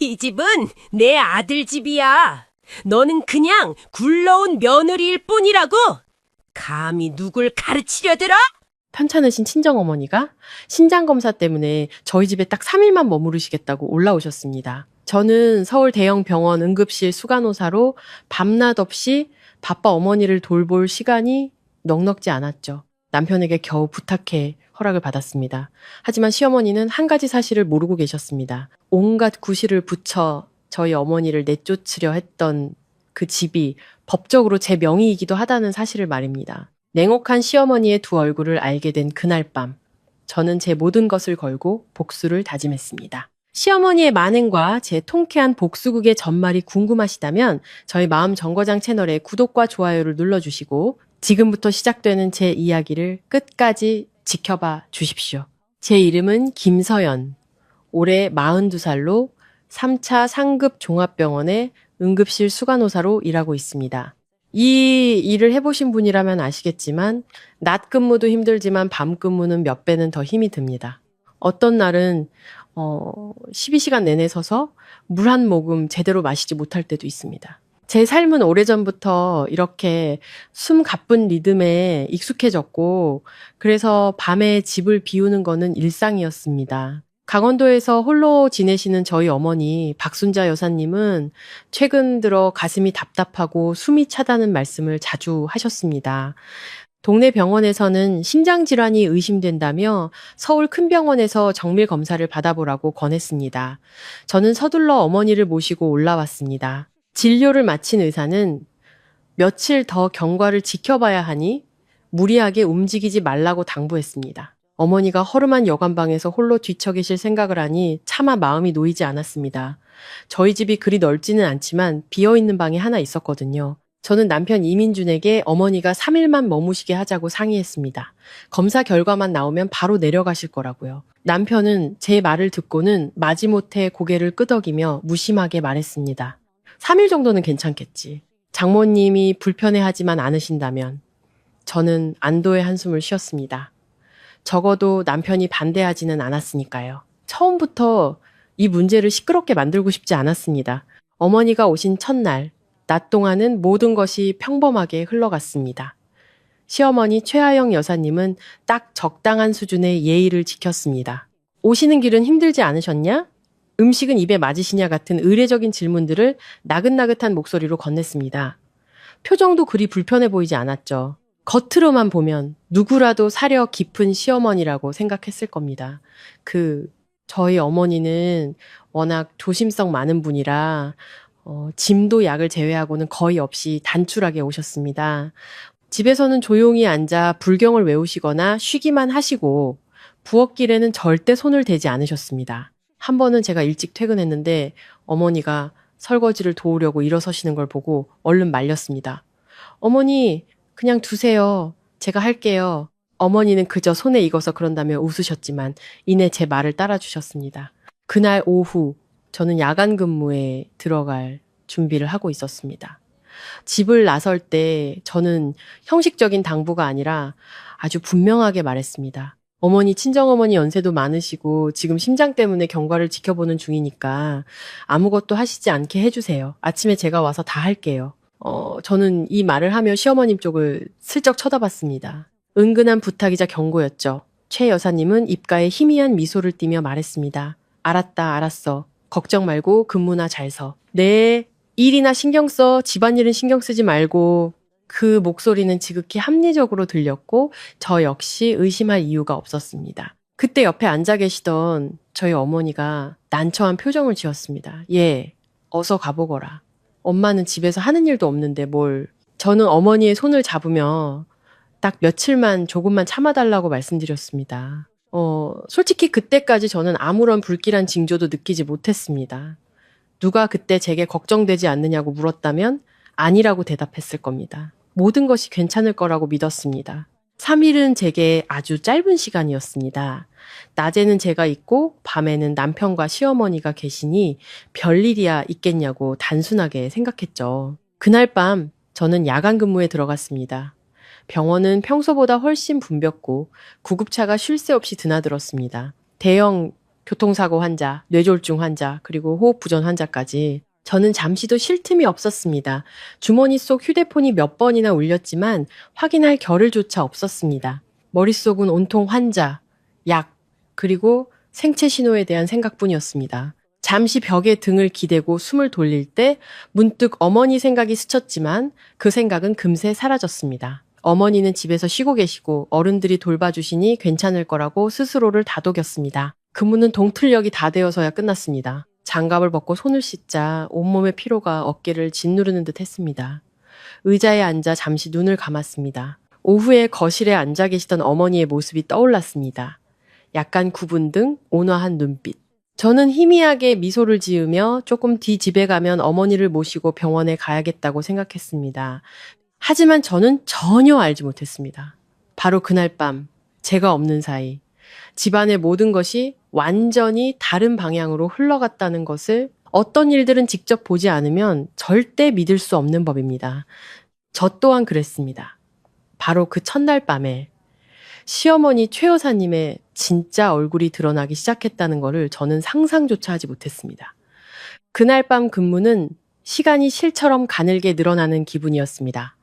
이 집은 내 아들 집이야. 너는 그냥 굴러온 며느리일 뿐이라고. 감히 누굴 가르치려 들어? 편찮으신 친정어머니가 신장검사 때문에 저희 집에 딱 3일만 머무르시겠다고 올라오셨습니다. 저는 서울 대형 병원 응급실 수간호사로 밤낮 없이 바빠 어머니를 돌볼 시간이 넉넉지 않았죠. 남편에게 겨우 부탁해 허락을 받았습니다. 하지만 시어머니는 한 가지 사실을 모르고 계셨습니다. 온갖 구실을 붙여 저희 어머니를 내쫓으려 했던 그 집이 법적으로 제 명의이기도 하다는 사실을 말입니다. 냉혹한 시어머니의 두 얼굴을 알게 된 그날 밤, 저는 제 모든 것을 걸고 복수를 다짐했습니다. 시어머니의 만행과 제 통쾌한 복수극의 전말이 궁금하시다면 저희 마음정거장 채널에 구독과 좋아요를 눌러주시고 지금부터 시작되는 제 이야기를 끝까지 지켜봐 주십시오. 제 이름은 김서연. 올해 42살로 3차 상급 종합병원의 응급실 수간호사로 일하고 있습니다. 이 일을 해보신 분이라면 아시겠지만 낮 근무도 힘들지만 밤 근무는 몇 배는 더 힘이 듭니다. 어떤 날은 12시간 내내 서서 물 한 모금 제대로 마시지 못할 때도 있습니다. 제 삶은 오래전부터 이렇게 숨 가쁜 리듬에 익숙해졌고 그래서 밤에 집을 비우는 거는 일상이었습니다. 강원도에서 홀로 지내시는 저희 어머니 박순자 여사님은 최근 들어 가슴이 답답하고 숨이 차다는 말씀을 자주 하셨습니다. 동네 병원에서는 심장질환이 의심된다며 서울 큰 병원에서 정밀 검사를 받아보라고 권했습니다. 저는 서둘러 어머니를 모시고 올라왔습니다. 진료를 마친 의사는 며칠 더 경과를 지켜봐야 하니 무리하게 움직이지 말라고 당부했습니다. 어머니가 허름한 여관방에서 홀로 뒤처계실 생각을 하니 차마 마음이 놓이지 않았습니다. 저희 집이 그리 넓지는 않지만 비어있는 방이 하나 있었거든요. 저는 남편 이민준에게 어머니가 3일만 머무시게 하자고 상의했습니다. 검사 결과만 나오면 바로 내려가실 거라고요. 남편은 제 말을 듣고는 마지못해 고개를 끄덕이며 무심하게 말했습니다. 3일 정도는 괜찮겠지. 장모님이 불편해하지만 않으신다면. 저는 안도의 한숨을 쉬었습니다. 적어도 남편이 반대하지는 않았으니까요. 처음부터 이 문제를 시끄럽게 만들고 싶지 않았습니다. 어머니가 오신 첫날, 낮 동안은 모든 것이 평범하게 흘러갔습니다. 시어머니 최하영 여사님은 딱 적당한 수준의 예의를 지켰습니다. 오시는 길은 힘들지 않으셨냐? 음식은 입에 맞으시냐 같은 의례적인 질문들을 나긋나긋한 목소리로 건넸습니다. 표정도 그리 불편해 보이지 않았죠. 겉으로만 보면 누구라도 사려 깊은 시어머니라고 생각했을 겁니다. 저희 어머니는 워낙 조심성 많은 분이라 짐도 약을 제외하고는 거의 없이 단출하게 오셨습니다. 집에서는 조용히 앉아 불경을 외우시거나 쉬기만 하시고 부엌길에는 절대 손을 대지 않으셨습니다. 한 번은 제가 일찍 퇴근했는데 어머니가 설거지를 도우려고 일어서시는 걸 보고 얼른 말렸습니다. 어머니, 그냥 두세요. 제가 할게요. 어머니는 그저 손에 익어서 그런다며 웃으셨지만 이내 제 말을 따라주셨습니다. 그날 오후 저는 야간 근무에 들어갈 준비를 하고 있었습니다. 집을 나설 때 저는 형식적인 당부가 아니라 아주 분명하게 말했습니다. 어머니, 친정어머니 연세도 많으시고 지금 심장 때문에 경과를 지켜보는 중이니까 아무것도 하시지 않게 해주세요. 아침에 제가 와서 다 할게요. 저는 이 말을 하며 시어머님 쪽을 슬쩍 쳐다봤습니다. 은근한 부탁이자 경고였죠. 최 여사님은 입가에 희미한 미소를 띠며 말했습니다. 알았다, 알았어. 걱정 말고 근무나 잘 서. 네, 일이나 신경 써. 집안일은 신경 쓰지 말고. 그 목소리는 지극히 합리적으로 들렸고 저 역시 의심할 이유가 없었습니다. 그때 옆에 앉아 계시던 저희 어머니가 난처한 표정을 지었습니다. 예, 어서 가보거라. 엄마는 집에서 하는 일도 없는데 뭘. 저는 어머니의 손을 잡으며 딱 며칠만 조금만 참아달라고 말씀드렸습니다. 솔직히 그때까지 저는 아무런 불길한 징조도 느끼지 못했습니다. 누가 그때 제게 걱정되지 않느냐고 물었다면 아니라고 대답했을 겁니다. 모든 것이 괜찮을 거라고 믿었습니다. 3일은 제게 아주 짧은 시간이었습니다. 낮에는 제가 있고 밤에는 남편과 시어머니가 계시니 별일이야 있겠냐고 단순하게 생각했죠. 그날 밤 저는 야간 근무에 들어갔습니다. 병원은 평소보다 훨씬 붐볐고 구급차가 쉴 새 없이 드나들었습니다. 대형 교통사고 환자, 뇌졸중 환자, 그리고 호흡부전 환자까지. 저는 잠시도 쉴 틈이 없었습니다. 주머니 속 휴대폰이 몇 번이나 울렸지만 확인할 겨를조차 없었습니다. 머릿속은 온통 환자, 약, 그리고 생체 신호에 대한 생각뿐이었습니다. 잠시 벽에 등을 기대고 숨을 돌릴 때 문득 어머니 생각이 스쳤지만 그 생각은 금세 사라졌습니다. 어머니는 집에서 쉬고 계시고 어른들이 돌봐주시니 괜찮을 거라고 스스로를 다독였습니다. 근무는 동틀력이 다 되어서야 끝났습니다. 장갑을 벗고 손을 씻자 온몸의 피로가 어깨를 짓누르는 듯 했습니다. 의자에 앉아 잠시 눈을 감았습니다. 오후에 거실에 앉아 계시던 어머니의 모습이 떠올랐습니다. 약간 구분 등 온화한 눈빛. 저는 희미하게 미소를 지으며 조금 뒤 집에 가면 어머니를 모시고 병원에 가야겠다고 생각했습니다. 하지만 저는 전혀 알지 못했습니다. 바로 그날 밤, 제가 없는 사이, 집안의 모든 것이 완전히 다른 방향으로 흘러갔다는 것을 어떤 일들은 직접 보지 않으면 절대 믿을 수 없는 법입니다. 저 또한 그랬습니다. 바로 그 첫날 밤에 시어머니 최 여사님의 진짜 얼굴이 드러나기 시작했다는 것을 저는 상상조차 하지 못했습니다. 그날 밤 근무는 시간이 실처럼 가늘게 늘어나는 기분이었습니다.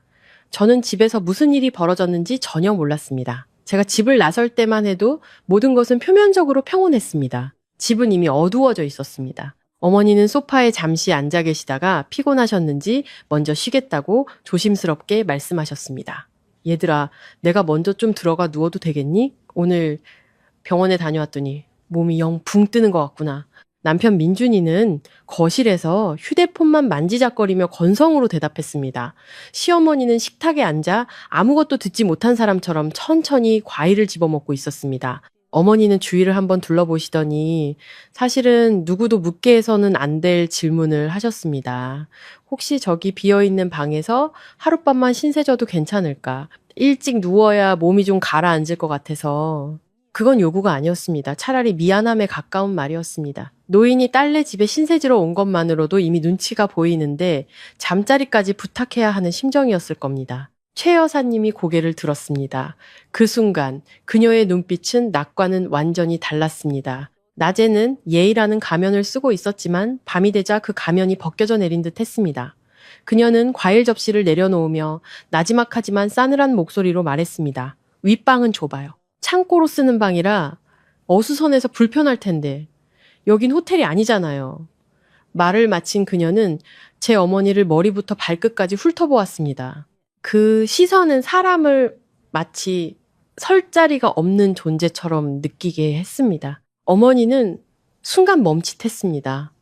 저는 집에서 무슨 일이 벌어졌는지 전혀 몰랐습니다. 제가 집을 나설 때만 해도 모든 것은 표면적으로 평온했습니다. 집은 이미 어두워져 있었습니다. 어머니는 소파에 잠시 앉아 계시다가 피곤하셨는지 먼저 쉬겠다고 조심스럽게 말씀하셨습니다. 얘들아, 내가 먼저 좀 들어가 누워도 되겠니? 오늘 병원에 다녀왔더니 몸이 영 붕 뜨는 것 같구나. 남편 민준이는 거실에서 휴대폰만 만지작거리며 건성으로 대답했습니다. 시어머니는 식탁에 앉아 아무것도 듣지 못한 사람처럼 천천히 과일을 집어먹고 있었습니다. 어머니는 주위를 한번 둘러보시더니 사실은 누구도 묻게 해서는 안 될 질문을 하셨습니다. 혹시 저기 비어있는 방에서 하룻밤만 신세져도 괜찮을까? 일찍 누워야 몸이 좀 가라앉을 것 같아서. 그건 요구가 아니었습니다. 차라리 미안함에 가까운 말이었습니다. 노인이 딸네 집에 신세지러 온 것만으로도 이미 눈치가 보이는데 잠자리까지 부탁해야 하는 심정이었을 겁니다. 최 여사님이 고개를 들었습니다. 그 순간 그녀의 눈빛은 낮과는 완전히 달랐습니다. 낮에는 예의라는 가면을 쓰고 있었지만 밤이 되자 그 가면이 벗겨져 내린 듯 했습니다. 그녀는 과일 접시를 내려놓으며 나지막하지만 싸늘한 목소리로 말했습니다. 윗방은 좁아요. 창고로 쓰는 방이라 어수선해서 불편할 텐데 여긴 호텔이 아니잖아요. 말을 마친 그녀는 제 어머니를 머리부터 발끝까지 훑어보았습니다. 그 시선은 사람을 마치 설 자리가 없는 존재처럼 느끼게 했습니다. 어머니는 순간 멈칫했습니다.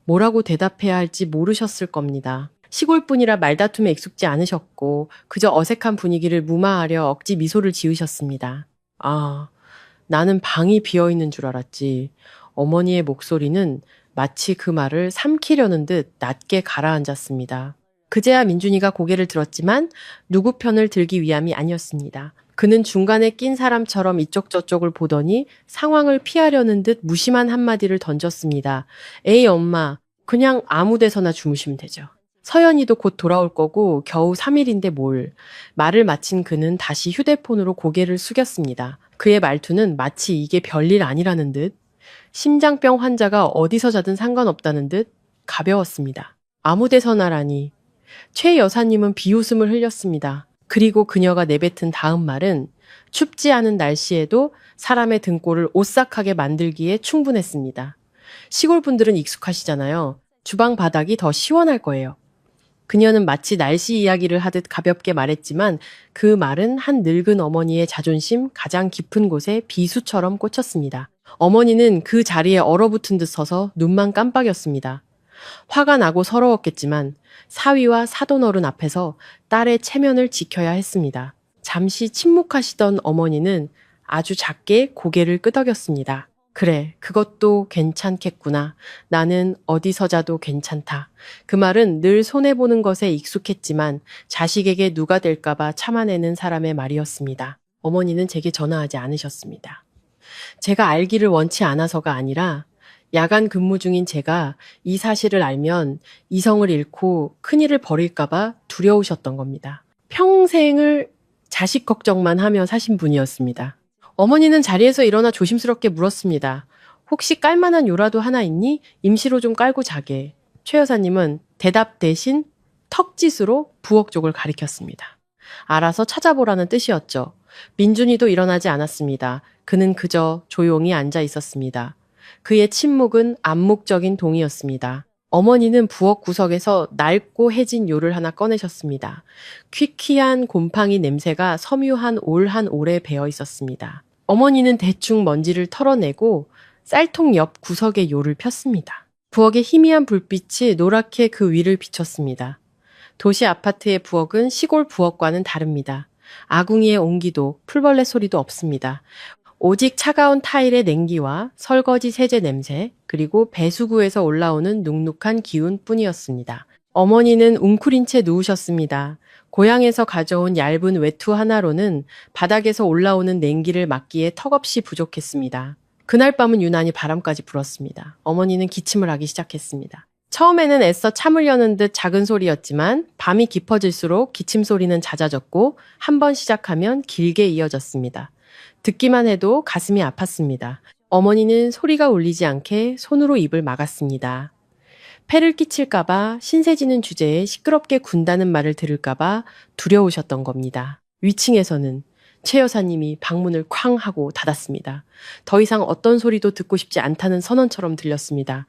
뭐라고 대답해야 할지 모르셨을 겁니다. 시골분이라 말다툼에 익숙지 않으셨고 그저 어색한 분위기를 무마하려 억지 미소를 지으셨습니다. 아, 나는 방이 비어있는 줄 알았지. 어머니의 목소리는 마치 그 말을 삼키려는 듯 낮게 가라앉았습니다. 그제야 민준이가 고개를 들었지만 누구 편을 들기 위함이 아니었습니다. 그는 중간에 낀 사람처럼 이쪽 저쪽을 보더니 상황을 피하려는 듯 무심한 한마디를 던졌습니다. 에이 엄마, 그냥 아무 데서나 주무시면 되죠. 서연이도 곧 돌아올 거고 겨우 3일인데 뭘. 말을 마친 그는 다시 휴대폰으로 고개를 숙였습니다. 그의 말투는 마치 이게 별일 아니라는 듯, 심장병 환자가 어디서 자든 상관없다는 듯 가벼웠습니다. 아무 데서나라니. 최 여사님은 비웃음을 흘렸습니다. 그리고 그녀가 내뱉은 다음 말은 춥지 않은 날씨에도 사람의 등골을 오싹하게 만들기에 충분했습니다. 시골 분들은 익숙하시잖아요. 주방 바닥이 더 시원할 거예요. 그녀는 마치 날씨 이야기를 하듯 가볍게 말했지만 그 말은 한 늙은 어머니의 자존심 가장 깊은 곳에 비수처럼 꽂혔습니다. 어머니는 그 자리에 얼어붙은 듯 서서 눈만 깜빡였습니다. 화가 나고 서러웠겠지만 사위와 사돈어른 앞에서 딸의 체면을 지켜야 했습니다. 잠시 침묵하시던 어머니는 아주 작게 고개를 끄덕였습니다. 그래, 그것도 괜찮겠구나. 나는 어디서 자도 괜찮다. 그 말은 늘 손해보는 것에 익숙했지만 자식에게 누가 될까봐 참아내는 사람의 말이었습니다. 어머니는 제게 전화하지 않으셨습니다. 제가 알기를 원치 않아서가 아니라 야간 근무 중인 제가 이 사실을 알면 이성을 잃고 큰일을 벌일까봐 두려우셨던 겁니다. 평생을 자식 걱정만 하며 사신 분이었습니다. 어머니는 자리에서 일어나 조심스럽게 물었습니다. 혹시 깔만한 요라도 하나 있니? 임시로 좀 깔고 자게. 최 여사님은 대답 대신 턱짓으로 부엌 쪽을 가리켰습니다. 알아서 찾아보라는 뜻이었죠. 민준이도 일어나지 않았습니다. 그는 그저 조용히 앉아 있었습니다. 그의 침묵은 암묵적인 동의였습니다. 어머니는 부엌 구석에서 낡고 해진 요를 하나 꺼내셨습니다. 퀴퀴한 곰팡이 냄새가 섬유한 올 한 올에 배어 있었습니다. 어머니는 대충 먼지를 털어내고 쌀통 옆 구석에 요를 폈습니다. 부엌의 희미한 불빛이 노랗게 그 위를 비췄습니다. 도시 아파트의 부엌은 시골 부엌과는 다릅니다. 아궁이의 온기도 풀벌레 소리도 없습니다. 오직 차가운 타일의 냉기와 설거지 세제 냄새, 그리고 배수구에서 올라오는 눅눅한 기운뿐이었습니다. 어머니는 웅크린 채 누우셨습니다. 고향에서 가져온 얇은 외투 하나로는 바닥에서 올라오는 냉기를 막기에 턱없이 부족했습니다. 그날 밤은 유난히 바람까지 불었습니다. 어머니는 기침을 하기 시작했습니다. 처음에는 애써 참으려는 듯 작은 소리였지만 밤이 깊어질수록 기침 소리는 잦아졌고 한 번 시작하면 길게 이어졌습니다. 듣기만 해도 가슴이 아팠습니다. 어머니는 소리가 울리지 않게 손으로 입을 막았습니다. 폐를 끼칠까봐 신세지는 주제에 시끄럽게 군다는 말을 들을까봐 두려우셨던 겁니다. 위층에서는 최 여사님이 방문을 쾅 하고 닫았습니다. 더 이상 어떤 소리도 듣고 싶지 않다는 선언처럼 들렸습니다.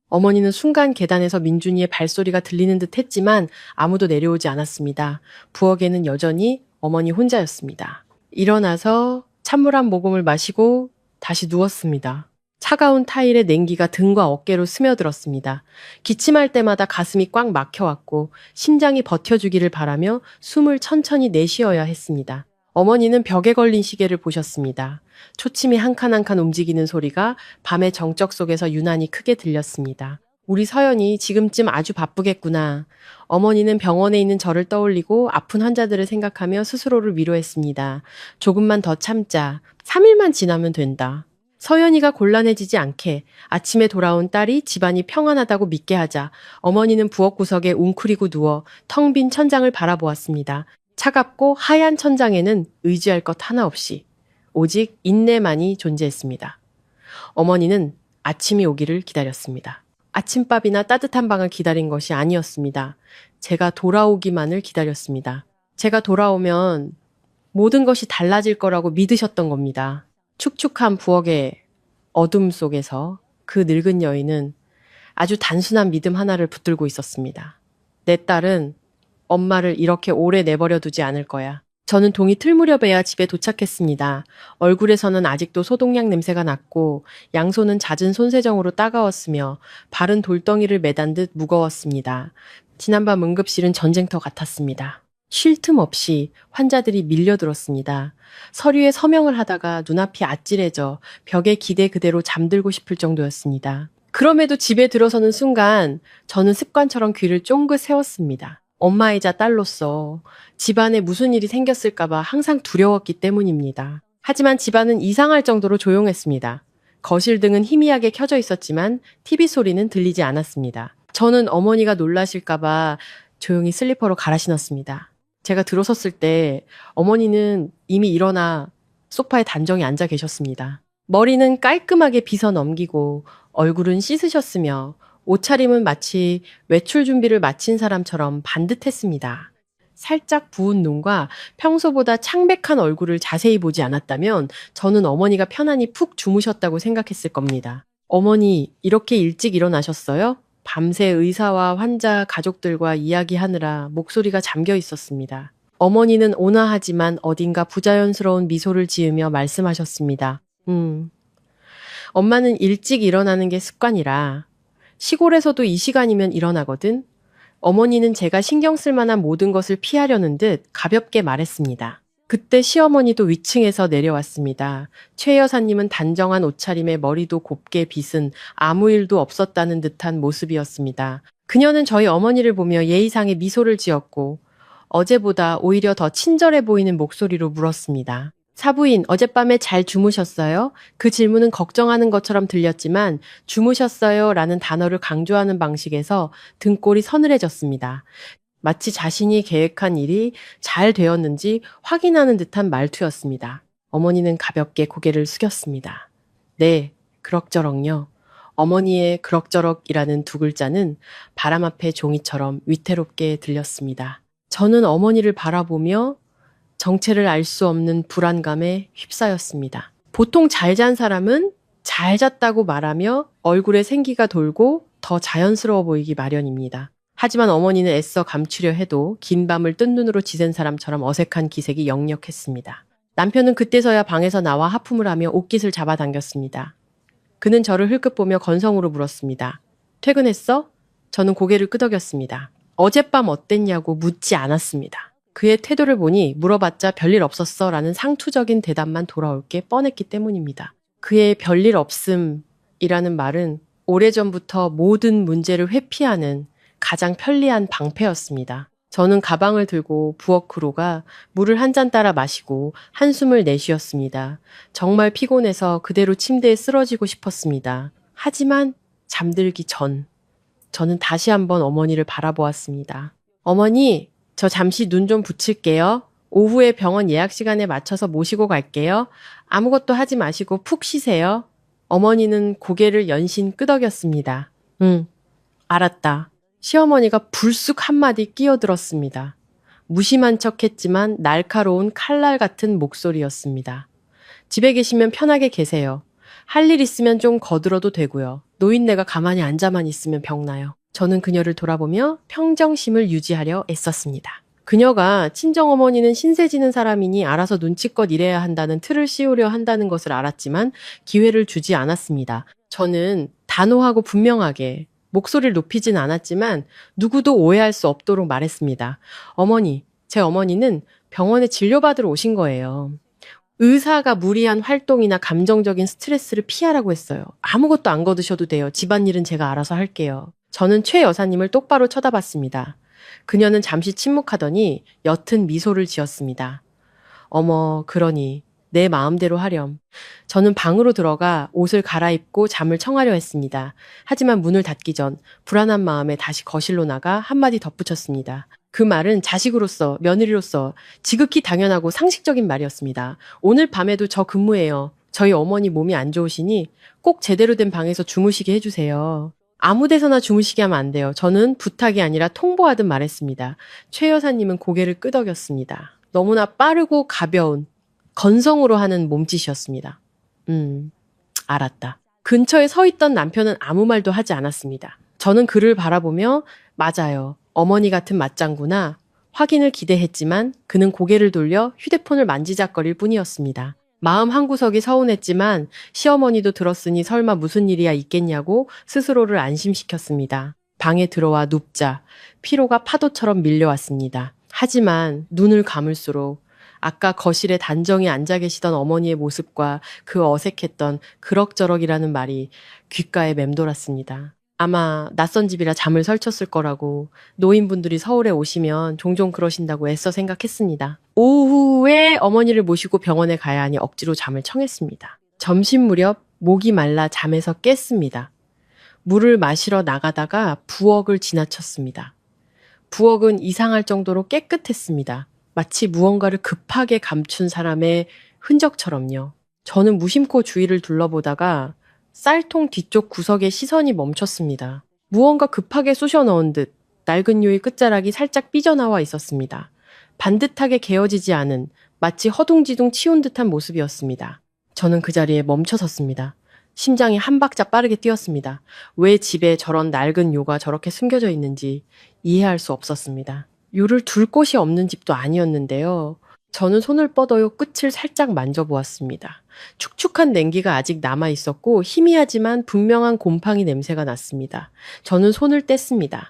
어머니는 순간 계단에서 민준이의 발소리가 들리는 듯 했지만 아무도 내려오지 않았습니다. 부엌에는 여전히 어머니 혼자였습니다. 일어나서 찬물 한 모금을 마시고 다시 누웠습니다. 차가운 타일의 냉기가 등과 어깨로 스며들었습니다. 기침할 때마다 가슴이 꽉 막혀왔고 심장이 버텨주기를 바라며 숨을 천천히 내쉬어야 했습니다. 어머니는 벽에 걸린 시계를 보셨습니다. 초침이 한 칸 한 칸 움직이는 소리가 밤의 정적 속에서 유난히 크게 들렸습니다. 우리 서연이 지금쯤 아주 바쁘겠구나. 어머니는 병원에 있는 저를 떠올리고 아픈 환자들을 생각하며 스스로를 위로했습니다. 조금만 더 참자. 3일만 지나면 된다. 서연이가 곤란해지지 않게 아침에 돌아온 딸이 집안이 평안하다고 믿게 하자. 어머니는 부엌 구석에 웅크리고 누워 텅 빈 천장을 바라보았습니다. 차갑고 하얀 천장에는 의지할 것 하나 없이 오직 인내만이 존재했습니다. 어머니는 아침이 오기를 기다렸습니다. 아침밥이나 따뜻한 방을 기다린 것이 아니었습니다. 제가 돌아오기만을 기다렸습니다. 제가 돌아오면 모든 것이 달라질 거라고 믿으셨던 겁니다. 축축한 부엌의 어둠 속에서 그 늙은 여인은 아주 단순한 믿음 하나를 붙들고 있었습니다. 내 딸은 엄마를 이렇게 오래 내버려 두지 않을 거야. 저는 동이 틀 무렵에야 집에 도착했습니다. 얼굴에서는 아직도 소독약 냄새가 났고 양손은 잦은 손세정으로 따가웠으며 발은 돌덩이를 매단 듯 무거웠습니다. 지난밤 응급실은 전쟁터 같았습니다. 쉴 틈 없이 환자들이 밀려들었습니다. 서류에 서명을 하다가 눈앞이 아찔해져 벽에 기대 그대로 잠들고 싶을 정도였습니다. 그럼에도 집에 들어서는 순간 저는 습관처럼 귀를 쫑긋 세웠습니다. 엄마이자 딸로서 집안에 무슨 일이 생겼을까봐 항상 두려웠기 때문입니다. 하지만 집안은 이상할 정도로 조용했습니다. 거실 등은 희미하게 켜져 있었지만 TV 소리는 들리지 않았습니다. 저는 어머니가 놀라실까봐 조용히 슬리퍼로 갈아 신었습니다. 제가 들어섰을 때 어머니는 이미 일어나 소파에 단정히 앉아 계셨습니다. 머리는 깔끔하게 빗어 넘기고 얼굴은 씻으셨으며 옷차림은 마치 외출 준비를 마친 사람처럼 반듯했습니다. 살짝 부은 눈과 평소보다 창백한 얼굴을 자세히 보지 않았다면 저는 어머니가 편안히 푹 주무셨다고 생각했을 겁니다. 어머니, 이렇게 일찍 일어나셨어요? 밤새 의사와 환자 가족들과 이야기하느라 목소리가 잠겨 있었습니다. 어머니는 온화하지만 어딘가 부자연스러운 미소를 지으며 말씀하셨습니다. 엄마는 일찍 일어나는 게 습관이라 시골에서도 이 시간이면 일어나거든. 어머니는 제가 신경 쓸 만한 모든 것을 피하려는 듯 가볍게 말했습니다. 그때 시어머니도 위층에서 내려왔습니다. 최 여사님은 단정한 옷차림에 머리도 곱게 빗은 아무 일도 없었다는 듯한 모습이었습니다. 그녀는 저희 어머니를 보며 예의상의 미소를 지었고 어제보다 오히려 더 친절해 보이는 목소리로 물었습니다. 사부인, 어젯밤에 잘 주무셨어요? 그 질문은 걱정하는 것처럼 들렸지만 주무셨어요? 라는 단어를 강조하는 방식에서 등골이 서늘해졌습니다. 마치 자신이 계획한 일이 잘 되었는지 확인하는 듯한 말투였습니다. 어머니는 가볍게 고개를 숙였습니다. 네, 그럭저럭요. 어머니의 그럭저럭이라는 두 글자는 바람 앞의 종이처럼 위태롭게 들렸습니다. 저는 어머니를 바라보며 정체를 알 수 없는 불안감에 휩싸였습니다. 보통 잘 잔 사람은 잘 잤다고 말하며 얼굴에 생기가 돌고 더 자연스러워 보이기 마련입니다. 하지만 어머니는 애써 감추려 해도 긴 밤을 뜬 눈으로 지샌 사람처럼 어색한 기색이 역력했습니다. 남편은 그때서야 방에서 나와 하품을 하며 옷깃을 잡아당겼습니다. 그는 저를 흘끗 보며 건성으로 물었습니다. 퇴근했어? 저는 고개를 끄덕였습니다. 어젯밤 어땠냐고 묻지 않았습니다. 그의 태도를 보니 물어봤자 별일 없었어 라는 상투적인 대답만 돌아올 게 뻔했기 때문입니다. 그의 별일 없음이라는 말은 오래전부터 모든 문제를 회피하는 가장 편리한 방패였습니다. 저는 가방을 들고 부엌으로 가 물을 한 잔 따라 마시고 한숨을 내쉬었습니다. 정말 피곤해서 그대로 침대에 쓰러지고 싶었습니다. 하지만 잠들기 전 저는 다시 한번 어머니를 바라보았습니다. 어머니, 저 잠시 눈 좀 붙일게요. 오후에 병원 예약 시간에 맞춰서 모시고 갈게요. 아무것도 하지 마시고 푹 쉬세요. 어머니는 고개를 연신 끄덕였습니다. 응, 알았다. 시어머니가 불쑥 한마디 끼어들었습니다. 무심한 척했지만 날카로운 칼날 같은 목소리였습니다. 집에 계시면 편하게 계세요. 할 일 있으면 좀 거들어도 되고요. 노인네가 가만히 앉아만 있으면 병나요. 저는 그녀를 돌아보며 평정심을 유지하려 애썼습니다. 그녀가 친정어머니는 신세 지는 사람이니 알아서 눈치껏 일해야 한다는 틀을 씌우려 한다는 것을 알았지만 기회를 주지 않았습니다. 저는 단호하고 분명하게 목소리를 높이진 않았지만 누구도 오해할 수 없도록 말했습니다. 어머니, 제 어머니는 병원에 진료받으러 오신 거예요. 의사가 무리한 활동이나 감정적인 스트레스를 피하라고 했어요. 아무것도 안 거두셔도 돼요. 집안일은 제가 알아서 할게요. 저는 최 여사님을 똑바로 쳐다봤습니다. 그녀는 잠시 침묵하더니 옅은 미소를 지었습니다. 어머, 그러니 내 마음대로 하렴. 저는 방으로 들어가 옷을 갈아입고 잠을 청하려 했습니다. 하지만 문을 닫기 전 불안한 마음에 다시 거실로 나가 한마디 덧붙였습니다. 그 말은 자식으로서, 며느리로서 지극히 당연하고 상식적인 말이었습니다. 오늘 밤에도 저 근무해요. 저희 어머니 몸이 안 좋으시니 꼭 제대로 된 방에서 주무시게 해주세요. 아무 데서나 주무시게 하면 안 돼요. 저는 부탁이 아니라 통보하듯 말했습니다. 최 여사님은 고개를 끄덕였습니다. 너무나 빠르고 가벼운 건성으로 하는 몸짓이었습니다. 알았다. 근처에 서 있던 남편은 아무 말도 하지 않았습니다. 저는 그를 바라보며 맞아요. 어머니 같은 맞장구나 확인을 기대했지만 그는 고개를 돌려 휴대폰을 만지작거릴 뿐이었습니다. 마음 한구석이 서운했지만 시어머니도 들었으니 설마 무슨 일이야 있겠냐고 스스로를 안심시켰습니다. 방에 들어와 눕자 피로가 파도처럼 밀려왔습니다. 하지만 눈을 감을수록 아까 거실에 단정히 앉아 계시던 어머니의 모습과 그 어색했던 그럭저럭이라는 말이 귓가에 맴돌았습니다. 아마 낯선 집이라 잠을 설쳤을 거라고 노인분들이 서울에 오시면 종종 그러신다고 애써 생각했습니다. 오후에 어머니를 모시고 병원에 가야 하니 억지로 잠을 청했습니다. 점심 무렵 목이 말라 잠에서 깼습니다. 물을 마시러 나가다가 부엌을 지나쳤습니다. 부엌은 이상할 정도로 깨끗했습니다. 마치 무언가를 급하게 감춘 사람의 흔적처럼요. 저는 무심코 주위를 둘러보다가 쌀통 뒤쪽 구석에 시선이 멈췄습니다. 무언가 급하게 쑤셔 넣은 듯 낡은 요의 끝자락이 살짝 삐져나와 있었습니다. 반듯하게 개어지지 않은 마치 허둥지둥 치운 듯한 모습이었습니다. 저는 그 자리에 멈춰 섰습니다. 심장이 한 박자 빠르게 뛰었습니다. 왜 집에 저런 낡은 요가 저렇게 숨겨져 있는지 이해할 수 없었습니다. 요를 둘 곳이 없는 집도 아니었는데요. 저는 손을 뻗어요 끝을 살짝 만져보았습니다. 축축한 냉기가 아직 남아있었고 희미하지만 분명한 곰팡이 냄새가 났습니다. 저는 손을 뗐습니다.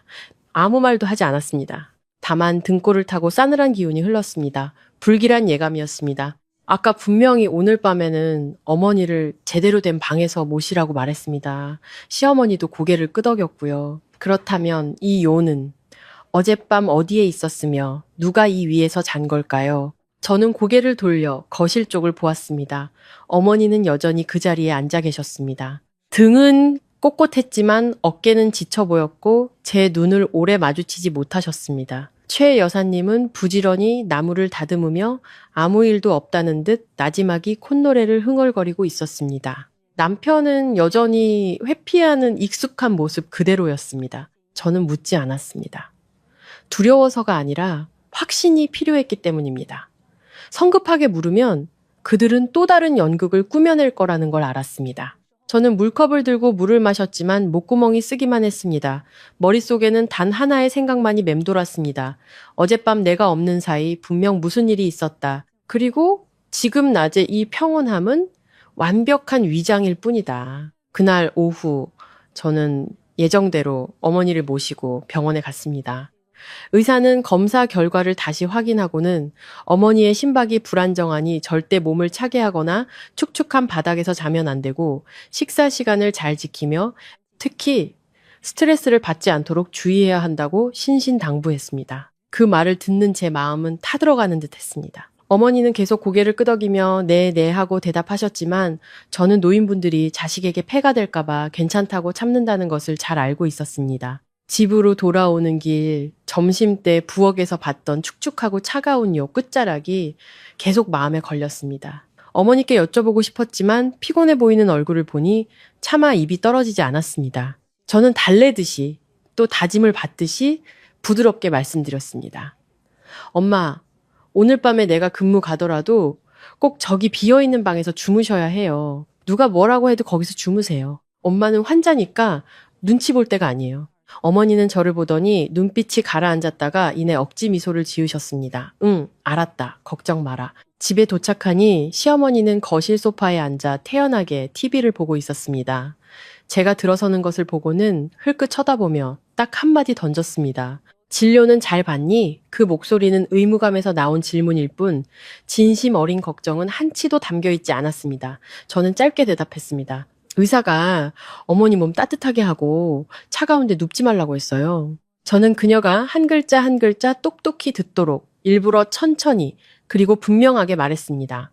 아무 말도 하지 않았습니다. 다만 등골을 타고 싸늘한 기운이 흘렀습니다. 불길한 예감이었습니다. 아까 분명히 오늘 밤에는 어머니를 제대로 된 방에서 모시라고 말했습니다. 시어머니도 고개를 끄덕였고요. 그렇다면 이 요는 어젯밤 어디에 있었으며 누가 이 위에서 잔 걸까요? 저는 고개를 돌려 거실 쪽을 보았습니다. 어머니는 여전히 그 자리에 앉아 계셨습니다. 등은 꼿꼿했지만 어깨는 지쳐 보였고 제 눈을 오래 마주치지 못하셨습니다. 최 여사님은 부지런히 나무를 다듬으며 아무 일도 없다는 듯 나지막이 콧노래를 흥얼거리고 있었습니다. 남편은 여전히 회피하는 익숙한 모습 그대로였습니다. 저는 묻지 않았습니다. 두려워서가 아니라 확신이 필요했기 때문입니다. 성급하게 물으면 그들은 또 다른 연극을 꾸며낼 거라는 걸 알았습니다. 저는 물컵을 들고 물을 마셨지만 목구멍이 쓰기만 했습니다. 머릿속에는 단 하나의 생각만이 맴돌았습니다. 어젯밤 내가 없는 사이 분명 무슨 일이 있었다. 그리고 지금 낮의 이 평온함은 완벽한 위장일 뿐이다. 그날 오후 저는 예정대로 어머니를 모시고 병원에 갔습니다. 의사는 검사 결과를 다시 확인하고는 어머니의 심박이 불안정하니 절대 몸을 차게 하거나 축축한 바닥에서 자면 안 되고 식사 시간을 잘 지키며 특히 스트레스를 받지 않도록 주의해야 한다고 신신당부했습니다. 그 말을 듣는 제 마음은 타들어가는 듯 했습니다. 어머니는 계속 고개를 끄덕이며 네 하고 대답하셨지만 저는 노인분들이 자식에게 폐가 될까봐 괜찮다고 참는다는 것을 잘 알고 있었습니다. 집으로 돌아오는 길 점심때 부엌에서 봤던 축축하고 차가운 요 끝자락이 계속 마음에 걸렸습니다. 어머니께 여쭤보고 싶었지만 피곤해 보이는 얼굴을 보니 차마 입이 떨어지지 않았습니다. 저는 달래듯이 또 다짐을 받듯이 부드럽게 말씀드렸습니다. 엄마, 오늘 밤에 내가 근무 가더라도 꼭 저기 비어있는 방에서 주무셔야 해요. 누가 뭐라고 해도 거기서 주무세요. 엄마는 환자니까 눈치 볼 때가 아니에요. 어머니는 저를 보더니 눈빛이 가라앉았다가 이내 억지 미소를 지으셨습니다. 응, 알았다. 걱정 마라. 집에 도착하니 시어머니는 거실 소파에 앉아 태연하게 TV를 보고 있었습니다. 제가 들어서는 것을 보고는 흘끗 쳐다보며 딱 한마디 던졌습니다. 진료는 잘 받니? 그 목소리는 의무감에서 나온 질문일 뿐 진심 어린 걱정은 한치도 담겨있지 않았습니다. 저는 짧게 대답했습니다. 의사가 어머니 몸 따뜻하게 하고 차가운데 눕지 말라고 했어요. 저는 그녀가 한 글자 한 글자 똑똑히 듣도록 일부러 천천히 그리고 분명하게 말했습니다.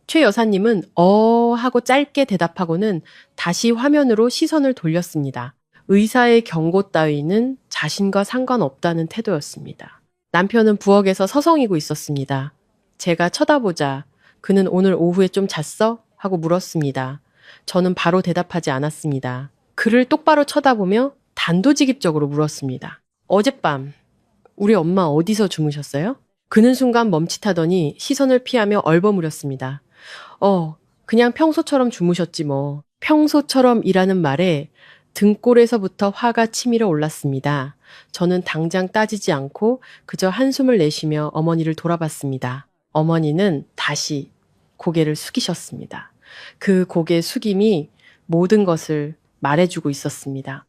최 여사님은 하고 짧게 대답하고는 다시 화면으로 시선을 돌렸습니다. 의사의 경고 따위는 자신과 상관없다는 태도였습니다. 남편은 부엌에서 서성이고 있었습니다. 제가 쳐다보자 그는 오늘 오후에 좀 잤어? 하고 물었습니다. 저는 바로 대답하지 않았습니다. 그를 똑바로 쳐다보며 단도직입적으로 물었습니다. 어젯밤 우리 엄마 어디서 주무셨어요? 그는 순간 멈칫하더니 시선을 피하며 얼버무렸습니다. 그냥 평소처럼 주무셨지 뭐. 평소처럼이라는 말에 등골에서부터 화가 치밀어 올랐습니다. 저는 당장 따지지 않고 그저 한숨을 내쉬며 어머니를 돌아봤습니다. 어머니는 다시 고개를 숙이셨습니다. 그 고개 숙임이 모든 것을 말해주고 있었습니다.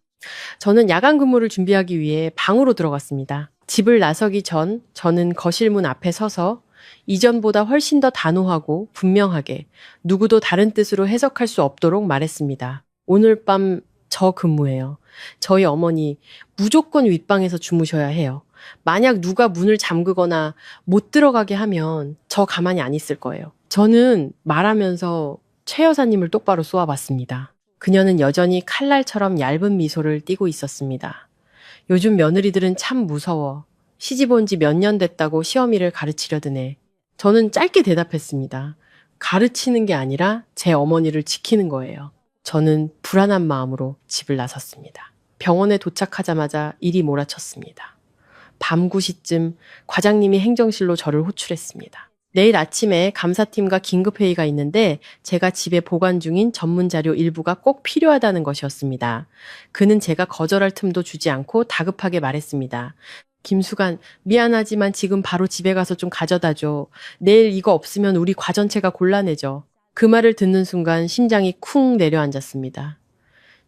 저는 야간 근무를 준비하기 위해 방으로 들어갔습니다. 집을 나서기 전 저는 거실 문 앞에 서서 이전보다 훨씬 더 단호하고 분명하게 누구도 다른 뜻으로 해석할 수 없도록 말했습니다. 오늘 밤 저 근무해요. 저희 어머니 무조건 윗방에서 주무셔야 해요. 만약 누가 문을 잠그거나 못 들어가게 하면 저 가만히 안 있을 거예요. 저는 말하면서 최 여사님을 똑바로 쏘아봤습니다. 그녀는 여전히 칼날처럼 얇은 미소를 띠고 있었습니다. 요즘 며느리들은 참 무서워. 시집 온 지 몇 년 됐다고 시어미를 가르치려 드네. 저는 짧게 대답했습니다. 가르치는 게 아니라 제 어머니를 지키는 거예요. 저는 불안한 마음으로 집을 나섰습니다. 병원에 도착하자마자 일이 몰아쳤습니다. 밤 9시쯤 과장님이 행정실로 저를 호출했습니다. 내일 아침에 감사팀과 긴급회의가 있는데 제가 집에 보관 중인 전문 자료 일부가 꼭 필요하다는 것이었습니다. 그는 제가 거절할 틈도 주지 않고 다급하게 말했습니다. 김수간, 미안하지만 지금 바로 집에 가서 좀 가져다 줘. 내일 이거 없으면 우리 과 전체가 곤란해져. 그 말을 듣는 순간 심장이 쿵 내려앉았습니다.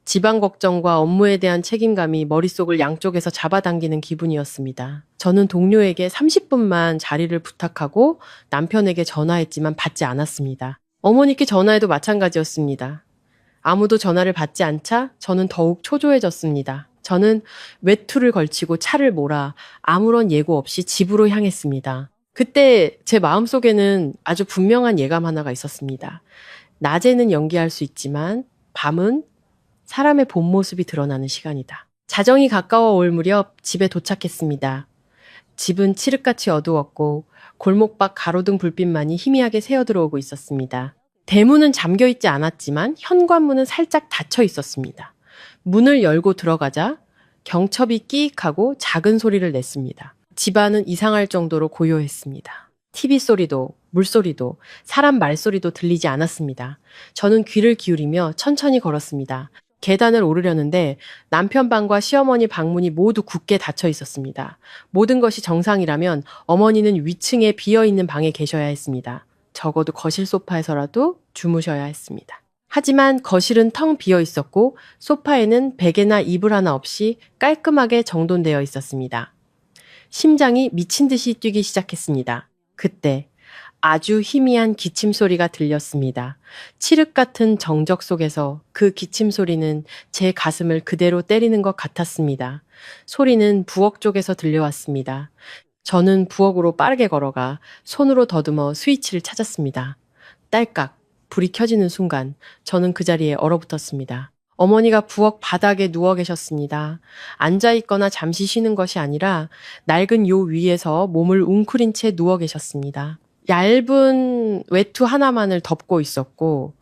집안 걱정과 업무에 대한 책임감이 머릿속을 양쪽에서 잡아당기는 기분이었습니다. 저는 동료에게 30분만 자리를 부탁하고 남편에게 전화했지만 받지 않았습니다. 어머니께 전화해도 마찬가지였습니다. 아무도 전화를 받지 않자 저는 더욱 초조해졌습니다. 저는 외투를 걸치고 차를 몰아 아무런 예고 없이 집으로 향했습니다. 그때 제 마음속에는 아주 분명한 예감 하나가 있었습니다. 낮에는 연기할 수 있지만 밤은 사람의 본 모습이 드러나는 시간이다. 자정이 가까워 올 무렵 집에 도착했습니다. 집은 칠흑같이 어두웠고 골목 밖 가로등 불빛만이 희미하게 새어 들어오고 있었습니다. 대문은 잠겨 있지 않았지만 현관문은 살짝 닫혀 있었습니다. 문을 열고 들어가자 경첩이 끼익하고 작은 소리를 냈습니다. 집안은 이상할 정도로 고요했습니다. TV 소리도 물소리도 사람 말소리도 들리지 않았습니다. 저는 귀를 기울이며 천천히 걸었습니다. 계단을 오르려는데 남편 방과 시어머니 방문이 모두 굳게 닫혀 있었습니다. 모든 것이 정상이라면 어머니는 위층에 비어있는 방에 계셔야 했습니다. 적어도 거실 소파에서라도 주무셔야 했습니다. 하지만 거실은 텅 비어 있었고 소파에는 베개나 이불 하나 없이 깔끔하게 정돈되어 있었습니다. 심장이 미친 듯이 뛰기 시작했습니다. 그때 아주 희미한 기침 소리가 들렸습니다. 칠흑 같은 정적 속에서 그 기침 소리는 제 가슴을 그대로 때리는 것 같았습니다. 소리는 부엌 쪽에서 들려왔습니다. 저는 부엌으로 빠르게 걸어가 손으로 더듬어 스위치를 찾았습니다. 딸깍, 불이 켜지는 순간 저는 그 자리에 얼어붙었습니다. 어머니가 부엌 바닥에 누워 계셨습니다. 앉아있거나 잠시 쉬는 것이 아니라 낡은 요 위에서 몸을 웅크린 채 누워 계셨습니다. 얇은 외투 하나만을 덮고 있었고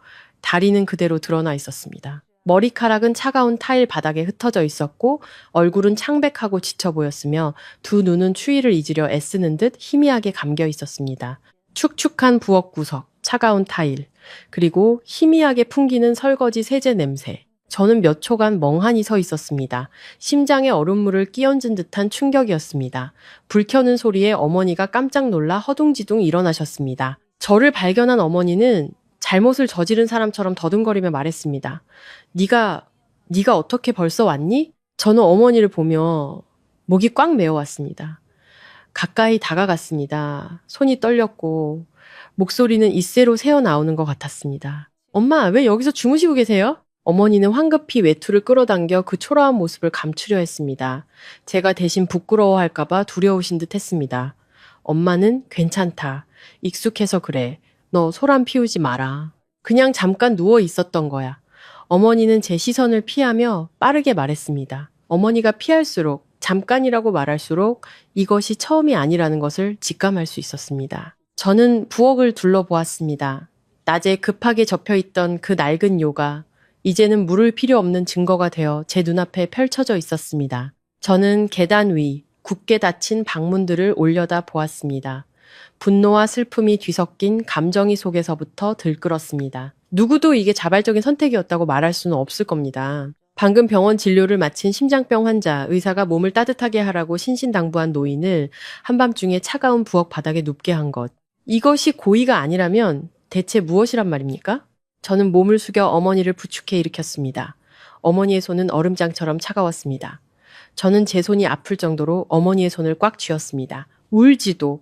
다리는 그대로 드러나 있었습니다. 머리카락은 차가운 타일 바닥에 흩어져 있었고 얼굴은 창백하고 지쳐 보였으며 두 눈은 추위를 잊으려 애쓰는 듯 희미하게 감겨 있었습니다. 축축한 부엌 구석, 차가운 타일, 그리고 희미하게 풍기는 설거지 세제 냄새. 저는 몇 초간 멍하니 서 있었습니다. 심장에 얼음물을 끼얹은 듯한 충격이었습니다. 불 켜는 소리에 어머니가 깜짝 놀라 허둥지둥 일어나셨습니다. 저를 발견한 어머니는 잘못을 저지른 사람처럼 더듬거리며 말했습니다. 네가 어떻게 벌써 왔니? 저는 어머니를 보며 목이 꽉 메어왔습니다. 가까이 다가갔습니다. 손이 떨렸고 목소리는 이새로 새어나오는 것 같았습니다. 엄마, 왜 여기서 주무시고 계세요? 어머니는 황급히 외투를 끌어당겨 그 초라한 모습을 감추려 했습니다. 제가 대신 부끄러워할까봐 두려우신 듯 했습니다. 엄마는 괜찮다. 익숙해서 그래. 너 소란 피우지 마라. 그냥 잠깐 누워 있었던 거야. 어머니는 제 시선을 피하며 빠르게 말했습니다. 어머니가 피할수록, 잠깐이라고 말할수록 이것이 처음이 아니라는 것을 직감할 수 있었습니다. 저는 부엌을 둘러보았습니다. 낮에 급하게 접혀있던 그 낡은 요가, 이제는 물을 필요 없는 증거가 되어 제 눈앞에 펼쳐져 있었습니다. 저는 계단 위, 굳게 닫힌 방문들을 올려다 보았습니다. 분노와 슬픔이 뒤섞인 감정이 속에서부터 들끓었습니다. 누구도 이게 자발적인 선택이었다고 말할 수는 없을 겁니다. 방금 병원 진료를 마친 심장병 환자, 의사가 몸을 따뜻하게 하라고 신신당부한 노인을 한밤중에 차가운 부엌 바닥에 눕게 한 것. 이것이 고의가 아니라면 대체 무엇이란 말입니까? 저는 몸을 숙여 어머니를 부축해 일으켰습니다. 어머니의 손은 얼음장처럼 차가웠습니다. 저는 제 손이 아플 정도로 어머니의 손을 꽉 쥐었습니다. 울지도,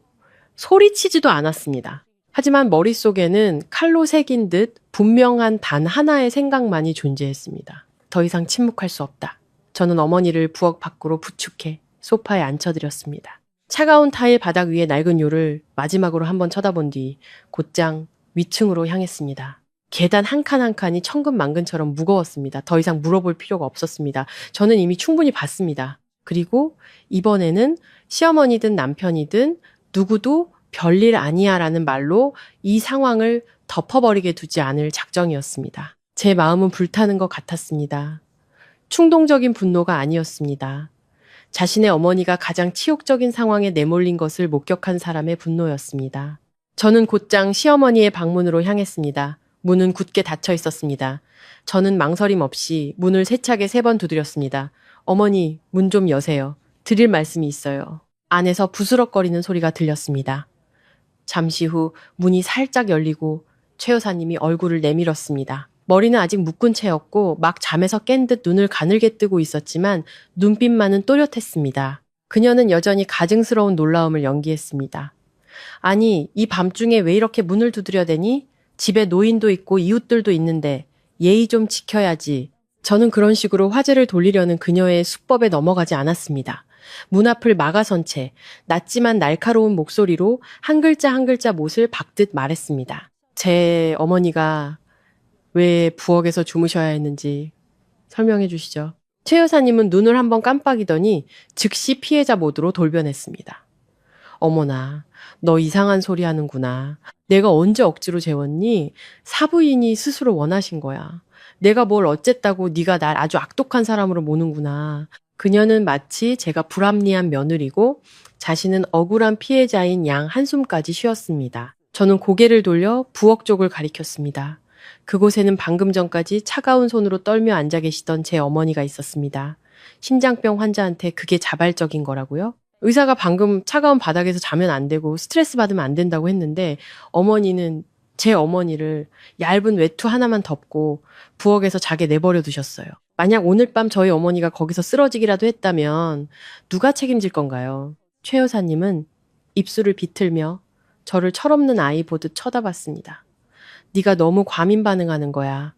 소리치지도 않았습니다. 하지만 머릿속에는 칼로 새긴 듯 분명한 단 하나의 생각만이 존재했습니다. 더 이상 침묵할 수 없다. 저는 어머니를 부엌 밖으로 부축해 소파에 앉혀드렸습니다. 차가운 타일 바닥 위에 낡은 요를 마지막으로 한번 쳐다본 뒤 곧장 위층으로 향했습니다. 계단 한 칸 한 칸이 천근만근처럼 무거웠습니다. 더 이상 물어볼 필요가 없었습니다. 저는 이미 충분히 봤습니다. 그리고 이번에는 시어머니든 남편이든 누구도 별일 아니야 라는 말로 이 상황을 덮어버리게 두지 않을 작정이었습니다. 제 마음은 불타는 것 같았습니다. 충동적인 분노가 아니었습니다. 자신의 어머니가 가장 치욕적인 상황에 내몰린 것을 목격한 사람의 분노였습니다. 저는 곧장 시어머니의 방문으로 향했습니다. 문은 굳게 닫혀 있었습니다. 저는 망설임 없이 문을 세차게 3번 두드렸습니다. 어머니, 문 좀 여세요. 드릴 말씀이 있어요. 안에서 부스럭거리는 소리가 들렸습니다. 잠시 후 문이 살짝 열리고 최 여사님이 얼굴을 내밀었습니다. 머리는 아직 묶은 채였고 막 잠에서 깬 듯 눈을 가늘게 뜨고 있었지만 눈빛만은 또렷했습니다. 그녀는 여전히 가증스러운 놀라움을 연기했습니다. 아니, 이 밤중에 왜 이렇게 문을 두드려대니? 집에 노인도 있고 이웃들도 있는데 예의 좀 지켜야지. 저는 그런 식으로 화제를 돌리려는 그녀의 수법에 넘어가지 않았습니다. 문 앞을 막아선 채 낮지만 날카로운 목소리로 한 글자 한 글자 못을 박듯 말했습니다. 제 어머니가 왜 부엌에서 주무셔야 했는지 설명해 주시죠. 최 여사님은 눈을 한번 깜빡이더니 즉시 피해자 모드로 돌변했습니다. 어머나, 너 이상한 소리 하는구나. 내가 언제 억지로 재웠니? 사부인이 스스로 원하신 거야. 내가 뭘 어쨌다고 네가 날 아주 악독한 사람으로 모는구나. 그녀는 마치 제가 불합리한 며느리고 자신은 억울한 피해자인 양 한숨까지 쉬었습니다. 저는 고개를 돌려 부엌 쪽을 가리켰습니다. 그곳에는 방금 전까지 차가운 손으로 떨며 앉아 계시던 제 어머니가 있었습니다. 심장병 환자한테 그게 자발적인 거라고요? 의사가 방금 차가운 바닥에서 자면 안 되고 스트레스 받으면 안 된다고 했는데 어머니는 제 어머니를 얇은 외투 하나만 덮고 부엌에서 자게 내버려 두셨어요. 만약 오늘 밤 저희 어머니가 거기서 쓰러지기라도 했다면 누가 책임질 건가요? 최 여사님은 입술을 비틀며 저를 철없는 아이 보듯 쳐다봤습니다. 네가 너무 과민 반응하는 거야.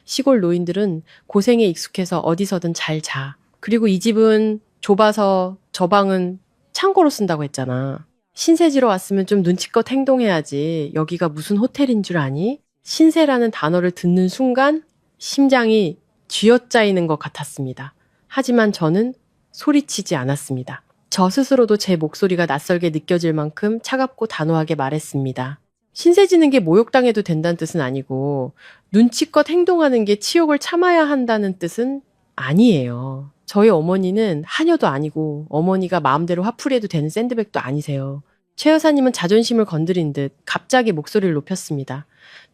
시골 노인들은 고생에 익숙해서 어디서든 잘 자. 그리고 이 집은 좁아서 저 방은 창고로 쓴다고 했잖아. 신세지로 왔으면 좀 눈치껏 행동해야지. 여기가 무슨 호텔인 줄 아니? 신세라는 단어를 듣는 순간 심장이 쥐어짜이는 것 같았습니다. 하지만 저는 소리치지 않았습니다. 저 스스로도 제 목소리가 낯설게 느껴질 만큼 차갑고 단호하게 말했습니다. 신세지는 게 모욕당해도 된다는 뜻은 아니고 눈치껏 행동하는 게 치욕을 참아야 한다는 뜻은 아니에요. 저희 어머니는 하녀도 아니고 어머니가 마음대로 화풀이해도 되는 샌드백도 아니세요. 최 여사님은 자존심을 건드린 듯 갑자기 목소리를 높였습니다.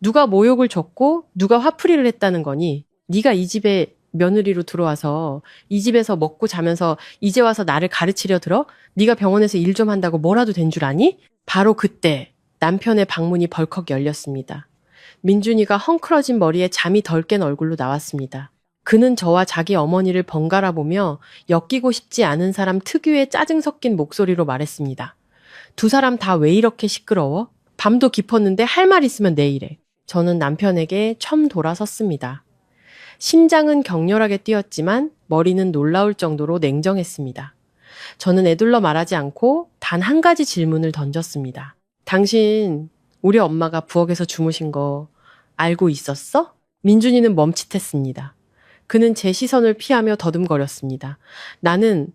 누가 모욕을 줬고 누가 화풀이를 했다는 거니? 네가 이 집에 며느리로 들어와서 이 집에서 먹고 자면서 이제 와서 나를 가르치려 들어? 네가 병원에서 일 좀 한다고 뭐라도 된 줄 아니? 바로 그때 남편의 방문이 벌컥 열렸습니다. 민준이가 헝클어진 머리에 잠이 덜 깬 얼굴로 나왔습니다. 그는 저와 자기 어머니를 번갈아 보며 엮이고 싶지 않은 사람 특유의 짜증 섞인 목소리로 말했습니다. 두 사람 다 왜 이렇게 시끄러워? 밤도 깊었는데 할 말 있으면 내일해. 저는 남편에게 첨 돌아섰습니다. 심장은 격렬하게 뛰었지만 머리는 놀라울 정도로 냉정했습니다. 저는 애둘러 말하지 않고 단 한 가지 질문을 던졌습니다. 당신, 우리 엄마가 부엌에서 주무신 거 알고 있었어? 민준이는 멈칫했습니다. 그는 제 시선을 피하며 더듬거렸습니다. 나는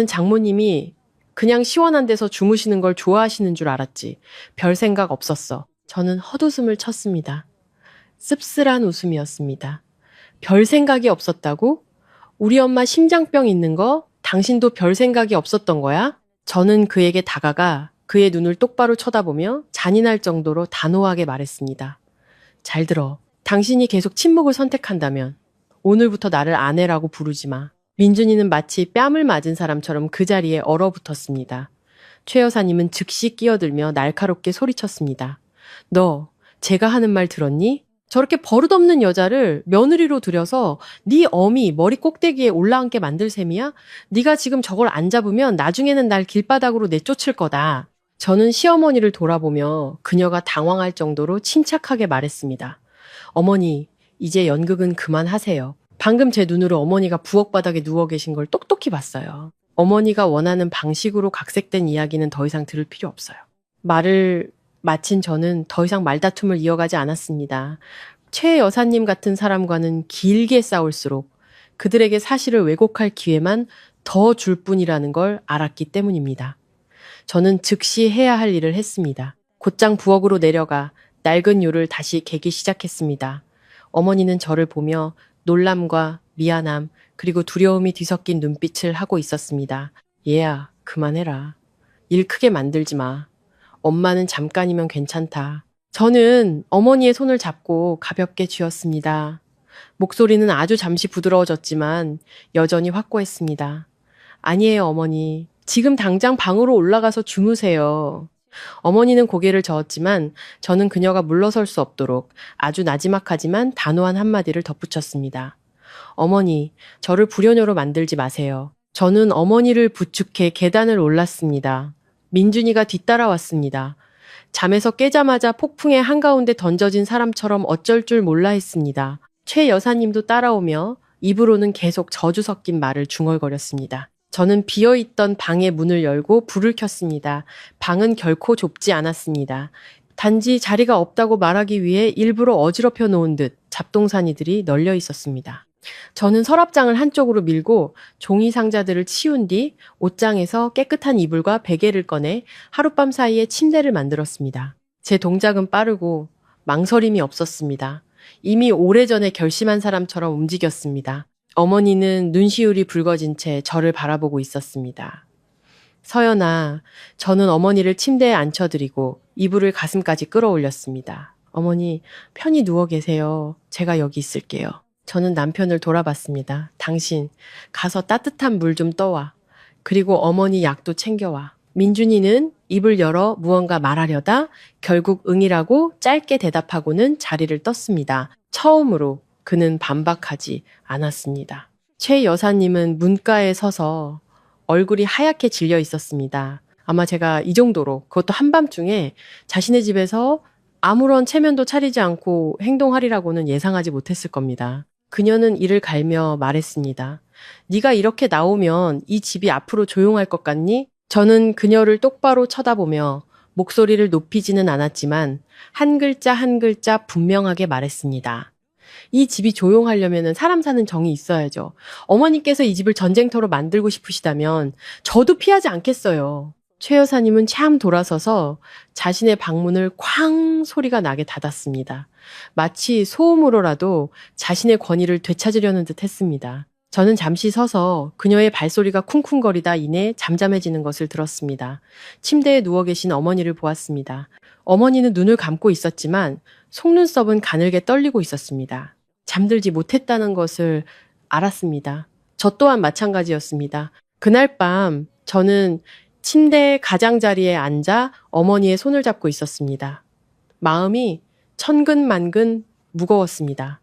장모님이 그냥 시원한 데서 주무시는 걸 좋아하시는 줄 알았지. 별 생각 없었어. 저는 헛웃음을 쳤습니다. 씁쓸한 웃음이었습니다. 별 생각이 없었다고? 우리 엄마 심장병 있는 거 당신도 별 생각이 없었던 거야? 저는 그에게 다가가 그의 눈을 똑바로 쳐다보며 잔인할 정도로 단호하게 말했습니다. 잘 들어. 당신이 계속 침묵을 선택한다면 오늘부터 나를 아내라고 부르지 마. 민준이는 마치 뺨을 맞은 사람처럼 그 자리에 얼어붙었습니다. 최 여사님은 즉시 끼어들며 날카롭게 소리쳤습니다. 너 제가 하는 말 들었니? 저렇게 버릇없는 여자를 며느리로 들여서 네 어미 머리 꼭대기에 올라앉게 만들 셈이야? 네가 지금 저걸 안 잡으면 나중에는 날 길바닥으로 내쫓을 거다. 저는 시어머니를 돌아보며 그녀가 당황할 정도로 침착하게 말했습니다. 어머니, 이제 연극은 그만하세요. 방금 제 눈으로 어머니가 부엌 바닥에 누워 계신 걸 똑똑히 봤어요. 어머니가 원하는 방식으로 각색된 이야기는 더 이상 들을 필요 없어요. 말을 마친 저는 더 이상 말다툼을 이어가지 않았습니다. 최 여사님 같은 사람과는 길게 싸울수록 그들에게 사실을 왜곡할 기회만 더 줄 뿐이라는 걸 알았기 때문입니다. 저는 즉시 해야 할 일을 했습니다. 곧장 부엌으로 내려가 낡은 요를 다시 개기 시작했습니다. 어머니는 저를 보며 놀람과 미안함 그리고 두려움이 뒤섞인 눈빛을 하고 있었습니다. 얘야, 그만해라. 일 크게 만들지 마. 엄마는 잠깐이면 괜찮다. 저는 어머니의 손을 잡고 가볍게 쥐었습니다. 목소리는 아주 잠시 부드러워졌지만 여전히 확고했습니다. 아니에요, 어머니. 지금 당장 방으로 올라가서 주무세요. 어머니는 고개를 저었지만 저는 그녀가 물러설 수 없도록 아주 나지막하지만 단호한 한마디를 덧붙였습니다. 어머니, 저를 불효녀로 만들지 마세요. 저는 어머니를 부축해 계단을 올랐습니다. 민준이가 뒤따라왔습니다. 잠에서 깨자마자 폭풍의 한가운데 던져진 사람처럼 어쩔 줄 몰라 했습니다. 최 여사님도 따라오며 입으로는 계속 저주 섞인 말을 중얼거렸습니다. 저는 비어있던 방의 문을 열고 불을 켰습니다. 방은 결코 좁지 않았습니다. 단지 자리가 없다고 말하기 위해 일부러 어지럽혀 놓은 듯 잡동사니들이 널려 있었습니다. 저는 서랍장을 한쪽으로 밀고 종이 상자들을 치운 뒤 옷장에서 깨끗한 이불과 베개를 꺼내 하룻밤 사이에 침대를 만들었습니다. 제 동작은 빠르고 망설임이 없었습니다. 이미 오래전에 결심한 사람처럼 움직였습니다. 어머니는 눈시울이 붉어진 채 저를 바라보고 있었습니다. 서연아, 저는 어머니를 침대에 앉혀드리고 이불을 가슴까지 끌어올렸습니다. 어머니, 편히 누워 계세요. 제가 여기 있을게요. 저는 남편을 돌아봤습니다. 당신, 가서 따뜻한 물 좀 떠와. 그리고 어머니 약도 챙겨와. 민준이는 입을 열어 무언가 말하려다 결국 응이라고 짧게 대답하고는 자리를 떴습니다. 처음으로 그는 반박하지 않았습니다. 최 여사님은 문가에 서서 얼굴이 하얗게 질려 있었습니다. 아마 제가 이 정도로, 그것도 한밤중에 자신의 집에서 아무런 체면도 차리지 않고 행동하리라고는 예상하지 못했을 겁니다. 그녀는 이를 갈며 말했습니다. 네가 이렇게 나오면 이 집이 앞으로 조용할 것 같니? 저는 그녀를 똑바로 쳐다보며 목소리를 높이지는 않았지만 한 글자 한 글자 분명하게 말했습니다. 이 집이 조용하려면 사람 사는 정이 있어야죠. 어머니께서 이 집을 전쟁터로 만들고 싶으시다면 저도 피하지 않겠어요. 최 여사님은 참 돌아서서 자신의 방문을 쾅 소리가 나게 닫았습니다. 마치 소음으로라도 자신의 권위를 되찾으려는 듯 했습니다. 저는 잠시 서서 그녀의 발소리가 쿵쿵거리다 이내 잠잠해지는 것을 들었습니다. 침대에 누워 계신 어머니를 보았습니다. 어머니는 눈을 감고 있었지만 속눈썹은 가늘게 떨리고 있었습니다. 잠들지 못했다는 것을 알았습니다. 저 또한 마찬가지였습니다. 그날 밤 저는 침대 가장자리에 앉아 어머니의 손을 잡고 있었습니다. 마음이 천근만근 무거웠습니다.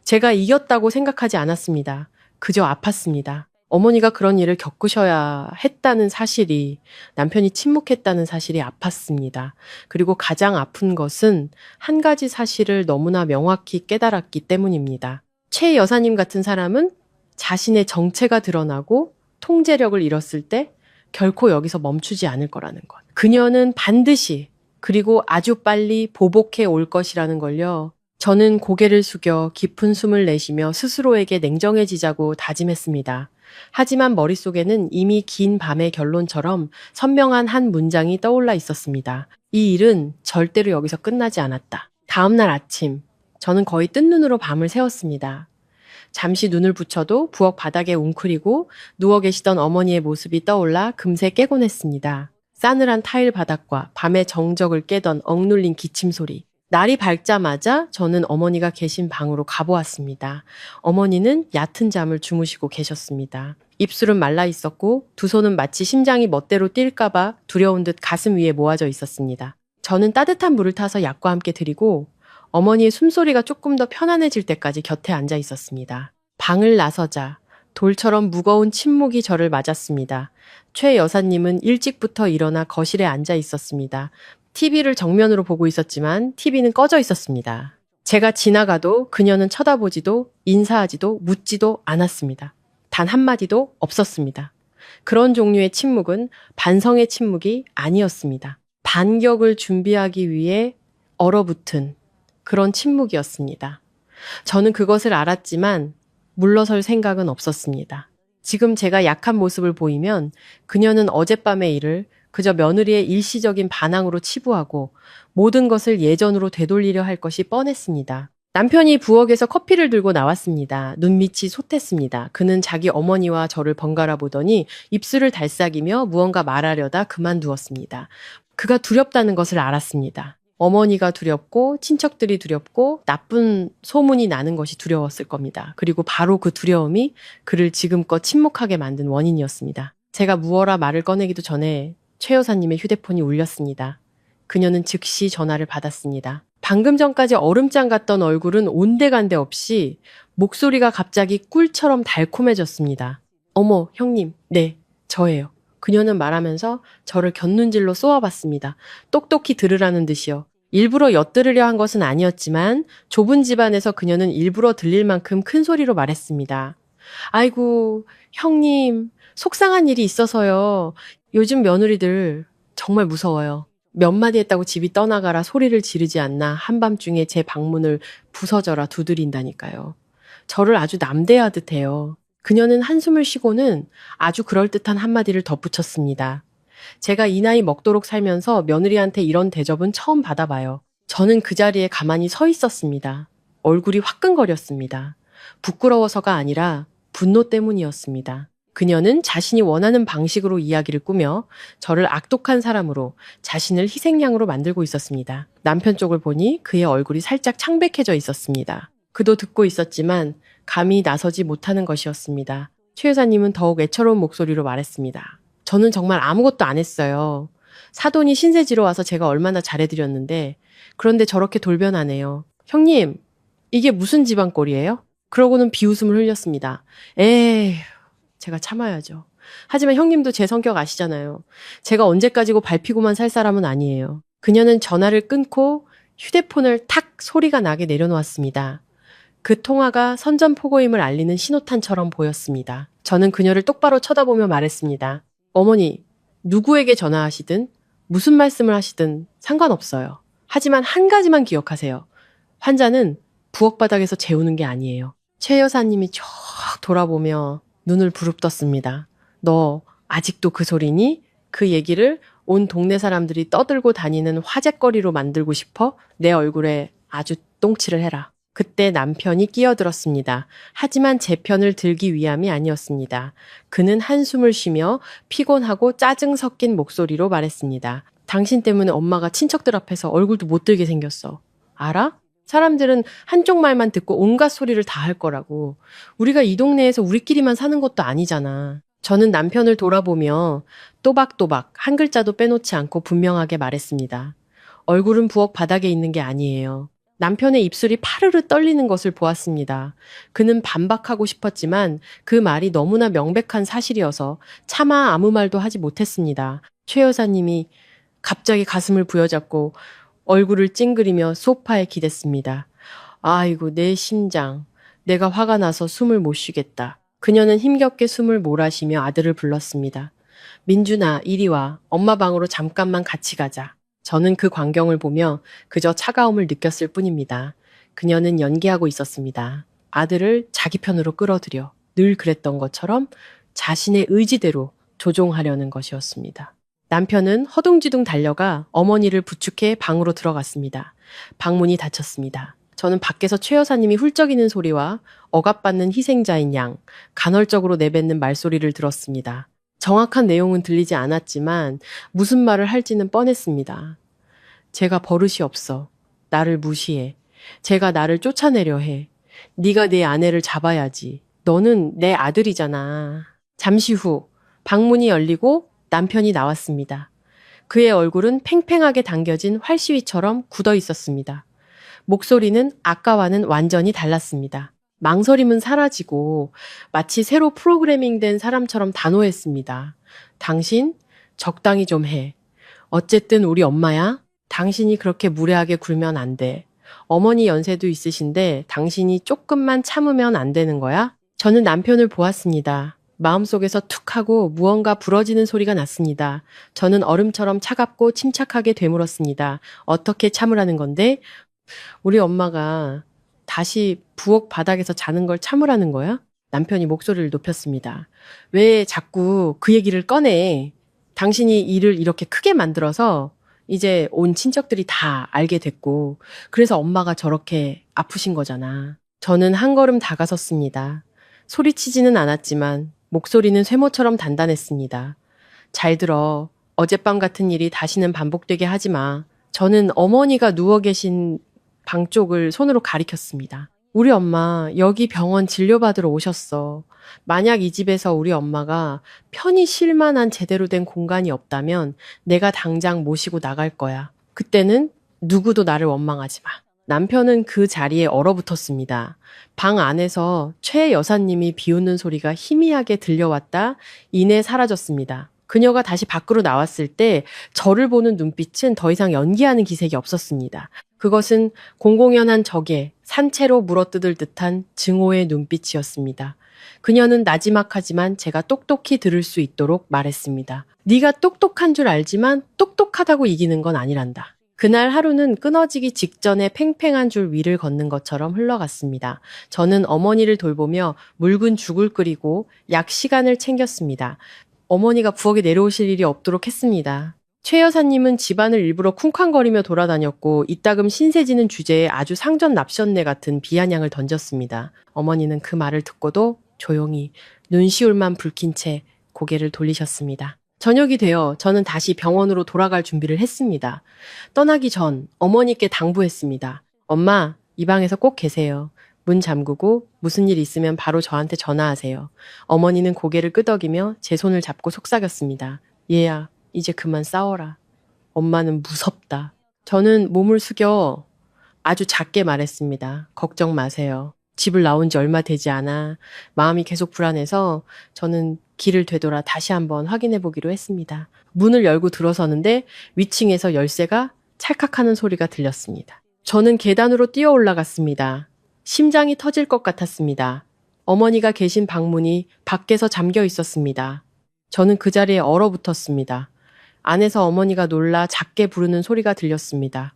제가 이겼다고 생각하지 않았습니다. 그저 아팠습니다. 어머니가 그런 일을 겪으셔야 했다는 사실이, 남편이 침묵했다는 사실이 아팠습니다. 그리고 가장 아픈 것은 한 가지 사실을 너무나 명확히 깨달았기 때문입니다. 최 여사님 같은 사람은 자신의 정체가 드러나고 통제력을 잃었을 때 결코 여기서 멈추지 않을 거라는 것. 그녀는 반드시, 그리고 아주 빨리 보복해 올 것이라는 걸요. 저는 고개를 숙여 깊은 숨을 내쉬며 스스로에게 냉정해지자고 다짐했습니다. 하지만 머릿속에는 이미 긴 밤의 결론처럼 선명한 한 문장이 떠올라 있었습니다. 이 일은 절대로 여기서 끝나지 않았다. 다음날 아침, 저는 거의 뜬 눈으로 밤을 새웠습니다. 잠시 눈을 붙여도 부엌 바닥에 웅크리고 누워 계시던 어머니의 모습이 떠올라 금세 깨곤 했습니다. 싸늘한 타일 바닥과 밤의 정적을 깨던 억눌린 기침 소리. 날이 밝자마자 저는 어머니가 계신 방으로 가보았습니다. 어머니는 얕은 잠을 주무시고 계셨습니다. 입술은 말라 있었고 두 손은 마치 심장이 멋대로 뛸까봐 두려운 듯 가슴 위에 모아져 있었습니다. 저는 따뜻한 물을 타서 약과 함께 드리고 어머니의 숨소리가 조금 더 편안해질 때까지 곁에 앉아 있었습니다. 방을 나서자 돌처럼 무거운 침묵이 저를 맞았습니다. 최 여사님은 일찍부터 일어나 거실에 앉아 있었습니다. TV를 정면으로 보고 있었지만 TV는 꺼져 있었습니다. 제가 지나가도 그녀는 쳐다보지도 인사하지도 묻지도 않았습니다. 단 한마디도 없었습니다. 그런 종류의 침묵은 반성의 침묵이 아니었습니다. 반격을 준비하기 위해 얼어붙은 그런 침묵이었습니다. 저는 그것을 알았지만 물러설 생각은 없었습니다. 지금 제가 약한 모습을 보이면 그녀는 어젯밤의 일을 그저 며느리의 일시적인 반항으로 치부하고 모든 것을 예전으로 되돌리려 할 것이 뻔했습니다. 남편이 부엌에서 커피를 들고 나왔습니다. 눈밑이 솟했습니다. 그는 자기 어머니와 저를 번갈아 보더니 입술을 달싹이며 무언가 말하려다 그만두었습니다. 그가 두렵다는 것을 알았습니다. 어머니가 두렵고 친척들이 두렵고 나쁜 소문이 나는 것이 두려웠을 겁니다. 그리고 바로 그 두려움이 그를 지금껏 침묵하게 만든 원인이었습니다. 제가 무어라 말을 꺼내기도 전에 최 여사님의 휴대폰이 울렸습니다. 그녀는 즉시 전화를 받았습니다. 방금 전까지 얼음장 같던 얼굴은 온데간데 없이 목소리가 갑자기 꿀처럼 달콤해졌습니다. 어머, 형님. 네, 저예요. 그녀는 말하면서 저를 곁눈질로 쏘아봤습니다. 똑똑히 들으라는 듯이요. 일부러 엿들으려 한 것은 아니었지만 좁은 집안에서 그녀는 일부러 들릴 만큼 큰 소리로 말했습니다. 아이고, 형님, 속상한 일이 있어서요. 요즘 며느리들 정말 무서워요. 몇 마디 했다고 집이 떠나가라 소리를 지르지 않나 한밤중에 제 방문을 부서져라 두드린다니까요. 저를 아주 남대하듯 해요. 그녀는 한숨을 쉬고는 아주 그럴듯한 한마디를 덧붙였습니다. 제가 이 나이 먹도록 살면서 며느리한테 이런 대접은 처음 받아봐요. 저는 그 자리에 가만히 서 있었습니다. 얼굴이 화끈거렸습니다. 부끄러워서가 아니라 분노 때문이었습니다. 그녀는 자신이 원하는 방식으로 이야기를 꾸며 저를 악독한 사람으로 자신을 희생양으로 만들고 있었습니다. 남편 쪽을 보니 그의 얼굴이 살짝 창백해져 있었습니다. 그도 듣고 있었지만 감히 나서지 못하는 것이었습니다. 최 여사님은 더욱 애처로운 목소리로 말했습니다. 저는 정말 아무것도 안 했어요. 사돈이 신세지로 와서 제가 얼마나 잘해드렸는데 그런데 저렇게 돌변하네요. 형님, 이게 무슨 집안꼴이에요? 그러고는 비웃음을 흘렸습니다. 에이, 제가 참아야죠. 하지만 형님도 제 성격 아시잖아요. 제가 언제까지고 밟히고만 살 사람은 아니에요. 그녀는 전화를 끊고 휴대폰을 탁 소리가 나게 내려놓았습니다. 그 통화가 선전포고임을 알리는 신호탄처럼 보였습니다. 저는 그녀를 똑바로 쳐다보며 말했습니다. 어머니, 누구에게 전화하시든 무슨 말씀을 하시든 상관없어요. 하지만 한 가지만 기억하세요. 환자는 부엌 바닥에서 재우는 게 아니에요. 최 여사님이 쭉 돌아보며 눈을 부릅떴습니다. 너 아직도 그 소리니? 그 얘기를 온 동네 사람들이 떠들고 다니는 화제거리로 만들고 싶어? 내 얼굴에 아주 똥칠을 해라. 그때 남편이 끼어들었습니다. 하지만 제 편을 들기 위함이 아니었습니다. 그는 한숨을 쉬며 피곤하고 짜증 섞인 목소리로 말했습니다. 당신 때문에 엄마가 친척들 앞에서 얼굴도 못 들게 생겼어. 알아? 사람들은 한쪽 말만 듣고 온갖 소리를 다 할 거라고. 우리가 이 동네에서 우리끼리만 사는 것도 아니잖아. 저는 남편을 돌아보며 또박또박 한 글자도 빼놓지 않고 분명하게 말했습니다. 얼굴은 부엌 바닥에 있는 게 아니에요. 남편의 입술이 파르르 떨리는 것을 보았습니다. 그는 반박하고 싶었지만 그 말이 너무나 명백한 사실이어서 차마 아무 말도 하지 못했습니다. 최 여사님이 갑자기 가슴을 부여잡고 얼굴을 찡그리며 소파에 기댔습니다. 아이고, 내 심장. 내가 화가 나서 숨을 못 쉬겠다. 그녀는 힘겹게 숨을 몰아쉬며 아들을 불렀습니다. 민준아, 이리 와. 엄마 방으로 잠깐만 같이 가자. 저는 그 광경을 보며 그저 차가움을 느꼈을 뿐입니다. 그녀는 연기하고 있었습니다. 아들을 자기 편으로 끌어들여 늘 그랬던 것처럼 자신의 의지대로 조종하려는 것이었습니다. 남편은 허둥지둥 달려가 어머니를 부축해 방으로 들어갔습니다. 방문이 닫혔습니다. 저는 밖에서 최 여사님이 훌쩍이는 소리와 억압받는 희생자인 양, 간헐적으로 내뱉는 말소리를 들었습니다. 정확한 내용은 들리지 않았지만 무슨 말을 할지는 뻔했습니다. 제가 버릇이 없어. 나를 무시해. 제가 나를 쫓아내려 해. 네가 내 아내를 잡아야지. 너는 내 아들이잖아. 잠시 후 방문이 열리고 남편이 나왔습니다. 그의 얼굴은 팽팽하게 당겨진 활시위처럼 굳어 있었습니다. 목소리는 아까와는 완전히 달랐습니다. 망설임은 사라지고 마치 새로 프로그래밍된 사람처럼 단호했습니다. 당신 적당히 좀 해. 어쨌든 우리 엄마야. 당신이 그렇게 무례하게 굴면 안 돼. 어머니 연세도 있으신데 당신이 조금만 참으면 안 되는 거야? 저는 남편을 보았습니다. 마음속에서 툭 하고 무언가 부러지는 소리가 났습니다. 저는 얼음처럼 차갑고 침착하게 되물었습니다. 어떻게 참으라는 건데? 우리 엄마가 다시 부엌 바닥에서 자는 걸 참으라는 거야? 남편이 목소리를 높였습니다. 왜 자꾸 그 얘기를 꺼내? 당신이 일을 이렇게 크게 만들어서 이제 온 친척들이 다 알게 됐고 그래서 엄마가 저렇게 아프신 거잖아. 저는 한 걸음 다가섰습니다. 소리치지는 않았지만 목소리는 쇠모처럼 단단했습니다. 잘 들어. 어젯밤 같은 일이 다시는 반복되게 하지 마. 저는 어머니가 누워 계신 방 쪽을 손으로 가리켰습니다. 우리 엄마 여기 병원 진료받으러 오셨어. 만약 이 집에서 우리 엄마가 편히 쉴 만한 제대로 된 공간이 없다면 내가 당장 모시고 나갈 거야. 그때는 누구도 나를 원망하지 마. 남편은 그 자리에 얼어붙었습니다. 방 안에서 최 여사님이 비웃는 소리가 희미하게 들려왔다 이내 사라졌습니다. 그녀가 다시 밖으로 나왔을 때 저를 보는 눈빛은 더 이상 연기하는 기색이 없었습니다. 그것은 공공연한 적에 산채로 물어뜯을 듯한 증오의 눈빛이었습니다. 그녀는 나지막하지만 제가 똑똑히 들을 수 있도록 말했습니다. 네가 똑똑한 줄 알지만 똑똑하다고 이기는 건 아니란다. 그날 하루는 끊어지기 직전에 팽팽한 줄 위를 걷는 것처럼 흘러갔습니다. 저는 어머니를 돌보며 묽은 죽을 끓이고 약 시간을 챙겼습니다. 어머니가 부엌에 내려오실 일이 없도록 했습니다. 최 여사님은 집안을 일부러 쿵쾅거리며 돌아다녔고 이따금 신세지는 주제에 아주 상전납션네 같은 비아냥을 던졌습니다. 어머니는 그 말을 듣고도 조용히 눈시울만 붉힌 채 고개를 돌리셨습니다. 저녁이 되어 저는 다시 병원으로 돌아갈 준비를 했습니다. 떠나기 전 어머니께 당부했습니다. 엄마, 이 방에서 꼭 계세요. 문 잠그고 무슨 일 있으면 바로 저한테 전화하세요. 어머니는 고개를 끄덕이며 제 손을 잡고 속삭였습니다. 얘야, 이제 그만 싸워라. 엄마는 무섭다. 저는 몸을 숙여 아주 작게 말했습니다. 걱정 마세요. 집을 나온 지 얼마 되지 않아 마음이 계속 불안해서 저는 길을 되돌아 다시 한번 확인해 보기로 했습니다. 문을 열고 들어서는데 위층에서 열쇠가 찰칵하는 소리가 들렸습니다. 저는 계단으로 뛰어 올라갔습니다. 심장이 터질 것 같았습니다. 어머니가 계신 방문이 밖에서 잠겨 있었습니다. 저는 그 자리에 얼어붙었습니다. 안에서 어머니가 놀라 작게 부르는 소리가 들렸습니다.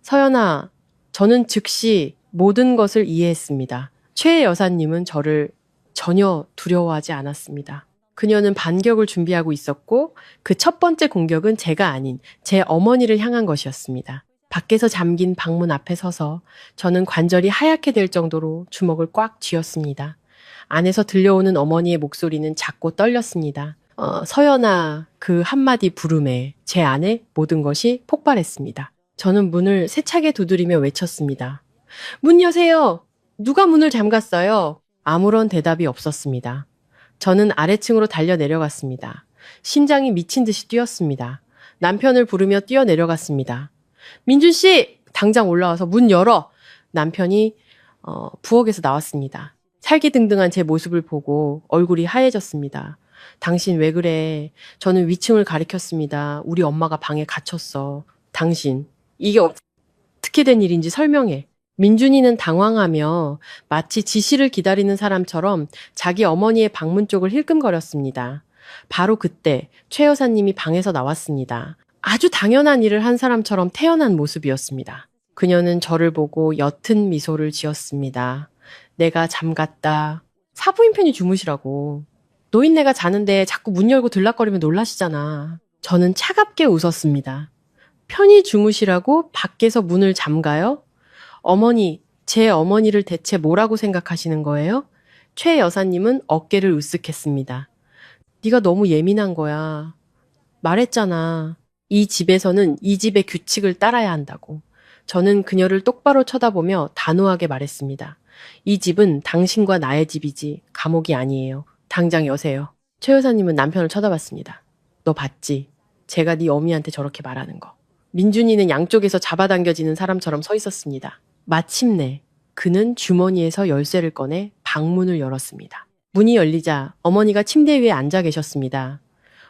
서연아, 저는 즉시 모든 것을 이해했습니다. 최 여사님은 저를 전혀 두려워하지 않았습니다. 그녀는 반격을 준비하고 있었고 그 첫 번째 공격은 제가 아닌 제 어머니를 향한 것이었습니다. 밖에서 잠긴 방문 앞에 서서 저는 관절이 하얗게 될 정도로 주먹을 꽉 쥐었습니다. 안에서 들려오는 어머니의 목소리는 작고 떨렸습니다. 서연아, 그 한마디 부름에 제 안에 모든 것이 폭발했습니다. 저는 문을 세차게 두드리며 외쳤습니다. 문 여세요! 누가 문을 잠갔어요? 아무런 대답이 없었습니다. 저는 아래층으로 달려 내려갔습니다. 심장이 미친 듯이 뛰었습니다. 남편을 부르며 뛰어 내려갔습니다. 민준 씨! 당장 올라와서 문 열어! 남편이 부엌에서 나왔습니다. 살기등등한 제 모습을 보고 얼굴이 하얘졌습니다. 당신 왜 그래? 저는 위층을 가리켰습니다. 우리 엄마가 방에 갇혔어. 당신, 이게 어떻게 된 일인지 설명해. 민준이는 당황하며 마치 지시를 기다리는 사람처럼 자기 어머니의 방문 쪽을 힐끔거렸습니다. 바로 그때 최 여사님이 방에서 나왔습니다. 아주 당연한 일을 한 사람처럼 태어난 모습이었습니다. 그녀는 저를 보고 옅은 미소를 지었습니다. 내가 잠갔다. 사부인 편히 주무시라고. 노인네가 자는데 자꾸 문 열고 들락거리면 놀라시잖아. 저는 차갑게 웃었습니다. 편히 주무시라고 밖에서 문을 잠가요? 어머니, 제 어머니를 대체 뭐라고 생각하시는 거예요? 최 여사님은 어깨를 으쓱했습니다. 네가 너무 예민한 거야. 말했잖아. 이 집에서는 이 집의 규칙을 따라야 한다고. 저는 그녀를 똑바로 쳐다보며 단호하게 말했습니다. 이 집은 당신과 나의 집이지 감옥이 아니에요. 당장 여세요. 최 여사님은 남편을 쳐다봤습니다. 너 봤지? 제가 네 어미한테 저렇게 말하는 거. 민준이는 양쪽에서 잡아당겨지는 사람처럼 서 있었습니다. 마침내 그는 주머니에서 열쇠를 꺼내 방문을 열었습니다. 문이 열리자 어머니가 침대 위에 앉아 계셨습니다.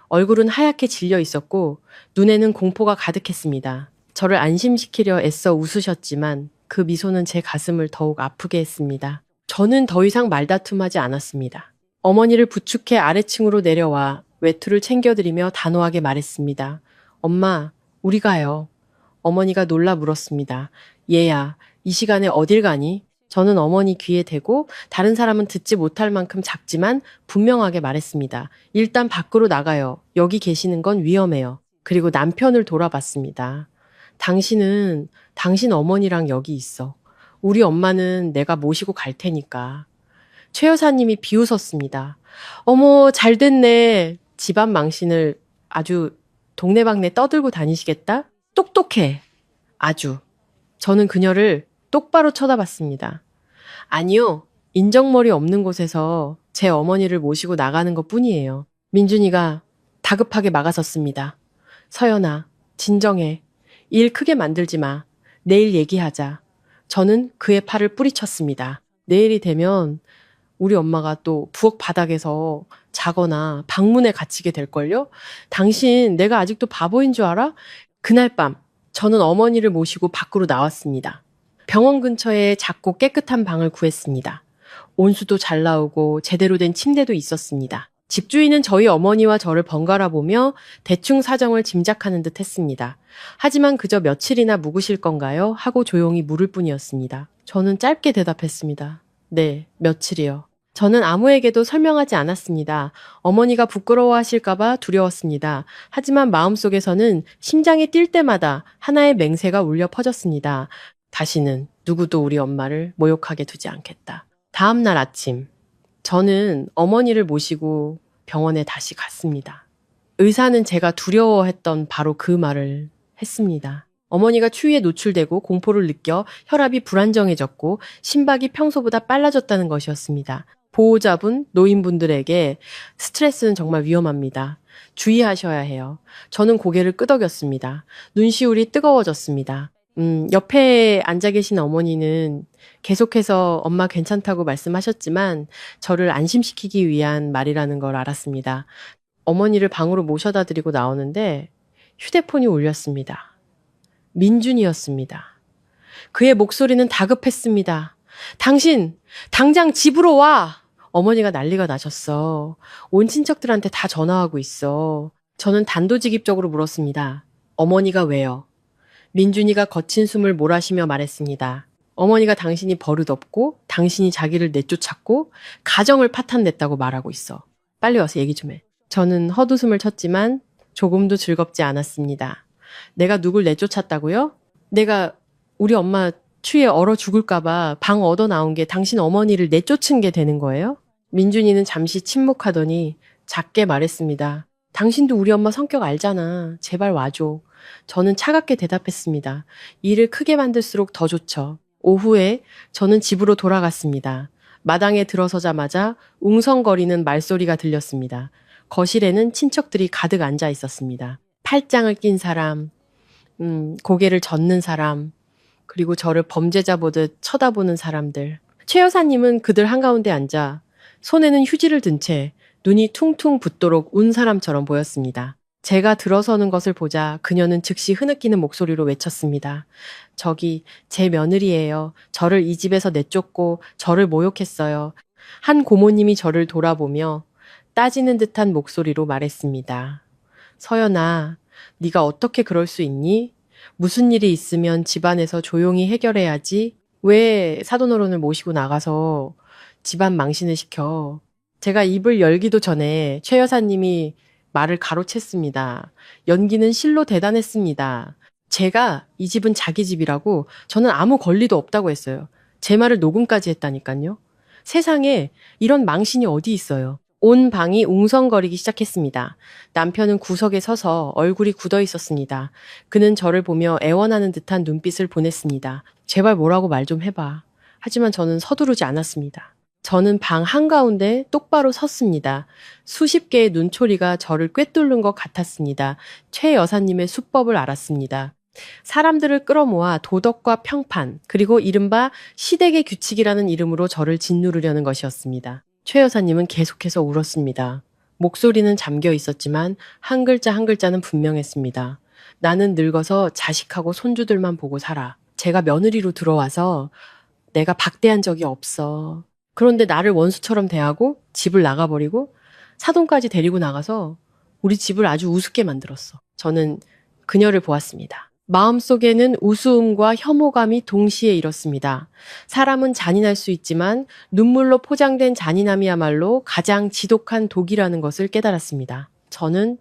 얼굴은 하얗게 질려 있었고 눈에는 공포가 가득했습니다. 저를 안심시키려 애써 웃으셨지만 그 미소는 제 가슴을 더욱 아프게 했습니다. 저는 더 이상 말다툼하지 않았습니다. 어머니를 부축해 아래층으로 내려와 외투를 챙겨드리며 단호하게 말했습니다. 엄마, 우리 가요. 어머니가 놀라 물었습니다. 얘야, 이 시간에 어딜 가니? 저는 어머니 귀에 대고 다른 사람은 듣지 못할 만큼 작지만 분명하게 말했습니다. 일단 밖으로 나가요. 여기 계시는 건 위험해요. 그리고 남편을 돌아봤습니다. 당신은 당신 어머니랑 여기 있어. 우리 엄마는 내가 모시고 갈 테니까. 최 여사님이 비웃었습니다. 어머, 잘 됐네. 집안 망신을 아주 동네방네 떠들고 다니시겠다? 똑똑해. 아주. 저는 그녀를 똑바로 쳐다봤습니다. 아니요. 인정머리 없는 곳에서 제 어머니를 모시고 나가는 것 뿐이에요. 민준이가 다급하게 막아섰습니다. 서연아, 진정해. 일 크게 만들지 마. 내일 얘기하자. 저는 그의 팔을 뿌리쳤습니다. 내일이 되면 우리 엄마가 또 부엌 바닥에서 자거나 방문에 갇히게 될걸요? 당신 내가 아직도 바보인 줄 알아? 그날 밤 저는 어머니를 모시고 밖으로 나왔습니다. 병원 근처에 작고 깨끗한 방을 구했습니다. 온수도 잘 나오고 제대로 된 침대도 있었습니다. 집주인은 저희 어머니와 저를 번갈아 보며 대충 사정을 짐작하는 듯 했습니다. 하지만 그저 며칠이나 묵으실 건가요? 하고 조용히 물을 뿐이었습니다. 저는 짧게 대답했습니다. 네, 며칠이요. 저는 아무에게도 설명하지 않았습니다. 어머니가 부끄러워하실까봐 두려웠습니다. 하지만 마음속에서는 심장이 뛸 때마다 하나의 맹세가 울려 퍼졌습니다. 다시는 누구도 우리 엄마를 모욕하게 두지 않겠다. 다음 날 아침, 저는 어머니를 모시고 병원에 다시 갔습니다. 의사는 제가 두려워했던 바로 그 말을 했습니다. 어머니가 추위에 노출되고 공포를 느껴 혈압이 불안정해졌고 심박이 평소보다 빨라졌다는 것이었습니다. 보호자분, 노인분들에게 스트레스는 정말 위험합니다. 주의하셔야 해요. 저는 고개를 끄덕였습니다. 눈시울이 뜨거워졌습니다. 옆에 앉아 계신 어머니는 계속해서 엄마 괜찮다고 말씀하셨지만 저를 안심시키기 위한 말이라는 걸 알았습니다. 어머니를 방으로 모셔다 드리고 나오는데 휴대폰이 울렸습니다. 민준이었습니다. 그의 목소리는 다급했습니다. 당신, 당장 집으로 와! 어머니가 난리가 나셨어. 온 친척들한테 다 전화하고 있어. 저는 단도직입적으로 물었습니다. 어머니가 왜요? 민준이가 거친 숨을 몰아쉬며 말했습니다. 어머니가 당신이 버릇없고 당신이 자기를 내쫓았고 가정을 파탄냈다고 말하고 있어. 빨리 와서 얘기 좀 해. 저는 헛웃음을 쳤지만 조금도 즐겁지 않았습니다. 내가 누굴 내쫓았다고요? 내가 우리 엄마 추위에 얼어 죽을까봐 방 얻어 나온 게 당신 어머니를 내쫓은 게 되는 거예요? 민준이는 잠시 침묵하더니 작게 말했습니다. 당신도 우리 엄마 성격 알잖아. 제발 와줘. 저는 차갑게 대답했습니다. 일을 크게 만들수록 더 좋죠. 오후에 저는 집으로 돌아갔습니다. 마당에 들어서자마자 웅성거리는 말소리가 들렸습니다. 거실에는 친척들이 가득 앉아 있었습니다. 팔짱을 낀 사람, 고개를 젓는 사람, 그리고 저를 범죄자 보듯 쳐다보는 사람들. 최 여사님은 그들 한가운데 앉아 손에는 휴지를 든 채 눈이 퉁퉁 붓도록 운 사람처럼 보였습니다. 제가 들어서는 것을 보자 그녀는 즉시 흐느끼는 목소리로 외쳤습니다. 저기 제 며느리예요. 저를 이 집에서 내쫓고 저를 모욕했어요. 한 고모님이 저를 돌아보며 따지는 듯한 목소리로 말했습니다. 서연아, 네가 어떻게 그럴 수 있니? 무슨 일이 있으면 집안에서 조용히 해결해야지. 왜 사돈어른을 모시고 나가서 집안 망신을 시켜? 제가 입을 열기도 전에 최 여사님이 말을 가로챘습니다. 연기는 실로 대단했습니다. 제가 이 집은 자기 집이라고 저는 아무 권리도 없다고 했어요. 제 말을 녹음까지 했다니까요. 세상에 이런 망신이 어디 있어요. 온 방이 웅성거리기 시작했습니다. 남편은 구석에 서서 얼굴이 굳어 있었습니다. 그는 저를 보며 애원하는 듯한 눈빛을 보냈습니다. 제발 뭐라고 말 좀 해봐. 하지만 저는 서두르지 않았습니다. 저는 방 한가운데 똑바로 섰습니다. 수십 개의 눈초리가 저를 꿰뚫는 것 같았습니다. 최 여사님의 수법을 알았습니다. 사람들을 끌어모아 도덕과 평판, 그리고 이른바 시댁의 규칙이라는 이름으로 저를 짓누르려는 것이었습니다. 최 여사님은 계속해서 울었습니다. 목소리는 잠겨 있었지만 한 글자 한 글자는 분명했습니다. 나는 늙어서 자식하고 손주들만 보고 살아. 제가 며느리로 들어와서 내가 박대한 적이 없어. 그런데 나를 원수처럼 대하고 집을 나가버리고 사돈까지 데리고 나가서 우리 집을 아주 우습게 만들었어. 저는 그녀를 보았습니다. 마음속에는 우스움과 혐오감이 동시에 일었습니다. 사람은 잔인할 수 있지만 눈물로 포장된 잔인함이야말로 가장 지독한 독이라는 것을 깨달았습니다. 저는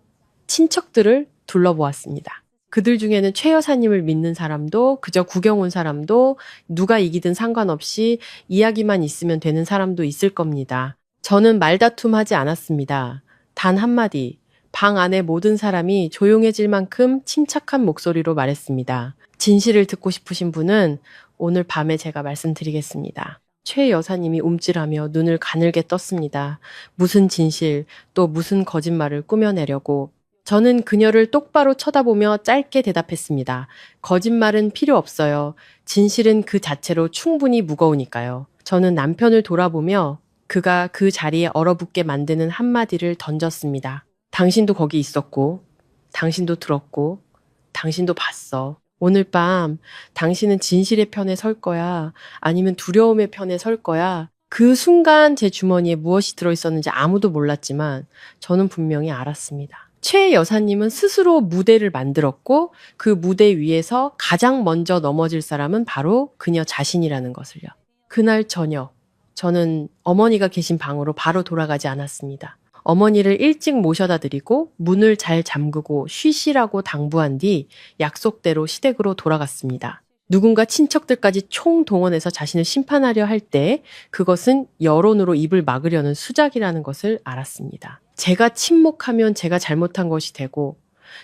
친척들을 둘러보았습니다. 그들 중에는 최 여사님을 믿는 사람도 그저 구경 온 사람도 누가 이기든 상관없이 이야기만 있으면 되는 사람도 있을 겁니다. 저는 말다툼하지 않았습니다. 단 한마디. 방 안의 모든 사람이 조용해질 만큼 침착한 목소리로 말했습니다. 진실을 듣고 싶으신 분은 오늘 밤에 제가 말씀드리겠습니다. 최 여사님이 움찔하며 눈을 가늘게 떴습니다. 무슨 진실, 또 무슨 거짓말을 꾸며내려고. 저는 그녀를 똑바로 쳐다보며 짧게 대답했습니다. 거짓말은 필요 없어요. 진실은 그 자체로 충분히 무거우니까요. 저는 남편을 돌아보며 그가 그 자리에 얼어붙게 만드는 한마디를 던졌습니다. 당신도 거기 있었고, 당신도 들었고, 당신도 봤어. 오늘 밤 당신은 진실의 편에 설 거야? 아니면 두려움의 편에 설 거야? 그 순간 제 주머니에 무엇이 들어있었는지 아무도 몰랐지만 저는 분명히 알았습니다. 최 여사님은 스스로 무대를 만들었고 그 무대 위에서 가장 먼저 넘어질 사람은 바로 그녀 자신이라는 것을요. 그날 저녁, 저는 어머니가 계신 방으로 바로 돌아가지 않았습니다. 어머니를 일찍 모셔다 드리고 문을 잘 잠그고 쉬시라고 당부한 뒤 약속대로 시댁으로 돌아갔습니다. 누군가 친척들까지 총동원해서 자신을 심판하려 할 때 그것은 여론으로 입을 막으려는 수작이라는 것을 알았습니다. 제가 침묵하면 제가 잘못한 것이 되고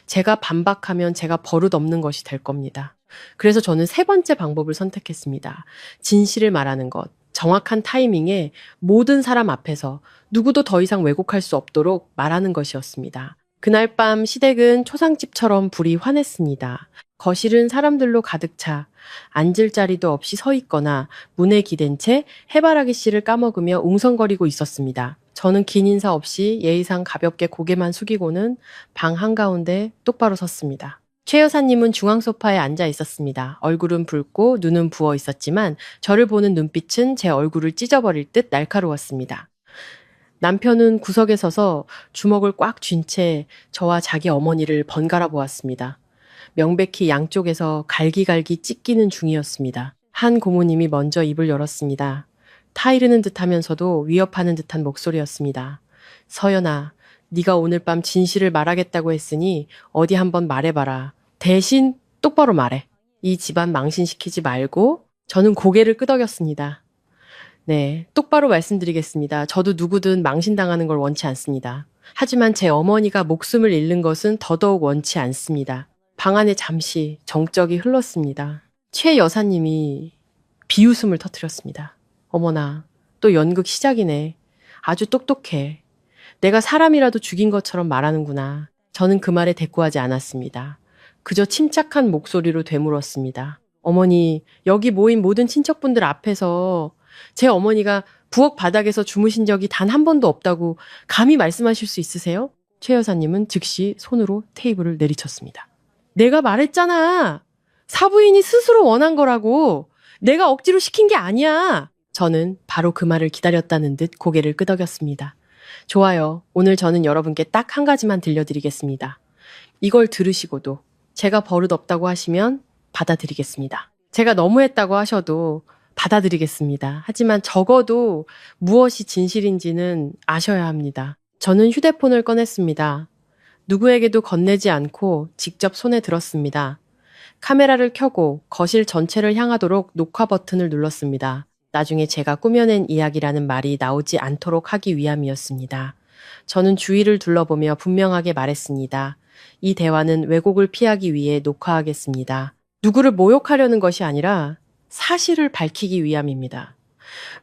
제가 반박하면 제가 버릇없는 것이 될 겁니다. 그래서 저는 세 번째 방법을 선택했습니다. 진실을 말하는 것, 정확한 타이밍에 모든 사람 앞에서 누구도 더 이상 왜곡할 수 없도록 말하는 것이었습니다. 그날 밤 시댁은 초상집처럼 불이 환했습니다. 거실은 사람들로 가득 차 앉을 자리도 없이 서 있거나 문에 기댄 채 해바라기 씨를 까먹으며 웅성거리고 있었습니다. 저는 긴 인사 없이 예의상 가볍게 고개만 숙이고는 방 한가운데 똑바로 섰습니다. 최 여사님은 중앙 소파에 앉아 있었습니다. 얼굴은 붉고 눈은 부어 있었지만 저를 보는 눈빛은 제 얼굴을 찢어버릴 듯 날카로웠습니다. 남편은 구석에 서서 주먹을 꽉 쥔 채 저와 자기 어머니를 번갈아 보았습니다. 명백히 양쪽에서 갈기갈기 찢기는 중이었습니다. 한 고모님이 먼저 입을 열었습니다. 타이르는 듯하면서도 위협하는 듯한 목소리였습니다. 서연아, 네가 오늘 밤 진실을 말하겠다고 했으니 어디 한번 말해봐라. 대신 똑바로 말해. 이 집안 망신시키지 말고. 저는 고개를 끄덕였습니다. 네, 똑바로 말씀드리겠습니다. 저도 누구든 망신당하는 걸 원치 않습니다. 하지만 제 어머니가 목숨을 잃는 것은 더더욱 원치 않습니다. 방 안에 잠시 정적이 흘렀습니다. 최 여사님이 비웃음을 터뜨렸습니다. 어머나, 또 연극 시작이네. 아주 똑똑해. 내가 사람이라도 죽인 것처럼 말하는구나. 저는 그 말에 대꾸하지 않았습니다. 그저 침착한 목소리로 되물었습니다. 어머니, 여기 모인 모든 친척분들 앞에서 제 어머니가 부엌 바닥에서 주무신 적이 단 한 번도 없다고 감히 말씀하실 수 있으세요? 최 여사님은 즉시 손으로 테이블을 내리쳤습니다. 내가 말했잖아. 사부인이 스스로 원한 거라고. 내가 억지로 시킨 게 아니야. 저는 바로 그 말을 기다렸다는 듯 고개를 끄덕였습니다. 좋아요. 오늘 저는 여러분께 딱 한 가지만 들려드리겠습니다. 이걸 들으시고도 제가 버릇없다고 하시면 받아들이겠습니다. 제가 너무했다고 하셔도 받아들이겠습니다. 하지만 적어도 무엇이 진실인지는 아셔야 합니다. 저는 휴대폰을 꺼냈습니다. 누구에게도 건네지 않고 직접 손에 들었습니다. 카메라를 켜고 거실 전체를 향하도록 녹화 버튼을 눌렀습니다. 나중에 제가 꾸며낸 이야기라는 말이 나오지 않도록 하기 위함이었습니다. 저는 주위를 둘러보며 분명하게 말했습니다. 이 대화는 왜곡을 피하기 위해 녹화하겠습니다. 누구를 모욕하려는 것이 아니라 사실을 밝히기 위함입니다.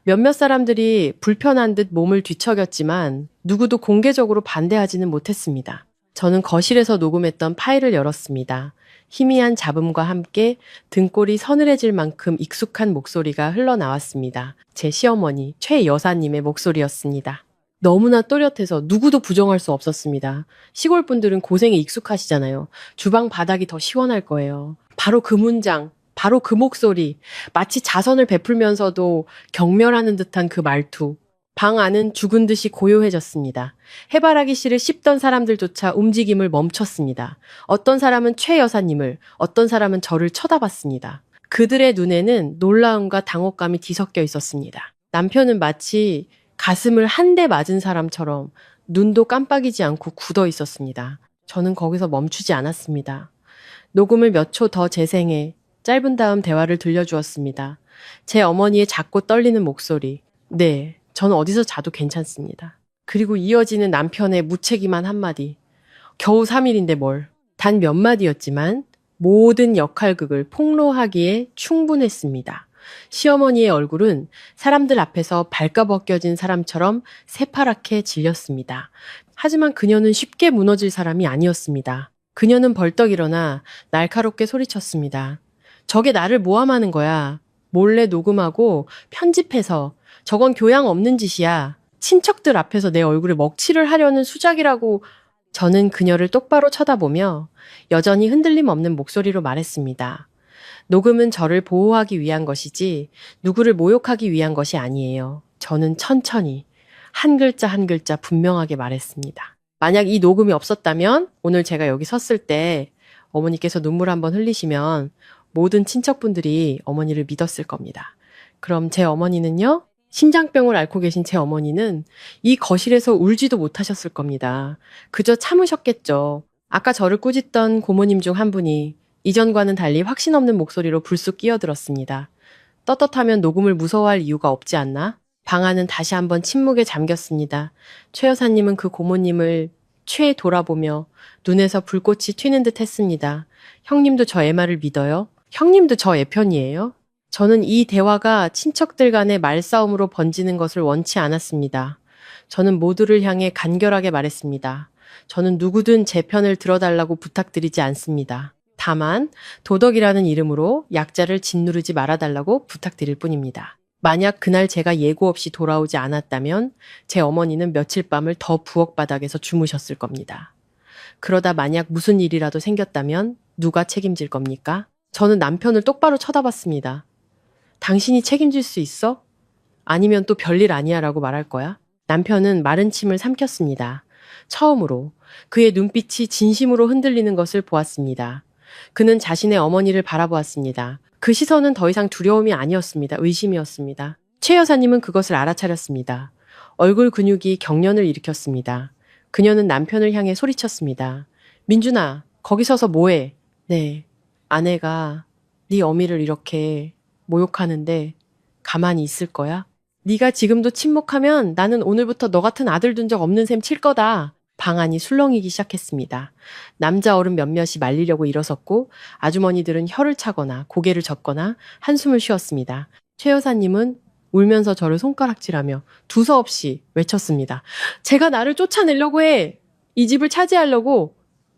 몇몇 사람들이 불편한 듯 몸을 뒤척였지만 누구도 공개적으로 반대하지는 못했습니다. 저는 거실에서 녹음했던 파일을 열었습니다. 희미한 잡음과 함께 등골이 서늘해질 만큼 익숙한 목소리가 흘러나왔습니다. 제 시어머니 최 여사님의 목소리였습니다. 너무나 또렷해서 누구도 부정할 수 없었습니다. 시골 분들은 고생에 익숙하시잖아요. 주방 바닥이 더 시원할 거예요. 바로 그 문장, 바로 그 목소리, 마치 자선을 베풀면서도 경멸하는 듯한 그 말투. 방 안은 죽은 듯이 고요해졌습니다. 해바라기 씨를 씹던 사람들조차 움직임을 멈췄습니다. 어떤 사람은 최 여사님을, 어떤 사람은 저를 쳐다봤습니다. 그들의 눈에는 놀라움과 당혹감이 뒤섞여 있었습니다. 남편은 마치 가슴을 한 대 맞은 사람처럼 눈도 깜빡이지 않고 굳어 있었습니다. 저는 거기서 멈추지 않았습니다. 녹음을 몇 초 더 재생해 짧은 다음 대화를 들려주었습니다. 제 어머니의 작고 떨리는 목소리. 네, 저는 어디서 자도 괜찮습니다. 그리고 이어지는 남편의 무책임한 한마디. 겨우 3일인데 뭘. 단 몇 마디였지만 모든 역할극을 폭로하기에 충분했습니다. 시어머니의 얼굴은 사람들 앞에서 발가벗겨진 사람처럼 새파랗게 질렸습니다. 하지만 그녀는 쉽게 무너질 사람이 아니었습니다. 그녀는 벌떡 일어나 날카롭게 소리쳤습니다. 저게 나를 모함하는 거야. 몰래 녹음하고 편집해서 저건 교양 없는 짓이야. 친척들 앞에서 내 얼굴에 먹칠을 하려는 수작이라고. 저는 그녀를 똑바로 쳐다보며 여전히 흔들림 없는 목소리로 말했습니다. 녹음은 저를 보호하기 위한 것이지 누구를 모욕하기 위한 것이 아니에요. 저는 천천히 한 글자 한 글자 분명하게 말했습니다. 만약 이 녹음이 없었다면 오늘 제가 여기 섰을 때 어머니께서 눈물 한번 흘리시면 모든 친척분들이 어머니를 믿었을 겁니다. 그럼 제 어머니는요? 신장병을 앓고 계신 제 어머니는 이 거실에서 울지도 못하셨을 겁니다. 그저 참으셨겠죠. 아까 저를 꾸짖던 고모님 중 한 분이 이전과는 달리 확신 없는 목소리로 불쑥 끼어들었습니다. 떳떳하면 녹음을 무서워할 이유가 없지 않나? 방 안은 다시 한번 침묵에 잠겼습니다. 최 여사님은 그 고모님을 최 돌아보며 눈에서 불꽃이 튀는 듯 했습니다. 형님도 저 애 말을 믿어요? 형님도 저 애 편이에요? 저는 이 대화가 친척들 간의 말싸움으로 번지는 것을 원치 않았습니다. 저는 모두를 향해 간결하게 말했습니다. 저는 누구든 제 편을 들어달라고 부탁드리지 않습니다. 다만 도덕이라는 이름으로 약자를 짓누르지 말아달라고 부탁드릴 뿐입니다. 만약 그날 제가 예고 없이 돌아오지 않았다면 제 어머니는 며칠 밤을 더 부엌바닥에서 주무셨을 겁니다. 그러다 만약 무슨 일이라도 생겼다면 누가 책임질 겁니까? 저는 남편을 똑바로 쳐다봤습니다. 당신이 책임질 수 있어? 아니면 또 별일 아니야 라고 말할 거야? 남편은 마른 침을 삼켰습니다. 처음으로 그의 눈빛이 진심으로 흔들리는 것을 보았습니다. 그는 자신의 어머니를 바라보았습니다. 그 시선은 더 이상 두려움이 아니었습니다. 의심이었습니다. 최 여사님은 그것을 알아차렸습니다. 얼굴 근육이 경련을 일으켰습니다. 그녀는 남편을 향해 소리쳤습니다. 민준아, 거기 서서 뭐해? 네, 아내가 네 어미를 이렇게 모욕하는데 가만히 있을 거야? 네가 지금도 침묵하면 나는 오늘부터 너 같은 아들 둔 적 없는 셈 칠 거다. 방 안이 술렁이기 시작했습니다. 남자 어른 몇몇이 말리려고 일어섰고 아주머니들은 혀를 차거나 고개를 젓거나 한숨을 쉬었습니다. 최 여사님은 울면서 저를 손가락질하며 두서없이 외쳤습니다. 제가 나를 쫓아내려고 해. 이 집을 차지하려고.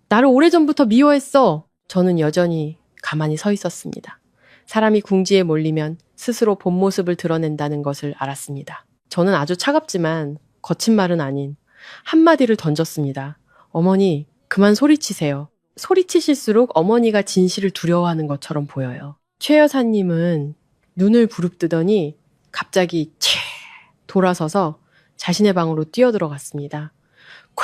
나를 오래전부터 미워했어. 저는 여전히 가만히 서 있었습니다. 사람이 궁지에 몰리면 스스로 본 모습을 드러낸다는 것을 알았습니다. 저는 아주 차갑지만 거친 말은 아닌 한마디를 던졌습니다. 어머니, 그만 소리치세요. 소리치실수록 어머니가 진실을 두려워하는 것처럼 보여요. 최 여사님은 눈을 부릅뜨더니 갑자기 돌아서서 자신의 방으로 뛰어들어갔습니다. 쾌!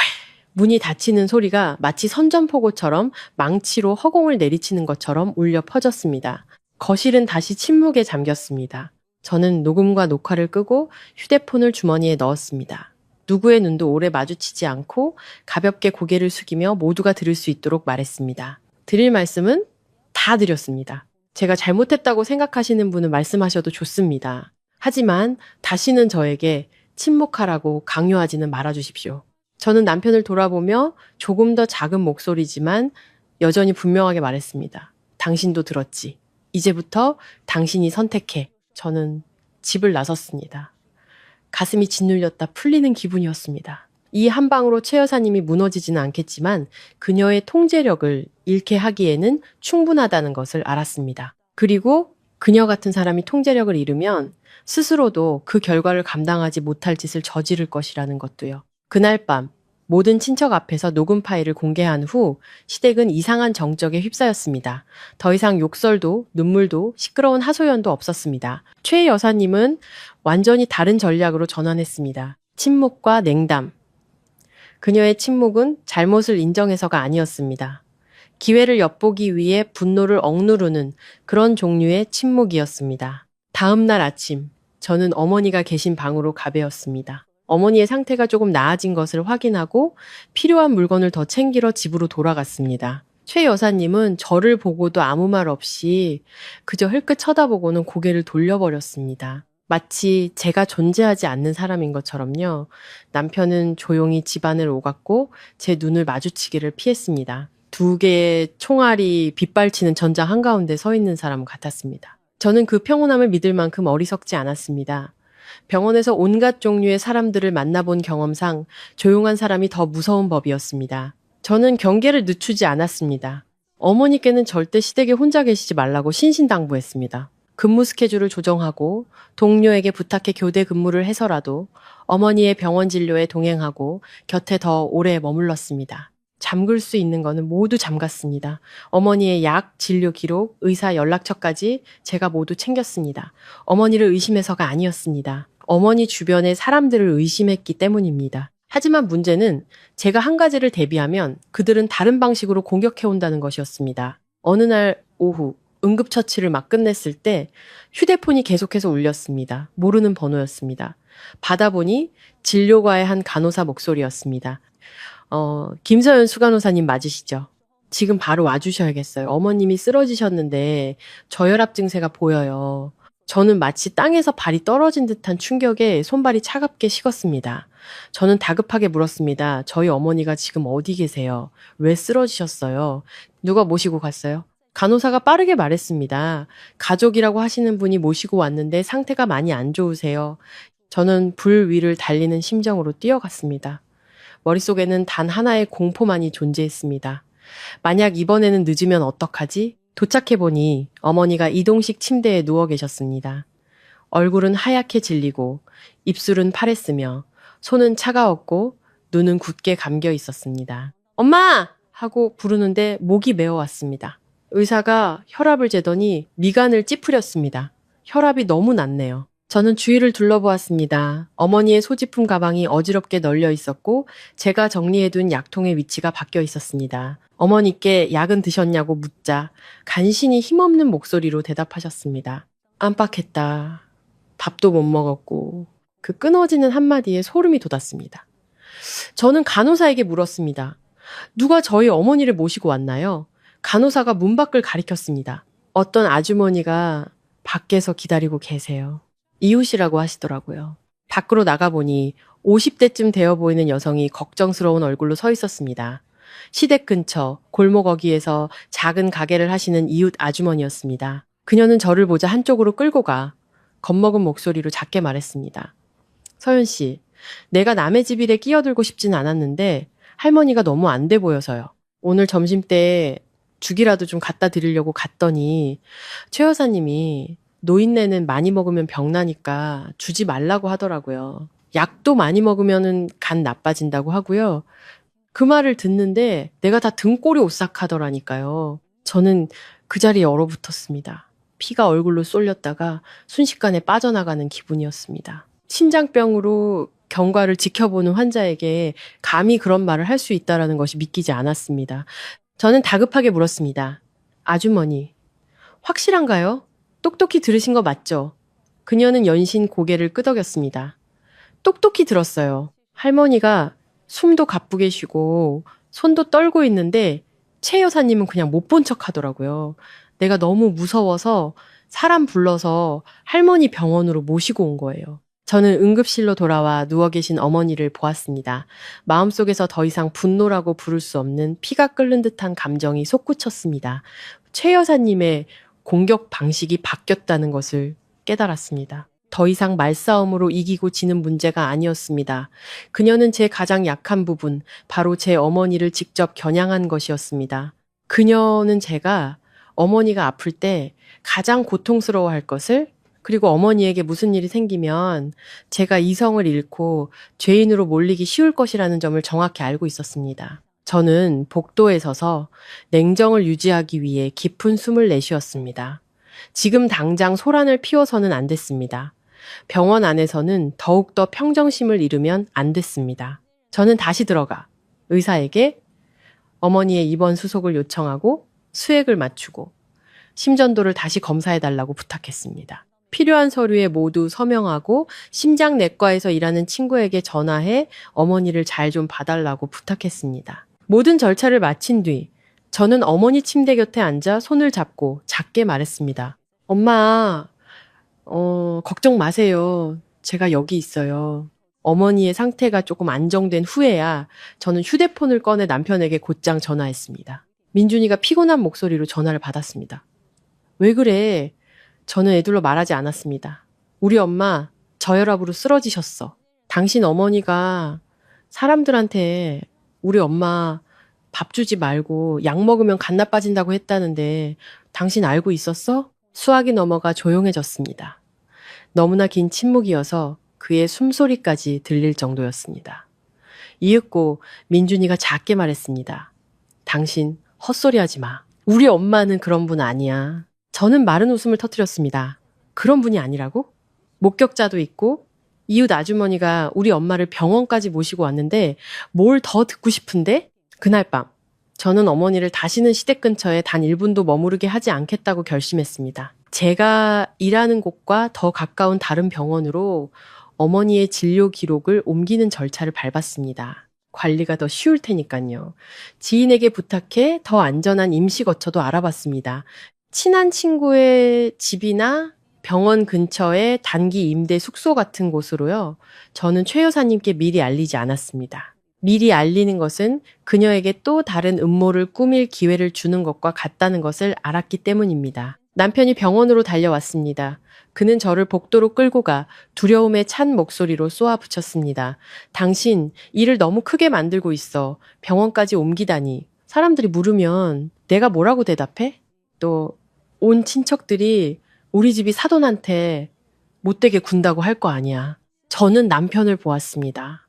문이 닫히는 소리가 마치 선전포고처럼 망치로 허공을 내리치는 것처럼 울려 퍼졌습니다. 거실은 다시 침묵에 잠겼습니다. 저는 녹음과 녹화를 끄고 휴대폰을 주머니에 넣었습니다. 누구의 눈도 오래 마주치지 않고 가볍게 고개를 숙이며 모두가 들을 수 있도록 말했습니다. 드릴 말씀은 다 드렸습니다. 제가 잘못했다고 생각하시는 분은 말씀하셔도 좋습니다. 하지만 다시는 저에게 침묵하라고 강요하지는 말아주십시오. 저는 남편을 돌아보며 조금 더 작은 목소리지만 여전히 분명하게 말했습니다. 당신도 들었지. 이제부터 당신이 선택해. 저는 집을 나섰습니다. 가슴이 짓눌렸다 풀리는 기분이었습니다. 이 한 방으로 최 여사님이 무너지지는 않겠지만 그녀의 통제력을 잃게 하기에는 충분하다는 것을 알았습니다. 그리고 그녀 같은 사람이 통제력을 잃으면 스스로도 그 결과를 감당하지 못할 짓을 저지를 것이라는 것도요. 그날 밤 모든 친척 앞에서 녹음 파일을 공개한 후 시댁은 이상한 정적에 휩싸였습니다. 더 이상 욕설도 눈물도 시끄러운 하소연도 없었습니다. 최 여사님은 완전히 다른 전략으로 전환했습니다. 침묵과 냉담. 그녀의 침묵은 잘못을 인정해서가 아니었습니다. 기회를 엿보기 위해 분노를 억누르는 그런 종류의 침묵이었습니다. 다음 날 아침, 저는 어머니가 계신 방으로 가배었습니다. 어머니의 상태가 조금 나아진 것을 확인하고 필요한 물건을 더 챙기러 집으로 돌아갔습니다. 최 여사님은 저를 보고도 아무 말 없이 그저 흘끗 쳐다보고는 고개를 돌려버렸습니다. 마치 제가 존재하지 않는 사람인 것처럼요. 남편은 조용히 집안을 오갔고 제 눈을 마주치기를 피했습니다. 두 개의 총알이 빗발치는 전장 한가운데 서 있는 사람 같았습니다. 저는 그 평온함을 믿을 만큼 어리석지 않았습니다. 병원에서 온갖 종류의 사람들을 만나본 경험상 조용한 사람이 더 무서운 법이었습니다. 저는 경계를 늦추지 않았습니다. 어머니께는 절대 시댁에 혼자 계시지 말라고 신신당부했습니다. 근무 스케줄을 조정하고 동료에게 부탁해 교대 근무를 해서라도 어머니의 병원 진료에 동행하고 곁에 더 오래 머물렀습니다. 잠글 수 있는 거는 모두 잠갔습니다. 어머니의 약, 진료 기록, 의사 연락처까지 제가 모두 챙겼습니다. 어머니를 의심해서가 아니었습니다. 어머니 주변의 사람들을 의심했기 때문입니다. 하지만 문제는 제가 한 가지를 대비하면 그들은 다른 방식으로 공격해온다는 것이었습니다. 어느 날 오후 응급처치를 막 끝냈을 때 휴대폰이 계속해서 울렸습니다. 모르는 번호였습니다. 받아보니 진료과의 한 간호사 목소리였습니다. 김서연 수간호사님 맞으시죠? 지금 바로 와주셔야겠어요. 어머님이 쓰러지셨는데 저혈압 증세가 보여요. 저는 마치 땅에서 발이 떨어진 듯한 충격에 손발이 차갑게 식었습니다. 저는 다급하게 물었습니다. 저희 어머니가 지금 어디 계세요? 왜 쓰러지셨어요? 누가 모시고 갔어요? 간호사가 빠르게 말했습니다. 가족이라고 하시는 분이 모시고 왔는데 상태가 많이 안 좋으세요. 저는 불 위를 달리는 심정으로 뛰어갔습니다. 머릿속에는 단 하나의 공포만이 존재했습니다. 만약 이번에는 늦으면 어떡하지? 도착해보니 어머니가 이동식 침대에 누워 계셨습니다. 얼굴은 하얗게 질리고 입술은 파랬으며 손은 차가웠고 눈은 굳게 감겨 있었습니다. 엄마! 하고 부르는데 목이 메어왔습니다. 의사가 혈압을 재더니 미간을 찌푸렸습니다. 혈압이 너무 낮네요. 저는 주위를 둘러보았습니다. 어머니의 소지품 가방이 어지럽게 널려 있었고 제가 정리해둔 약통의 위치가 바뀌어 있었습니다. 어머니께 약은 드셨냐고 묻자 간신히 힘없는 목소리로 대답하셨습니다. 깜빡했다. 밥도 못 먹었고. 그 끊어지는 한마디에 소름이 돋았습니다. 저는 간호사에게 물었습니다. 누가 저희 어머니를 모시고 왔나요? 간호사가 문 밖을 가리켰습니다. 어떤 아주머니가 밖에서 기다리고 계세요. 이웃이라고 하시더라고요. 밖으로 나가보니 50대쯤 되어 보이는 여성이 걱정스러운 얼굴로 서 있었습니다. 시댁 근처 골목 어귀에서 작은 가게를 하시는 이웃 아주머니였습니다. 그녀는 저를 보자 한쪽으로 끌고 가 겁먹은 목소리로 작게 말했습니다. 서연 씨, 내가 남의 집 일에 끼어들고 싶진 않았는데 할머니가 너무 안 돼 보여서요. 오늘 점심때 죽이라도 좀 갖다 드리려고 갔더니 최 여사님이 노인네는 많이 먹으면 병나니까 주지 말라고 하더라고요. 약도 많이 먹으면 간 나빠진다고 하고요. 그 말을 듣는데 내가 다 등골이 오싹하더라니까요. 저는 그 자리에 얼어붙었습니다. 피가 얼굴로 쏠렸다가 순식간에 빠져나가는 기분이었습니다. 신장병으로 경과를 지켜보는 환자에게 감히 그런 말을 할 수 있다는 것이 믿기지 않았습니다. 저는 다급하게 물었습니다. 아주머니, 확실한가요? 똑똑히 들으신 거 맞죠? 그녀는 연신 고개를 끄덕였습니다. 똑똑히 들었어요. 할머니가 숨도 가쁘게 쉬고 손도 떨고 있는데 최 여사님은 그냥 못 본 척 하더라고요. 내가 너무 무서워서 사람 불러서 할머니 병원으로 모시고 온 거예요. 저는 응급실로 돌아와 누워 계신 어머니를 보았습니다. 마음속에서 더 이상 분노라고 부를 수 없는 피가 끓는 듯한 감정이 솟구쳤습니다. 최 여사님의 공격 방식이 바뀌었다는 것을 깨달았습니다. 더 이상 말싸움으로 이기고 지는 문제가 아니었습니다. 그녀는 제 가장 약한 부분, 바로 제 어머니를 직접 겨냥한 것이었습니다. 그녀는 제가 어머니가 아플 때 가장 고통스러워할 것을, 그리고 어머니에게 무슨 일이 생기면 제가 이성을 잃고 죄인으로 몰리기 쉬울 것이라는 점을 정확히 알고 있었습니다. 저는 복도에 서서 냉정을 유지하기 위해 깊은 숨을 내쉬었습니다. 지금 당장 소란을 피워서는 안 됐습니다. 병원 안에서는 더욱더 평정심을 잃으면 안 됐습니다. 저는 다시 들어가 의사에게 어머니의 입원 수속을 요청하고 수액을 맞추고 심전도를 다시 검사해달라고 부탁했습니다. 필요한 서류에 모두 서명하고 심장내과에서 일하는 친구에게 전화해 어머니를 잘 좀 봐달라고 부탁했습니다. 모든 절차를 마친 뒤 저는 어머니 침대 곁에 앉아 손을 잡고 작게 말했습니다. 엄마, 걱정 마세요. 제가 여기 있어요. 어머니의 상태가 조금 안정된 후에야 저는 휴대폰을 꺼내 남편에게 곧장 전화했습니다. 민준이가 피곤한 목소리로 전화를 받았습니다. 왜 그래? 저는 애둘러 말하지 않았습니다. 우리 엄마 저혈압으로 쓰러지셨어. 당신 어머니가 사람들한테 우리 엄마 밥 주지 말고 약 먹으면 간 나빠진다고 했다는데 당신 알고 있었어? 수학이 넘어가 조용해졌습니다. 너무나 긴 침묵이어서 그의 숨소리까지 들릴 정도였습니다. 이윽고 민준이가 작게 말했습니다. 당신 헛소리하지 마. 우리 엄마는 그런 분 아니야. 저는 마른 웃음을 터뜨렸습니다. 그런 분이 아니라고? 목격자도 있고 이웃 아주머니가 우리 엄마를 병원까지 모시고 왔는데 뭘 더 듣고 싶은데? 그날 밤 저는 어머니를 다시는 시댁 근처에 단 1분도 머무르게 하지 않겠다고 결심했습니다. 제가 일하는 곳과 더 가까운 다른 병원으로 어머니의 진료 기록을 옮기는 절차를 밟았습니다. 관리가 더 쉬울 테니까요. 지인에게 부탁해 더 안전한 임시 거처도 알아봤습니다. 친한 친구의 집이나 병원 근처의 단기 임대 숙소 같은 곳으로요. 저는 최 여사님께 미리 알리지 않았습니다. 미리 알리는 것은 그녀에게 또 다른 음모를 꾸밀 기회를 주는 것과 같다는 것을 알았기 때문입니다. 남편이 병원으로 달려왔습니다. 그는 저를 복도로 끌고 가 두려움에 찬 목소리로 쏘아붙였습니다. 당신 일을 너무 크게 만들고 있어. 병원까지 옮기다니. 사람들이 물으면 내가 뭐라고 대답해? 또 온 친척들이 우리 집이 사돈한테 못되게 군다고 할 거 아니야. 저는 남편을 보았습니다.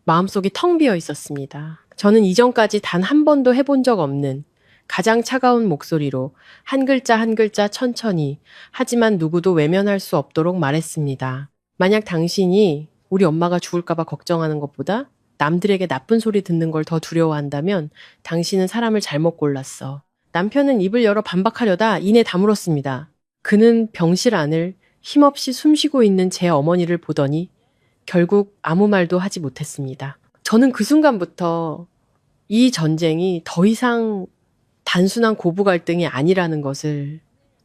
마음속이 텅 비어 있었습니다. 저는 이전까지 단 한 번도 해본 적 없는 가장 차가운 목소리로 한 글자 한 글자 천천히 하지만 누구도 외면할 수 없도록 말했습니다. 만약 당신이 우리 엄마가 죽을까봐 걱정하는 것보다 남들에게 나쁜 소리 듣는 걸 더 두려워한다면 당신은 사람을 잘못 골랐어. 남편은 입을 열어 반박하려다 이내 다물었습니다. 그는 병실 안을 힘없이 숨쉬고 있는 제 어머니를 보더니 결국 아무 말도 하지 못했습니다. 저는 그 순간부터 이 전쟁이 더 이상 단순한 고부 갈등이 아니라는 것을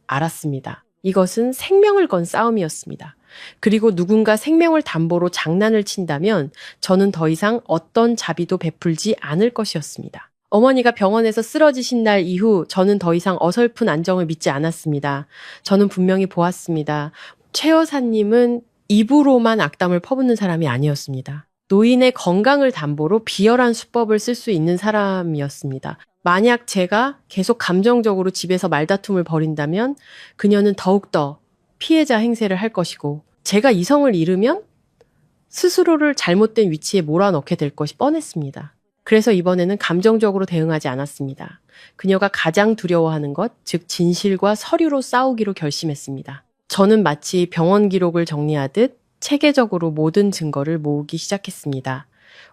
알았습니다. 이것은 생명을 건 싸움이었습니다. 그리고 누군가 생명을 담보로 장난을 친다면 저는 더 이상 어떤 자비도 베풀지 않을 것이었습니다. 어머니가 병원에서 쓰러지신 날 이후 저는 더 이상 어설픈 안정을 믿지 않았습니다. 저는 분명히 보았습니다. 최 여사님은 입으로만 악담을 퍼붓는 사람이 아니었습니다. 노인의 건강을 담보로 비열한 수법을 쓸 수 있는 사람이었습니다. 만약 제가 계속 감정적으로 집에서 말다툼을 벌인다면 그녀는 더욱더 피해자 행세를 할 것이고 제가 이성을 잃으면 스스로를 잘못된 위치에 몰아넣게 될 것이 뻔했습니다. 그래서 이번에는 감정적으로 대응하지 않았습니다. 그녀가 가장 두려워하는 것, 즉 진실과 서류로 싸우기로 결심했습니다. 저는 마치 병원 기록을 정리하듯 체계적으로 모든 증거를 모으기 시작했습니다.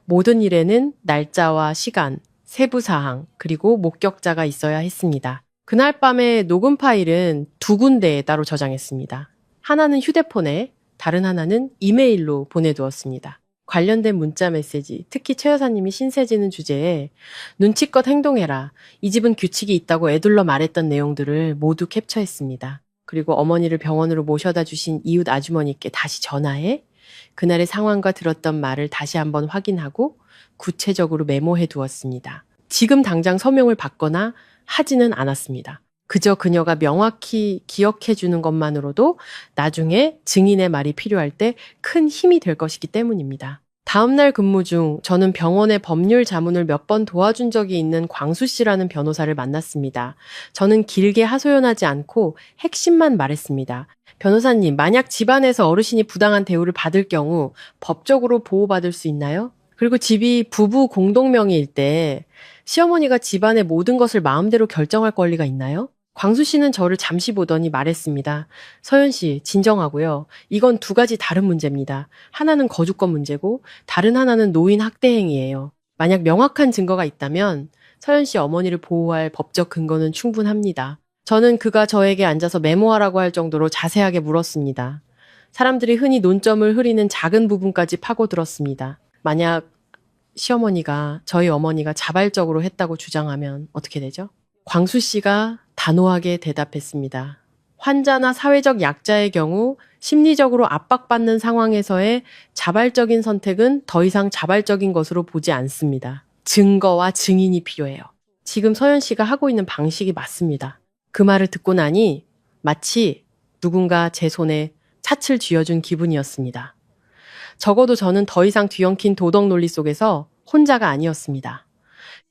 모든 일에는 날짜와 시간, 세부 사항, 그리고 목격자가 있어야 했습니다. 그날 밤에 녹음 파일은 2군데에 따로 저장했습니다. 하나는 휴대폰에, 다른 하나는 이메일로 보내두었습니다. 관련된 문자 메시지, 특히 최 여사님이 신세지는 주제에 눈치껏 행동해라. 이 집은 규칙이 있다고 애둘러 말했던 내용들을 모두 캡처했습니다. 그리고 어머니를 병원으로 모셔다 주신 이웃 아주머니께 다시 전화해 그날의 상황과 들었던 말을 다시 한번 확인하고 구체적으로 메모해 두었습니다. 지금 당장 서명을 받거나 하지는 않았습니다. 그저 그녀가 명확히 기억해 주는 것만으로도 나중에 증인의 말이 필요할 때 큰 힘이 될 것이기 때문입니다. 다음날 근무 중 저는 병원의 법률 자문을 몇 번 도와준 적이 있는 광수 씨라는 변호사를 만났습니다. 저는 길게 하소연하지 않고 핵심만 말했습니다. 변호사님, 만약 집안에서 어르신이 부당한 대우를 받을 경우 법적으로 보호받을 수 있나요? 그리고 집이 부부 공동명의일 때 시어머니가 집안의 모든 것을 마음대로 결정할 권리가 있나요? 광수 씨는 저를 잠시 보더니 말했습니다. 서연 씨, 진정하고요. 이건 2가지 다른 문제입니다. 하나는 거주권 문제고 다른 하나는 노인 학대 행위예요. 만약 명확한 증거가 있다면 서연 씨 어머니를 보호할 법적 근거는 충분합니다. 저는 그가 저에게 앉아서 메모하라고 할 정도로 자세하게 물었습니다. 사람들이 흔히 논점을 흐리는 작은 부분까지 파고들었습니다. 만약 시어머니가 저희 어머니가 자발적으로 했다고 주장하면 어떻게 되죠? 광수 씨가 단호하게 대답했습니다. 환자나 사회적 약자의 경우 심리적으로 압박받는 상황에서의 자발적인 선택은 더 이상 자발적인 것으로 보지 않습니다. 증거와 증인이 필요해요. 지금 서연 씨가 하고 있는 방식이 맞습니다. 그 말을 듣고 나니 마치 누군가 제 손에 찻을 쥐어준 기분이었습니다. 적어도 저는 더 이상 뒤엉킨 도덕 논리 속에서 혼자가 아니었습니다.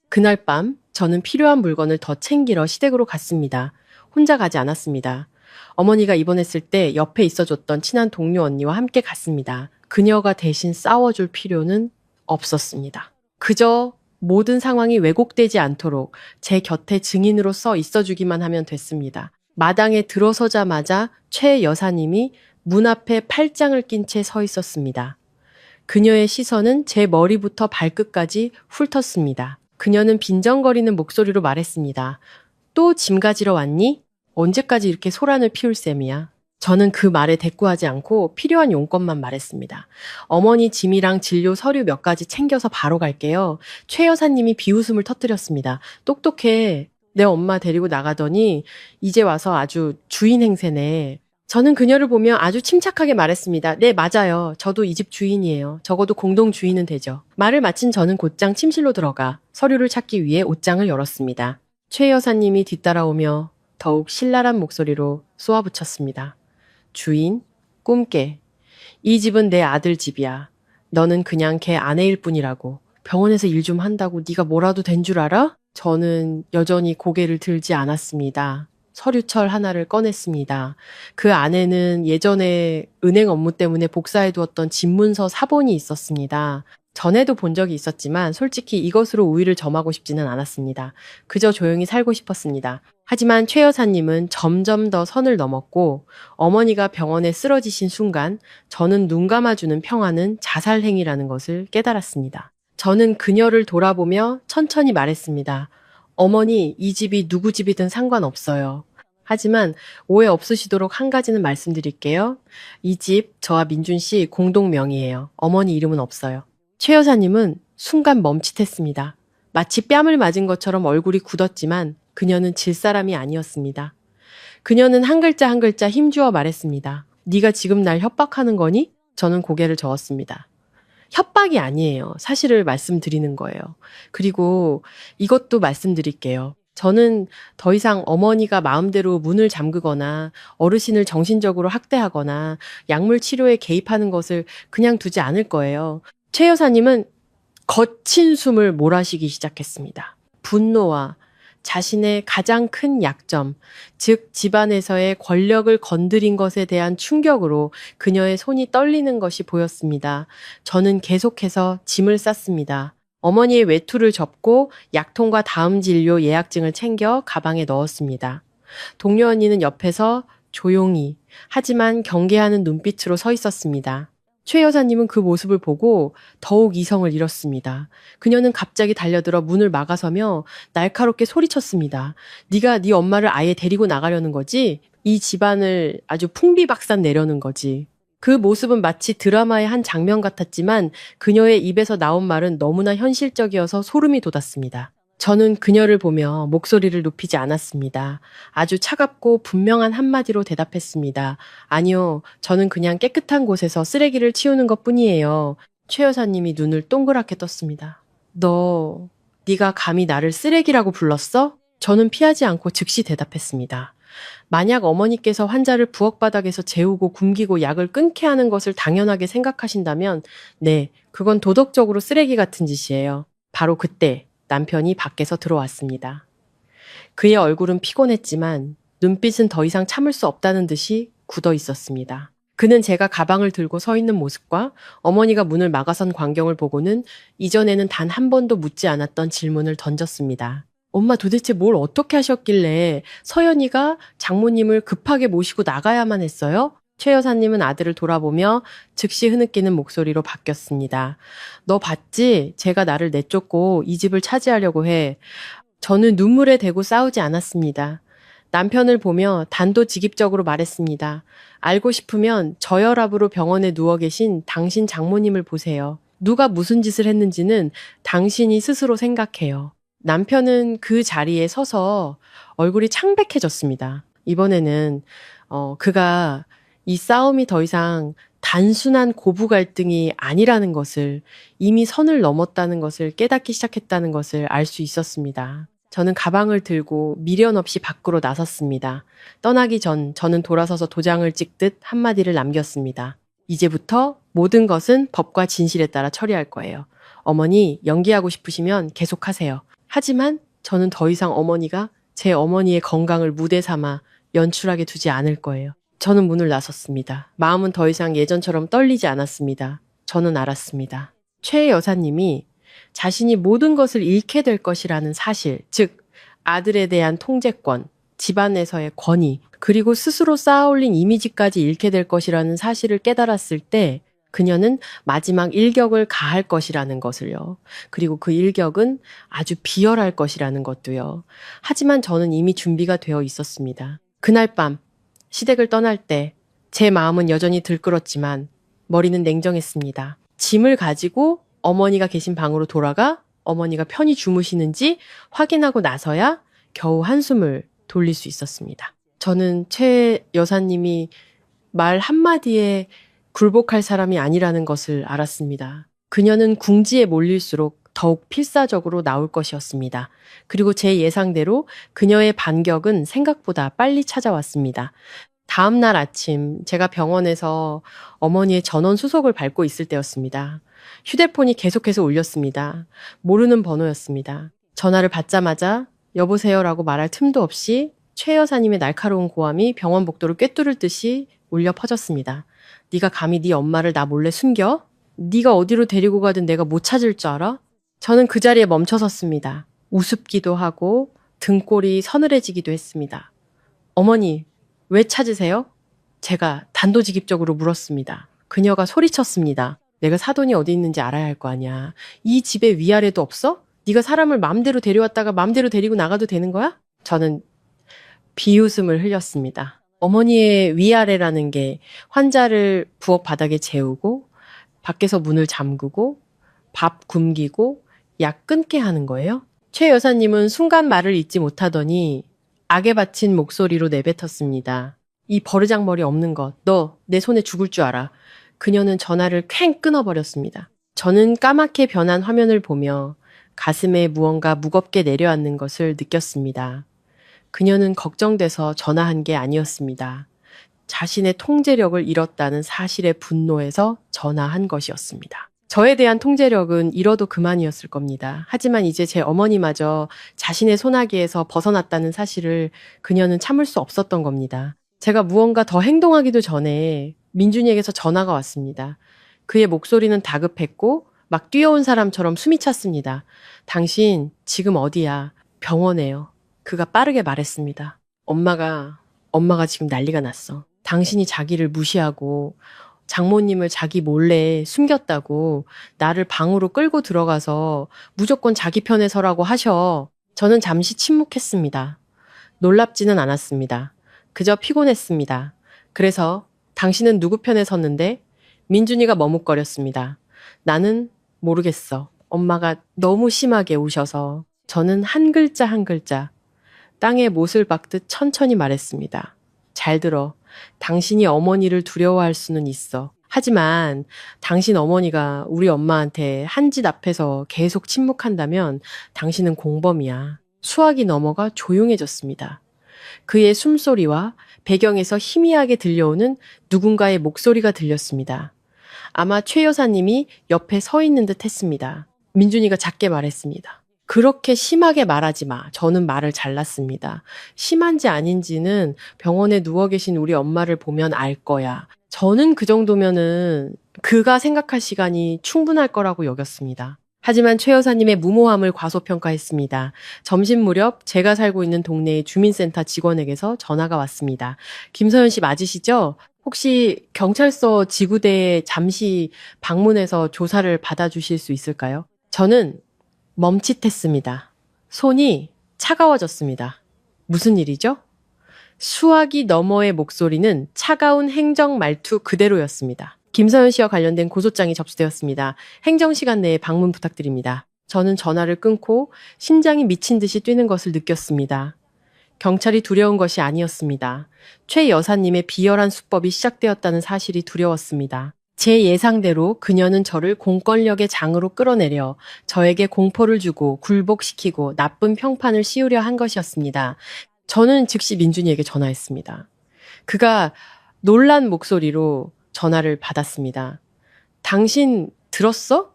그날 밤 저는 필요한 물건을 더 챙기러 시댁으로 갔습니다. 혼자 가지 않았습니다. 어머니가 입원했을 때 옆에 있어줬던 친한 동료 언니와 함께 갔습니다. 그녀가 대신 싸워줄 필요는 없었습니다. 그저 모든 상황이 왜곡되지 않도록 제 곁에 증인으로서 있어주기만 하면 됐습니다. 마당에 들어서자마자 최 여사님이 문 앞에 팔짱을 낀 채 서 있었습니다. 그녀의 시선은 제 머리부터 발끝까지 훑었습니다. 그녀는 빈정거리는 목소리로 말했습니다. 또 짐 가지러 왔니? 언제까지 이렇게 소란을 피울 셈이야? 저는 그 말에 대꾸하지 않고 필요한 용건만 말했습니다. 어머니 짐이랑 진료 서류 몇 가지 챙겨서 바로 갈게요. 최 여사님이 비웃음을 터뜨렸습니다. 똑똑해. 내 엄마 데리고 나가더니 이제 와서 아주 주인 행세네. 저는 그녀를 보며 아주 침착하게 말했습니다. 네, 맞아요. 저도 이 집 주인이에요. 적어도 공동 주인은 되죠. 말을 마친 저는 곧장 침실로 들어가 서류를 찾기 위해 옷장을 열었습니다. 최 여사님이 뒤따라오며 더욱 신랄한 목소리로 쏘아붙였습니다. 주인, 꿈깨. 이 집은 내 아들 집이야. 너는 그냥 걔 아내일 뿐이라고. 병원에서 일 좀 한다고 네가 뭐라도 된 줄 알아? 저는 여전히 고개를 들지 않았습니다. 서류철 하나를 꺼냈습니다. 그 안에는 예전에 은행 업무 때문에 복사해두었던 집문서 사본이 있었습니다. 전에도 본 적이 있었지만 솔직히 이것으로 우위를 점하고 싶지는 않았습니다. 그저 조용히 살고 싶었습니다. 하지만 최 여사님은 점점 더 선을 넘었고 어머니가 병원에 쓰러지신 순간 저는 눈 감아주는 평화는 자살 행위라는 것을 깨달았습니다. 저는 그녀를 돌아보며 천천히 말했습니다. 어머니, 이 집이 누구 집이든 상관없어요. 하지만 오해 없으시도록 한 가지는 말씀드릴게요. 이 집 저와 민준 씨 공동 명의예요. 어머니 이름은 없어요. 최 여사님은 순간 멈칫했습니다. 마치 뺨을 맞은 것처럼 얼굴이 굳었지만 그녀는 질 사람이 아니었습니다. 그녀는 한 글자 한 글자 힘주어 말했습니다. 네가 지금 날 협박하는 거니? 저는 고개를 저었습니다. 협박이 아니에요. 사실을 말씀드리는 거예요. 그리고 이것도 말씀드릴게요. 저는 더 이상 어머니가 마음대로 문을 잠그거나 어르신을 정신적으로 학대하거나 약물 치료에 개입하는 것을 그냥 두지 않을 거예요. 최 여사님은 거친 숨을 몰아쉬기 시작했습니다. 분노와 자신의 가장 큰 약점, 즉 집안에서의 권력을 건드린 것에 대한 충격으로 그녀의 손이 떨리는 것이 보였습니다. 저는 계속해서 짐을 쌌습니다. 어머니의 외투를 접고 약통과 다음 진료 예약증을 챙겨 가방에 넣었습니다. 동료 언니는 옆에서 조용히 하지만 경계하는 눈빛으로 서 있었습니다. 최 여사님은 그 모습을 보고 더욱 이성을 잃었습니다. 그녀는 갑자기 달려들어 문을 막아서며 날카롭게 소리쳤습니다. 네가 네 엄마를 아예 데리고 나가려는 거지? 이 집안을 아주 풍비박산 내려는 거지. 그 모습은 마치 드라마의 한 장면 같았지만 그녀의 입에서 나온 말은 너무나 현실적이어서 소름이 돋았습니다. 저는 그녀를 보며 목소리를 높이지 않았습니다. 아주 차갑고 분명한 한마디로 대답했습니다. 아니요, 저는 그냥 깨끗한 곳에서 쓰레기를 치우는 것뿐이에요. 최 여사님이 눈을 동그랗게 떴습니다. 네가 감히 나를 쓰레기라고 불렀어? 저는 피하지 않고 즉시 대답했습니다. 만약 어머니께서 환자를 부엌바닥에서 재우고 굶기고 약을 끊게 하는 것을 당연하게 생각하신다면 네, 그건 도덕적으로 쓰레기 같은 짓이에요. 바로 그때 남편이 밖에서 들어왔습니다. 그의 얼굴은 피곤했지만 눈빛은 더 이상 참을 수 없다는 듯이 굳어 있었습니다. 그는 제가 가방을 들고 서 있는 모습과 어머니가 문을 막아선 광경을 보고는 이전에는 단 한 번도 묻지 않았던 질문을 던졌습니다. 엄마 도대체 뭘 어떻게 하셨길래 서연이가 장모님을 급하게 모시고 나가야만 했어요? 최 여사님은 아들을 돌아보며 즉시 흐느끼는 목소리로 바뀌었습니다. 너 봤지? 제가 나를 내쫓고 이 집을 차지하려고 해. 저는 눈물에 대고 싸우지 않았습니다. 남편을 보며 단도직입적으로 말했습니다. 알고 싶으면 저혈압으로 병원에 누워 계신 당신 장모님을 보세요. 누가 무슨 짓을 했는지는 당신이 스스로 생각해요. 남편은 그 자리에 서서 얼굴이 창백해졌습니다. 이번에는 그가 이 싸움이 더 이상 단순한 고부 갈등이 아니라는 것을, 이미 선을 넘었다는 것을 깨닫기 시작했다는 것을 알 수 있었습니다. 저는 가방을 들고 미련 없이 밖으로 나섰습니다. 떠나기 전 저는 돌아서서 도장을 찍듯 한마디를 남겼습니다. 이제부터 모든 것은 법과 진실에 따라 처리할 거예요. 어머니, 연기하고 싶으시면 계속하세요. 하지만 저는 더 이상 어머니가 제 어머니의 건강을 무대 삼아 연출하게 두지 않을 거예요. 저는 문을 나섰습니다. 마음은 더 이상 예전처럼 떨리지 않았습니다. 저는 알았습니다. 최 여사님이 자신이 모든 것을 잃게 될 것이라는 사실, 즉 아들에 대한 통제권, 집안에서의 권위, 그리고 스스로 쌓아올린 이미지까지 잃게 될 것이라는 사실을 깨달았을 때 그녀는 마지막 일격을 가할 것이라는 것을요. 그리고 그 일격은 아주 비열할 것이라는 것도요. 하지만 저는 이미 준비가 되어 있었습니다. 그날 밤 시댁을 떠날 때 제 마음은 여전히 들끓었지만 머리는 냉정했습니다. 짐을 가지고 어머니가 계신 방으로 돌아가 어머니가 편히 주무시는지 확인하고 나서야 겨우 한숨을 돌릴 수 있었습니다. 저는 최 여사님이 말 한마디에 굴복할 사람이 아니라는 것을 알았습니다. 그녀는 궁지에 몰릴수록 더욱 필사적으로 나올 것이었습니다. 그리고 제 예상대로 그녀의 반격은 생각보다 빨리 찾아왔습니다. 다음 날 아침 제가 병원에서 어머니의 전원 수속을 밟고 있을 때였습니다. 휴대폰이 계속해서 울렸습니다. 모르는 번호였습니다. 전화를 받자마자 여보세요라고 말할 틈도 없이 최 여사님의 날카로운 고함이 병원 복도를 꿰뚫을 듯이 울려 퍼졌습니다. 네가 감히 네 엄마를 나 몰래 숨겨? 네가 어디로 데리고 가든 내가 못 찾을 줄 알아? 저는 그 자리에 멈춰섰습니다. 우습기도 하고 등골이 서늘해지기도 했습니다. 어머니, 왜 찾으세요? 제가 단도직입적으로 물었습니다. 그녀가 소리쳤습니다. 내가 사돈이 어디 있는지 알아야 할 거 아니야. 이 집에 위아래도 없어? 네가 사람을 맘대로 데려왔다가 맘대로 데리고 나가도 되는 거야? 저는 비웃음을 흘렸습니다. 어머니의 위아래라는 게 환자를 부엌 바닥에 재우고 밖에서 문을 잠그고 밥 굶기고 약 끊게 하는 거예요? 최 여사님은 순간 말을 잇지 못하더니 악에 받친 목소리로 내뱉었습니다. 이 버르장머리 없는 것, 너 내 손에 죽을 줄 알아. 그녀는 전화를 퀭 끊어버렸습니다. 저는 까맣게 변한 화면을 보며 가슴에 무언가 무겁게 내려앉는 것을 느꼈습니다. 그녀는 걱정돼서 전화한 게 아니었습니다. 자신의 통제력을 잃었다는 사실에 분노해서 전화한 것이었습니다. 저에 대한 통제력은 잃어도 그만이었을 겁니다. 하지만 이제 제 어머니마저 자신의 손아귀에서 벗어났다는 사실을 그녀는 참을 수 없었던 겁니다. 제가 무언가 더 행동하기도 전에 민준이에게서 전화가 왔습니다. 그의 목소리는 다급했고 막 뛰어온 사람처럼 숨이 찼습니다. 당신 지금 어디야? 병원에요. 그가 빠르게 말했습니다. 엄마가 지금 난리가 났어. 당신이 자기를 무시하고 장모님을 자기 몰래 숨겼다고 나를 방으로 끌고 들어가서 무조건 자기 편에 서라고 하셔. 저는 잠시 침묵했습니다. 놀랍지는 않았습니다. 그저 피곤했습니다. 그래서 당신은 누구 편에 섰는데? 민준이가 머뭇거렸습니다. 나는 모르겠어. 엄마가 너무 심하게 우셔서. 저는 한 글자 한 글자 땅에 못을 박듯 천천히 말했습니다. 잘 들어. 당신이 어머니를 두려워할 수는 있어. 하지만 당신 어머니가 우리 엄마한테 한 짓 앞에서 계속 침묵한다면 당신은 공범이야. 수학이 넘어가 조용해졌습니다. 그의 숨소리와 배경에서 희미하게 들려오는 누군가의 목소리가 들렸습니다. 아마 최 여사님이 옆에 서 있는 듯 했습니다. 민준이가 작게 말했습니다. 그렇게 심하게 말하지 마. 저는 말을 잘랐습니다. 심한지 아닌지는 병원에 누워 계신 우리 엄마를 보면 알 거야. 저는 그 정도면은 그가 생각할 시간이 충분할 거라고 여겼습니다. 하지만 최 여사님의 무모함을 과소평가했습니다. 점심 무렵 제가 살고 있는 동네의 주민센터 직원에게서 전화가 왔습니다. 김서연 씨 맞으시죠? 혹시 경찰서 지구대에 잠시 방문해서 조사를 받아주실 수 있을까요? 저는 멈칫했습니다. 손이 차가워졌습니다. 무슨 일이죠? 수화기 너머의 목소리는 차가운 행정 말투 그대로였습니다. 김서연 씨와 관련된 고소장이 접수되었습니다. 행정시간 내에 방문 부탁드립니다. 저는 전화를 끊고 심장이 미친 듯이 뛰는 것을 느꼈습니다. 경찰이 두려운 것이 아니었습니다. 최 여사님의 비열한 수법이 시작되었다는 사실이 두려웠습니다. 제 예상대로 그녀는 저를 공권력의 장으로 끌어내려 저에게 공포를 주고 굴복시키고 나쁜 평판을 씌우려 한 것이었습니다. 저는 즉시 민준이에게 전화했습니다. 그가 놀란 목소리로 전화를 받았습니다. 당신 들었어?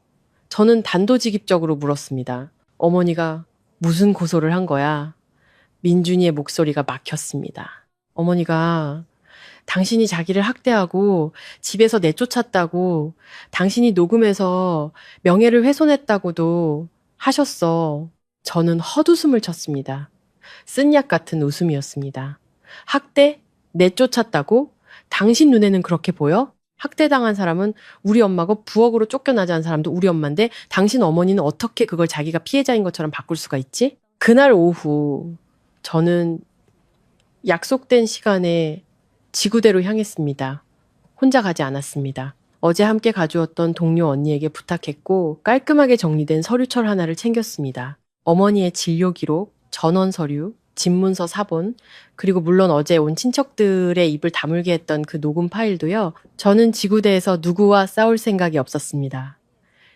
저는 단도직입적으로 물었습니다. 어머니가 무슨 고소를 한 거야? 민준이의 목소리가 막혔습니다. 어머니가 당신이 자기를 학대하고 집에서 내쫓았다고, 당신이 녹음해서 명예를 훼손했다고도 하셨어. 저는 헛웃음을 쳤습니다. 쓴약 같은 웃음이었습니다. 학대? 내쫓았다고? 당신 눈에는 그렇게 보여? 학대당한 사람은 우리 엄마고 부엌으로 쫓겨나자는 사람도 우리 엄마인데 당신 어머니는 어떻게 그걸 자기가 피해자인 것처럼 바꿀 수가 있지? 그날 오후 저는 약속된 시간에 지구대로 향했습니다. 혼자 가지 않았습니다. 어제 함께 가주었던 동료 언니에게 부탁했고 깔끔하게 정리된 서류철 하나를 챙겼습니다. 어머니의 진료 기록, 전원 서류, 집문서 사본, 그리고 물론 어제 온 친척들의 입을 다물게 했던 그 녹음 파일도요. 저는 지구대에서 누구와 싸울 생각이 없었습니다.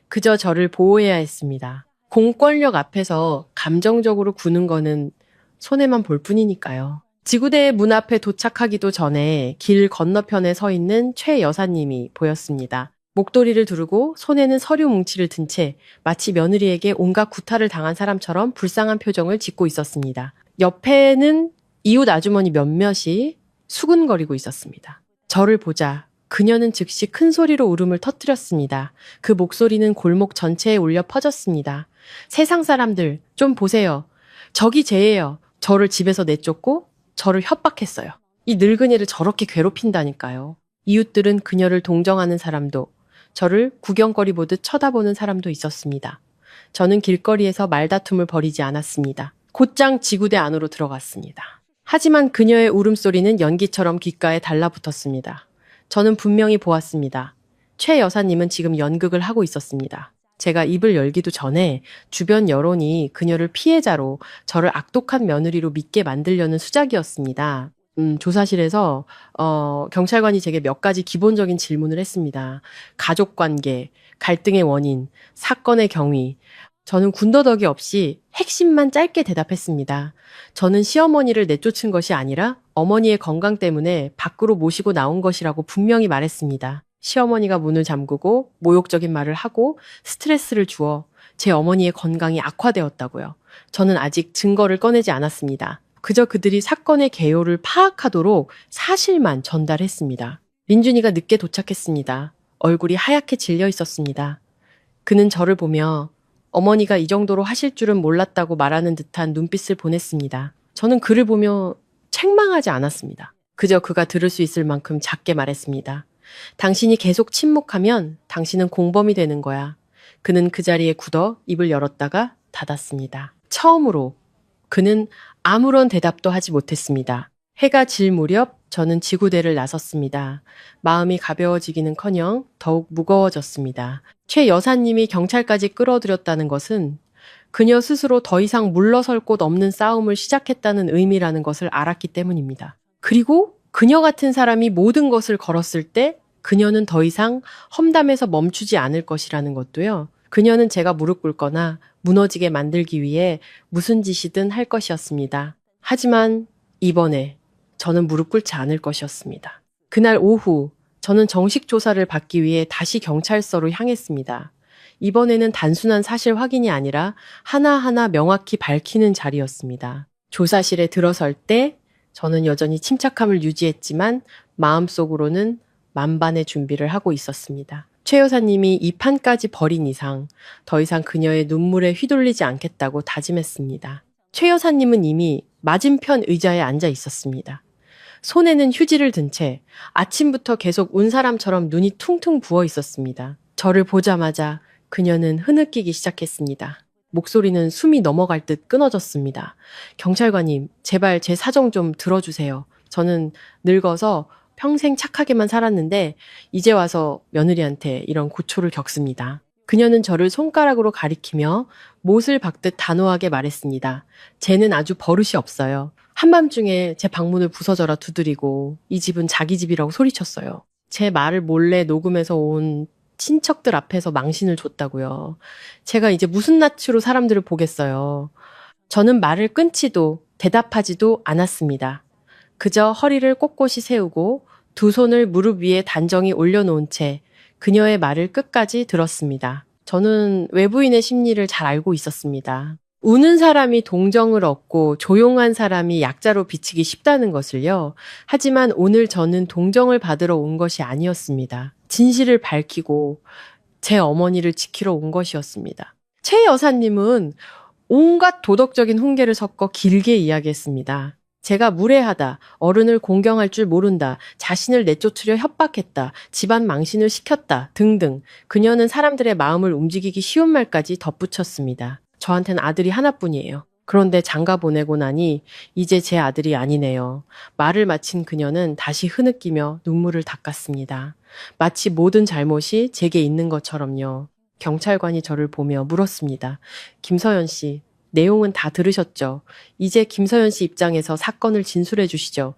그저 저를 보호해야 했습니다. 공권력 앞에서 감정적으로 구는 거는 손해만 볼 뿐이니까요. 지구대의 문 앞에 도착하기도 전에 길 건너편에 서 있는 최 여사님이 보였습니다. 목도리를 두르고 손에는 서류 뭉치를 든 채 마치 며느리에게 온갖 구타를 당한 사람처럼 불쌍한 표정을 짓고 있었습니다. 옆에는 이웃 아주머니 몇몇이 수근거리고 있었습니다. 저를 보자 그녀는 즉시 큰 소리로 울음을 터뜨렸습니다. 그 목소리는 골목 전체에 울려 퍼졌습니다. 세상 사람들 좀 보세요. 저기 쟤예요. 저를 집에서 내쫓고 저를 협박했어요. 이 늙은이를 저렇게 괴롭힌다니까요. 이웃들은 그녀를 동정하는 사람도 저를 구경거리 보듯 쳐다보는 사람도 있었습니다. 저는 길거리에서 말다툼을 벌이지 않았습니다. 곧장 지구대 안으로 들어갔습니다. 하지만 그녀의 울음소리는 연기처럼 귓가에 달라붙었습니다. 저는 분명히 보았습니다. 최 여사님은 지금 연극을 하고 있었습니다. 제가 입을 열기도 전에 주변 여론이 그녀를 피해자로 저를 악독한 며느리로 믿게 만들려는 수작이었습니다. 조사실에서 경찰관이 제게 몇 가지 기본적인 질문을 했습니다. 가족관계, 갈등의 원인, 사건의 경위. 저는 군더더기 없이 핵심만 짧게 대답했습니다. 저는 시어머니를 내쫓은 것이 아니라 어머니의 건강 때문에 밖으로 모시고 나온 것이라고 분명히 말했습니다. 시어머니가 문을 잠그고 모욕적인 말을 하고 스트레스를 주어 제 어머니의 건강이 악화되었다고요. 저는 아직 증거를 꺼내지 않았습니다. 그저 그들이 사건의 개요를 파악하도록 사실만 전달했습니다. 민준이가 늦게 도착했습니다. 얼굴이 하얗게 질려 있었습니다. 그는 저를 보며 어머니가 이 정도로 하실 줄은 몰랐다고 말하는 듯한 눈빛을 보냈습니다. 저는 그를 보며 책망하지 않았습니다. 그저 그가 들을 수 있을 만큼 작게 말했습니다. 당신이 계속 침묵하면 당신은 공범이 되는 거야. 그는 그 자리에 굳어 입을 열었다가 닫았습니다. 처음으로 그는 아무런 대답도 하지 못했습니다. 해가 질 무렵 저는 지구대를 나섰습니다. 마음이 가벼워지기는커녕 더욱 무거워졌습니다. 최 여사님이 경찰까지 끌어들였다는 것은 그녀 스스로 더 이상 물러설 곳 없는 싸움을 시작했다는 의미라는 것을 알았기 때문입니다. 그리고 그녀 같은 사람이 모든 것을 걸었을 때 그녀는 더 이상 험담에서 멈추지 않을 것이라는 것도요. 그녀는 제가 무릎 꿇거나 무너지게 만들기 위해 무슨 짓이든 할 것이었습니다. 하지만 이번에 저는 무릎 꿇지 않을 것이었습니다. 그날 오후 저는 정식 조사를 받기 위해 다시 경찰서로 향했습니다. 이번에는 단순한 사실 확인이 아니라 하나하나 명확히 밝히는 자리였습니다. 조사실에 들어설 때 저는 여전히 침착함을 유지했지만 마음속으로는 만반의 준비를 하고 있었습니다. 최 여사님이 이 판까지 벌인 이상 더 이상 그녀의 눈물에 휘둘리지 않겠다고 다짐했습니다. 최 여사님은 이미 맞은편 의자에 앉아 있었습니다. 손에는 휴지를 든 채 아침부터 계속 운 사람처럼 눈이 퉁퉁 부어 있었습니다. 저를 보자마자 그녀는 흐느끼기 시작했습니다. 목소리는 숨이 넘어갈 듯 끊어졌습니다. 경찰관님, 제발 제 사정 좀 들어주세요. 저는 늙어서 평생 착하게만 살았는데 이제 와서 며느리한테 이런 고초를 겪습니다. 그녀는 저를 손가락으로 가리키며 못을 박듯 단호하게 말했습니다. 쟤는 아주 버릇이 없어요. 한밤중에 제 방문을 부서져라 두드리고 이 집은 자기 집이라고 소리쳤어요. 제 말을 몰래 녹음해서 온 친척들 앞에서 망신을 줬다고요. 제가 이제 무슨 낯으로 사람들을 보겠어요. 저는 말을 끊지도 대답하지도 않았습니다. 그저 허리를 꼿꼿이 세우고 두 손을 무릎 위에 단정히 올려놓은 채 그녀의 말을 끝까지 들었습니다. 저는 외부인의 심리를 잘 알고 있었습니다. 우는 사람이 동정을 얻고 조용한 사람이 약자로 비치기 쉽다는 것을요. 하지만 오늘 저는 동정을 받으러 온 것이 아니었습니다. 진실을 밝히고 제 어머니를 지키러 온 것이었습니다. 최 여사님은 온갖 도덕적인 훈계를 섞어 길게 이야기했습니다. 제가 무례하다, 어른을 공경할 줄 모른다, 자신을 내쫓으려 협박했다, 집안 망신을 시켰다 등등 그녀는 사람들의 마음을 움직이기 쉬운 말까지 덧붙였습니다. 저한텐 아들이 하나뿐이에요. 그런데 장가 보내고 나니 이제 제 아들이 아니네요. 말을 마친 그녀는 다시 흐느끼며 눈물을 닦았습니다. 마치 모든 잘못이 제게 있는 것처럼요. 경찰관이 저를 보며 물었습니다. 김서연 씨, 내용은 다 들으셨죠? 이제 김서연 씨 입장에서 사건을 진술해 주시죠.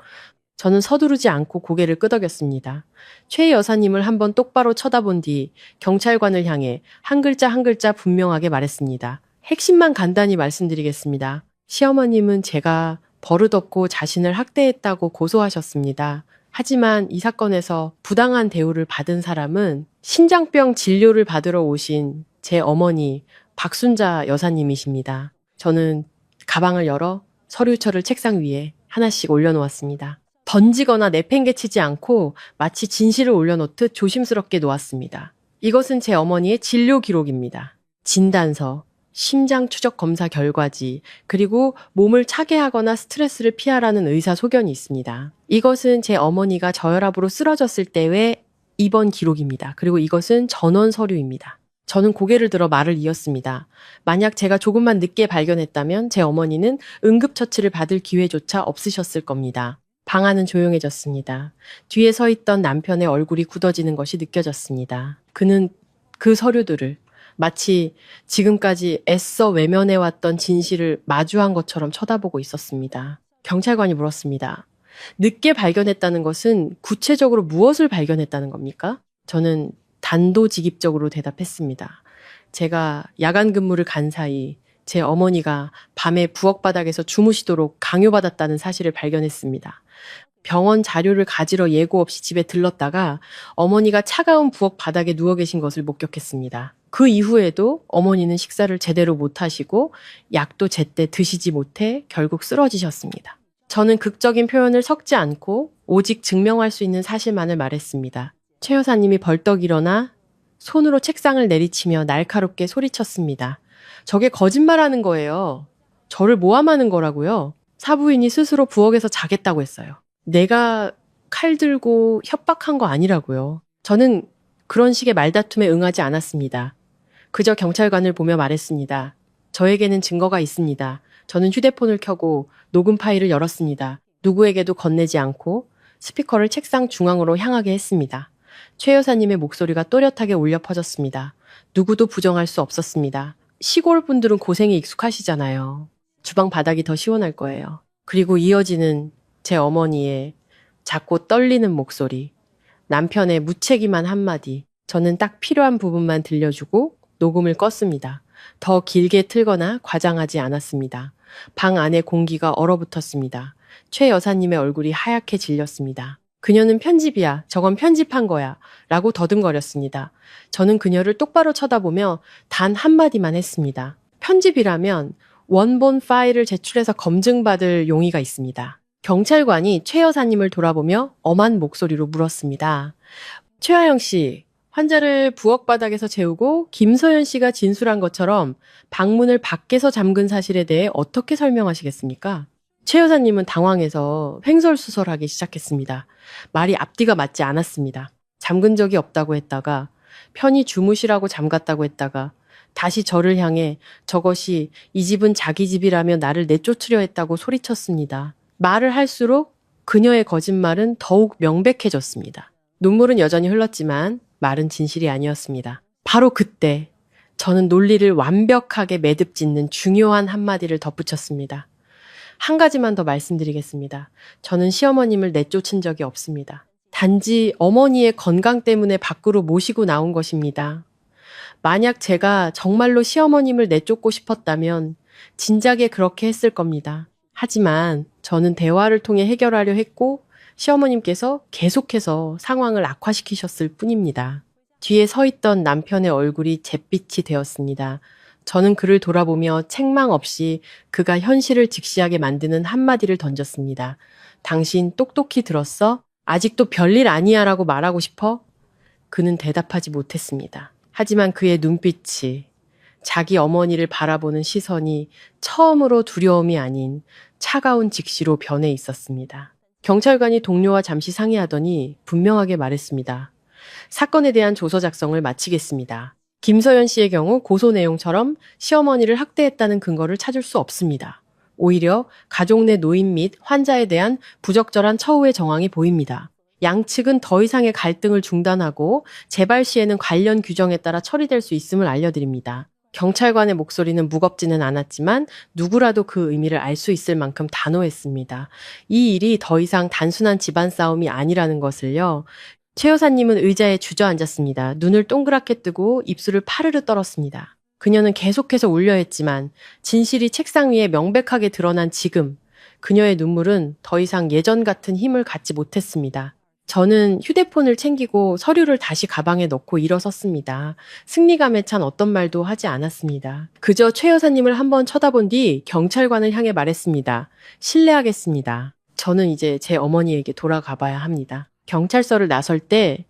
저는 서두르지 않고 고개를 끄덕였습니다. 최 여사님을 한번 똑바로 쳐다본 뒤 경찰관을 향해 한 글자 한 글자 분명하게 말했습니다. 핵심만 간단히 말씀드리겠습니다. 시어머님은 제가 버릇없고 자신을 학대했다고 고소하셨습니다. 하지만 이 사건에서 부당한 대우를 받은 사람은 신장병 진료를 받으러 오신 제 어머니 박순자 여사님이십니다. 저는 가방을 열어 서류철을 책상 위에 하나씩 올려놓았습니다. 던지거나 내팽개치지 않고 마치 진실을 올려놓듯 조심스럽게 놓았습니다. 이것은 제 어머니의 진료 기록입니다. 진단서, 심장 추적 검사 결과지, 그리고 몸을 차게 하거나 스트레스를 피하라는 의사 소견이 있습니다. 이것은 제 어머니가 저혈압으로 쓰러졌을 때의 입원 기록입니다. 그리고 이것은 전원 서류입니다. 저는 고개를 들어 말을 이었습니다. 만약 제가 조금만 늦게 발견했다면 제 어머니는 응급처치를 받을 기회조차 없으셨을 겁니다. 방 안은 조용해졌습니다. 뒤에 서 있던 남편의 얼굴이 굳어지는 것이 느껴졌습니다. 그는 그 서류들을 마치 지금까지 애써 외면해왔던 진실을 마주한 것처럼 쳐다보고 있었습니다. 경찰관이 물었습니다. 늦게 발견했다는 것은 구체적으로 무엇을 발견했다는 겁니까? 저는 단도직입적으로 대답했습니다. 제가 야간 근무를 간 사이 제 어머니가 밤에 부엌 바닥에서 주무시도록 강요받았다는 사실을 발견했습니다. 병원 자료를 가지러 예고 없이 집에 들렀다가 어머니가 차가운 부엌 바닥에 누워 계신 것을 목격했습니다. 그 이후에도 어머니는 식사를 제대로 못 하시고 약도 제때 드시지 못해 결국 쓰러지셨습니다. 저는 극적인 표현을 섞지 않고 오직 증명할 수 있는 사실만을 말했습니다. 최 여사님이 벌떡 일어나 손으로 책상을 내리치며 날카롭게 소리쳤습니다. 저게 거짓말하는 거예요. 저를 모함하는 거라고요. 사부인이 스스로 부엌에서 자겠다고 했어요. 내가 칼 들고 협박한 거 아니라고요. 저는 그런 식의 말다툼에 응하지 않았습니다. 그저 경찰관을 보며 말했습니다. 저에게는 증거가 있습니다. 저는 휴대폰을 켜고 녹음 파일을 열었습니다. 누구에게도 건네지 않고 스피커를 책상 중앙으로 향하게 했습니다. 최 여사님의 목소리가 또렷하게 울려 퍼졌습니다. 누구도 부정할 수 없었습니다. 시골 분들은 고생이 익숙하시잖아요. 주방 바닥이 더 시원할 거예요. 그리고 이어지는 제 어머니의 작고 떨리는 목소리, 남편의 무책임한 한마디, 저는 딱 필요한 부분만 들려주고 녹음을 껐습니다. 더 길게 틀거나 과장하지 않았습니다. 방 안의 공기가 얼어붙었습니다. 최 여사님의 얼굴이 하얗게 질렸습니다. 그녀는 편집이야. 저건 편집한 거야. 라고 더듬거렸습니다. 저는 그녀를 똑바로 쳐다보며 단 한마디만 했습니다. 편집이라면 원본 파일을 제출해서 검증받을 용의가 있습니다. 경찰관이 최 여사님을 돌아보며 엄한 목소리로 물었습니다. 최하영 씨, 환자를 부엌 바닥에서 재우고 김서연 씨가 진술한 것처럼 방문을 밖에서 잠근 사실에 대해 어떻게 설명하시겠습니까? 최 여사님은 당황해서 횡설수설하기 시작했습니다. 말이 앞뒤가 맞지 않았습니다. 잠근 적이 없다고 했다가 편히 주무시라고 잠갔다고 했다가 다시 저를 향해 저것이 이 집은 자기 집이라며 나를 내쫓으려 했다고 소리쳤습니다. 말을 할수록 그녀의 거짓말은 더욱 명백해졌습니다. 눈물은 여전히 흘렀지만 말은 진실이 아니었습니다. 바로 그때 저는 논리를 완벽하게 매듭짓는 중요한 한마디를 덧붙였습니다. 한 가지만 더 말씀드리겠습니다. 저는 시어머님을 내쫓은 적이 없습니다. 단지 어머니의 건강 때문에 밖으로 모시고 나온 것입니다. 만약 제가 정말로 시어머님을 내쫓고 싶었다면 진작에 그렇게 했을 겁니다. 하지만 저는 대화를 통해 해결하려 했고 시어머님께서 계속해서 상황을 악화시키셨을 뿐입니다. 뒤에 서 있던 남편의 얼굴이 잿빛이 되었습니다. 저는 그를 돌아보며 책망 없이 그가 현실을 직시하게 만드는 한마디를 던졌습니다. 당신 똑똑히 들었어? 아직도 별일 아니야 라고 말하고 싶어? 그는 대답하지 못했습니다. 하지만 그의 눈빛이 자기 어머니를 바라보는 시선이 처음으로 두려움이 아닌 차가운 직시로 변해 있었습니다. 경찰관이 동료와 잠시 상의하더니 분명하게 말했습니다. 사건에 대한 조서 작성을 마치겠습니다. 김서연 씨의 경우 고소 내용처럼 시어머니를 학대했다는 근거를 찾을 수 없습니다. 오히려 가족 내 노인 및 환자에 대한 부적절한 처우의 정황이 보입니다. 양측은 더 이상의 갈등을 중단하고 재발 시에는 관련 규정에 따라 처리될 수 있음을 알려드립니다. 경찰관의 목소리는 무겁지는 않았지만 누구라도 그 의미를 알 수 있을 만큼 단호했습니다. 이 일이 더 이상 단순한 집안 싸움이 아니라는 것을요. 최 여사님은 의자에 주저앉았습니다. 눈을 동그랗게 뜨고 입술을 파르르 떨었습니다. 그녀는 계속해서 울려 했지만 진실이 책상 위에 명백하게 드러난 지금 그녀의 눈물은 더 이상 예전 같은 힘을 갖지 못했습니다. 저는 휴대폰을 챙기고 서류를 다시 가방에 넣고 일어섰습니다. 승리감에 찬 어떤 말도 하지 않았습니다. 그저 최 여사님을 한번 쳐다본 뒤 경찰관을 향해 말했습니다. 실례하겠습니다. 저는 이제 제 어머니에게 돌아가 봐야 합니다. 경찰서를 나설 때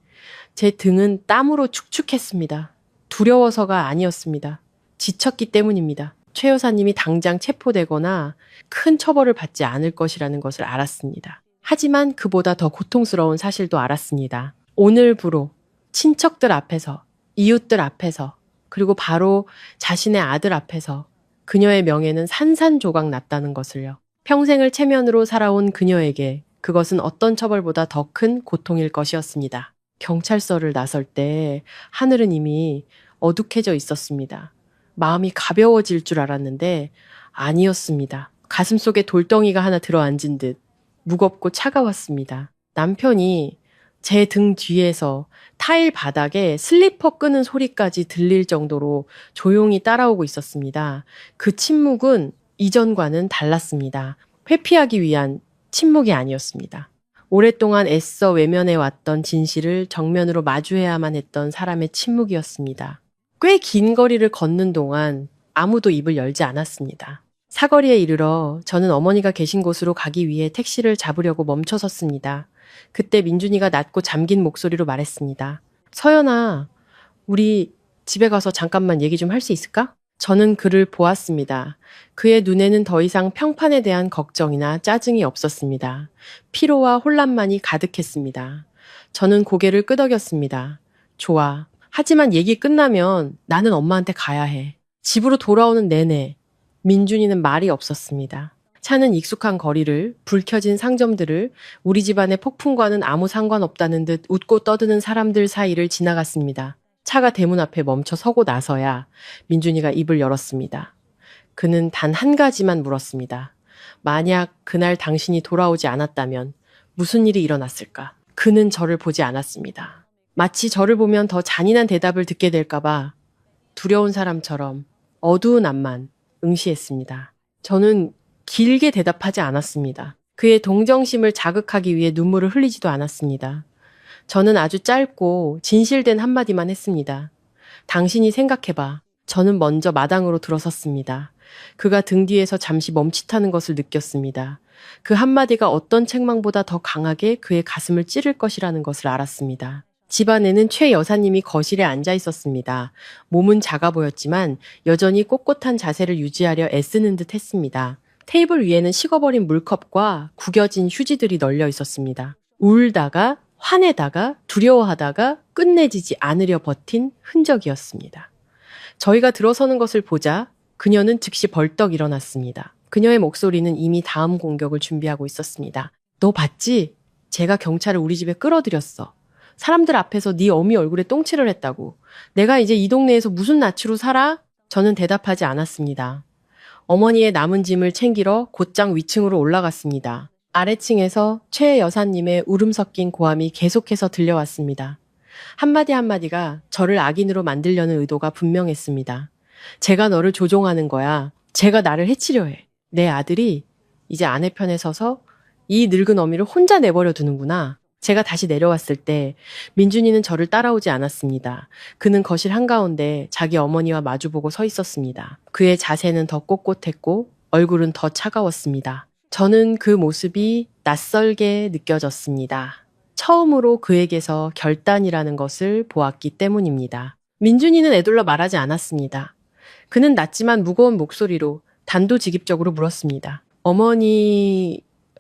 제 등은 땀으로 축축했습니다. 두려워서가 아니었습니다. 지쳤기 때문입니다. 최 여사님이 당장 체포되거나 큰 처벌을 받지 않을 것이라는 것을 알았습니다. 하지만 그보다 더 고통스러운 사실도 알았습니다. 오늘부로 친척들 앞에서, 이웃들 앞에서, 그리고 바로 자신의 아들 앞에서 그녀의 명예는 산산조각 났다는 것을요. 평생을 체면으로 살아온 그녀에게 그것은 어떤 처벌보다 더 큰 고통일 것이었습니다. 경찰서를 나설 때 하늘은 이미 어둑해져 있었습니다. 마음이 가벼워질 줄 알았는데 아니었습니다. 가슴속에 돌덩이가 하나 들어앉은 듯 무겁고 차가웠습니다. 남편이 제 등 뒤에서 타일 바닥에 슬리퍼 끄는 소리까지 들릴 정도로 조용히 따라오고 있었습니다. 그 침묵은 이전과는 달랐습니다. 회피하기 위한 침묵이 아니었습니다. 오랫동안 애써 외면해 왔던 진실을 정면으로 마주해야만 했던 사람의 침묵이었습니다. 꽤 긴 거리를 걷는 동안 아무도 입을 열지 않았습니다. 사거리에 이르러 저는 어머니가 계신 곳으로 가기 위해 택시를 잡으려고 멈춰섰습니다. 그때 민준이가 낮고 잠긴 목소리로 말했습니다. 서연아, 우리 집에 가서 잠깐만 얘기 좀 할 수 있을까? 저는 그를 보았습니다. 그의 눈에는 더 이상 평판에 대한 걱정이나 짜증이 없었습니다. 피로와 혼란만이 가득했습니다. 저는 고개를 끄덕였습니다. 좋아. 하지만 얘기 끝나면 나는 엄마한테 가야 해. 집으로 돌아오는 내내 민준이는 말이 없었습니다. 차는 익숙한 거리를, 불 켜진 상점들을, 우리 집안의 폭풍과는 아무 상관없다는 듯 웃고 떠드는 사람들 사이를 지나갔습니다. 차가 대문 앞에 멈춰 서고 나서야 민준이가 입을 열었습니다. 그는 단 한 가지만 물었습니다. 만약 그날 당신이 돌아오지 않았다면 무슨 일이 일어났을까? 그는 저를 보지 않았습니다. 마치 저를 보면 더 잔인한 대답을 듣게 될까봐 두려운 사람처럼 어두운 앞만 응시했습니다. 저는 길게 대답하지 않았습니다. 그의 동정심을 자극하기 위해 눈물을 흘리지도 않았습니다. 저는 아주 짧고 진실된 한마디만 했습니다. 당신이 생각해봐. 저는 먼저 마당으로 들어섰습니다. 그가 등 뒤에서 잠시 멈칫하는 것을 느꼈습니다. 그 한마디가 어떤 책망보다 더 강하게 그의 가슴을 찌를 것이라는 것을 알았습니다. 집안에는 최 여사님이 거실에 앉아 있었습니다. 몸은 작아 보였지만 여전히 꼿꼿한 자세를 유지하려 애쓰는 듯 했습니다. 테이블 위에는 식어버린 물컵과 구겨진 휴지들이 널려 있었습니다. 울다가 화내다가 두려워하다가 끝내지지 않으려 버틴 흔적이었습니다. 저희가 들어서는 것을 보자 그녀는 즉시 벌떡 일어났습니다. 그녀의 목소리는 이미 다음 공격을 준비하고 있었습니다. 너 봤지? 제가 경찰을 우리 집에 끌어들였어. 사람들 앞에서 네 어미 얼굴에 똥칠을 했다고. 내가 이제 이 동네에서 무슨 낯으로 살아? 저는 대답하지 않았습니다. 어머니의 남은 짐을 챙기러 곧장 위층으로 올라갔습니다. 아래층에서 최 여사님의 울음 섞인 고함이 계속해서 들려왔습니다. 한마디 한마디가 저를 악인으로 만들려는 의도가 분명했습니다. 제가 너를 조종하는 거야. 제가 나를 해치려 해. 내 아들이 이제 아내 편에 서서 이 늙은 어미를 혼자 내버려 두는구나. 제가 다시 내려왔을 때 민준이는 저를 따라오지 않았습니다. 그는 거실 한가운데 자기 어머니와 마주보고 서 있었습니다. 그의 자세는 더 꼿꼿했고 얼굴은 더 차가웠습니다. 저는 그 모습이 낯설게 느껴졌습니다. 처음으로 그에게서 결단이라는 것을 보았기 때문입니다. 민준이는 애둘러 말하지 않았습니다. 그는 낮지만 무거운 목소리로 단도직입적으로 물었습니다.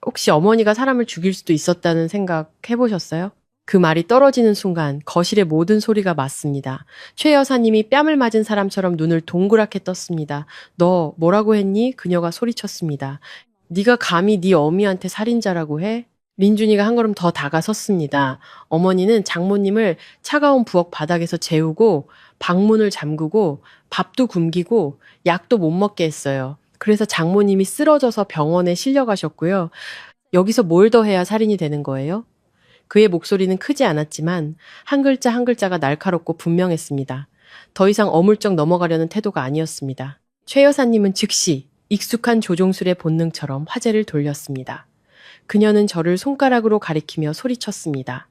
혹시 어머니가 사람을 죽일 수도 있었다는 생각 해보셨어요? 그 말이 떨어지는 순간 거실의 모든 소리가 맞습니다. 최 여사님이 뺨을 맞은 사람처럼 눈을 동그랗게 떴습니다. 너 뭐라고 했니? 그녀가 소리쳤습니다. 네가 감히 네 어미한테 살인자라고 해? 민준이가 한 걸음 더 다가섰습니다. 어머니는 장모님을 차가운 부엌 바닥에서 재우고 방문을 잠그고 밥도 굶기고 약도 못 먹게 했어요. 그래서 장모님이 쓰러져서 병원에 실려가셨고요. 여기서 뭘 더 해야 살인이 되는 거예요? 그의 목소리는 크지 않았지만 한 글자 한 글자가 날카롭고 분명했습니다. 더 이상 어물쩍 넘어가려는 태도가 아니었습니다. 최 여사님은 즉시 익숙한 조종술의 본능처럼 화제를 돌렸습니다. 그녀는 저를 손가락으로 가리키며 소리쳤습니다.